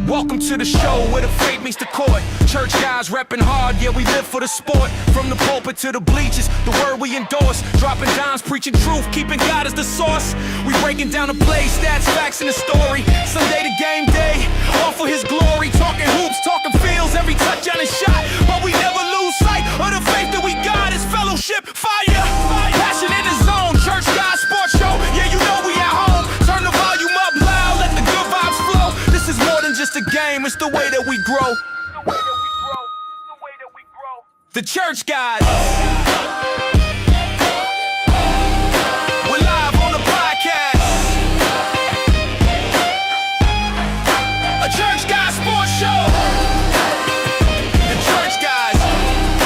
welcome to to the show where the faith meets the court. Church guys repping hard, yeah, we live for the sport. From the pulpit to the bleachers, the word we endorse. Dropping dimes, preaching truth, keeping God as the source. We breaking down the play, stats, facts, and the story. Sunday to game day, all for his glory. Talking hoops, talking fields, every touchdown is shot. But we never lose sight of the faith that we got is fellowship, fire. Passion in the zone, church guys, sports show. Yeah, you know we at home. Turn the volume up loud, let the good vibes flow. This is more than just a game, it's the way that we grow. The church guys.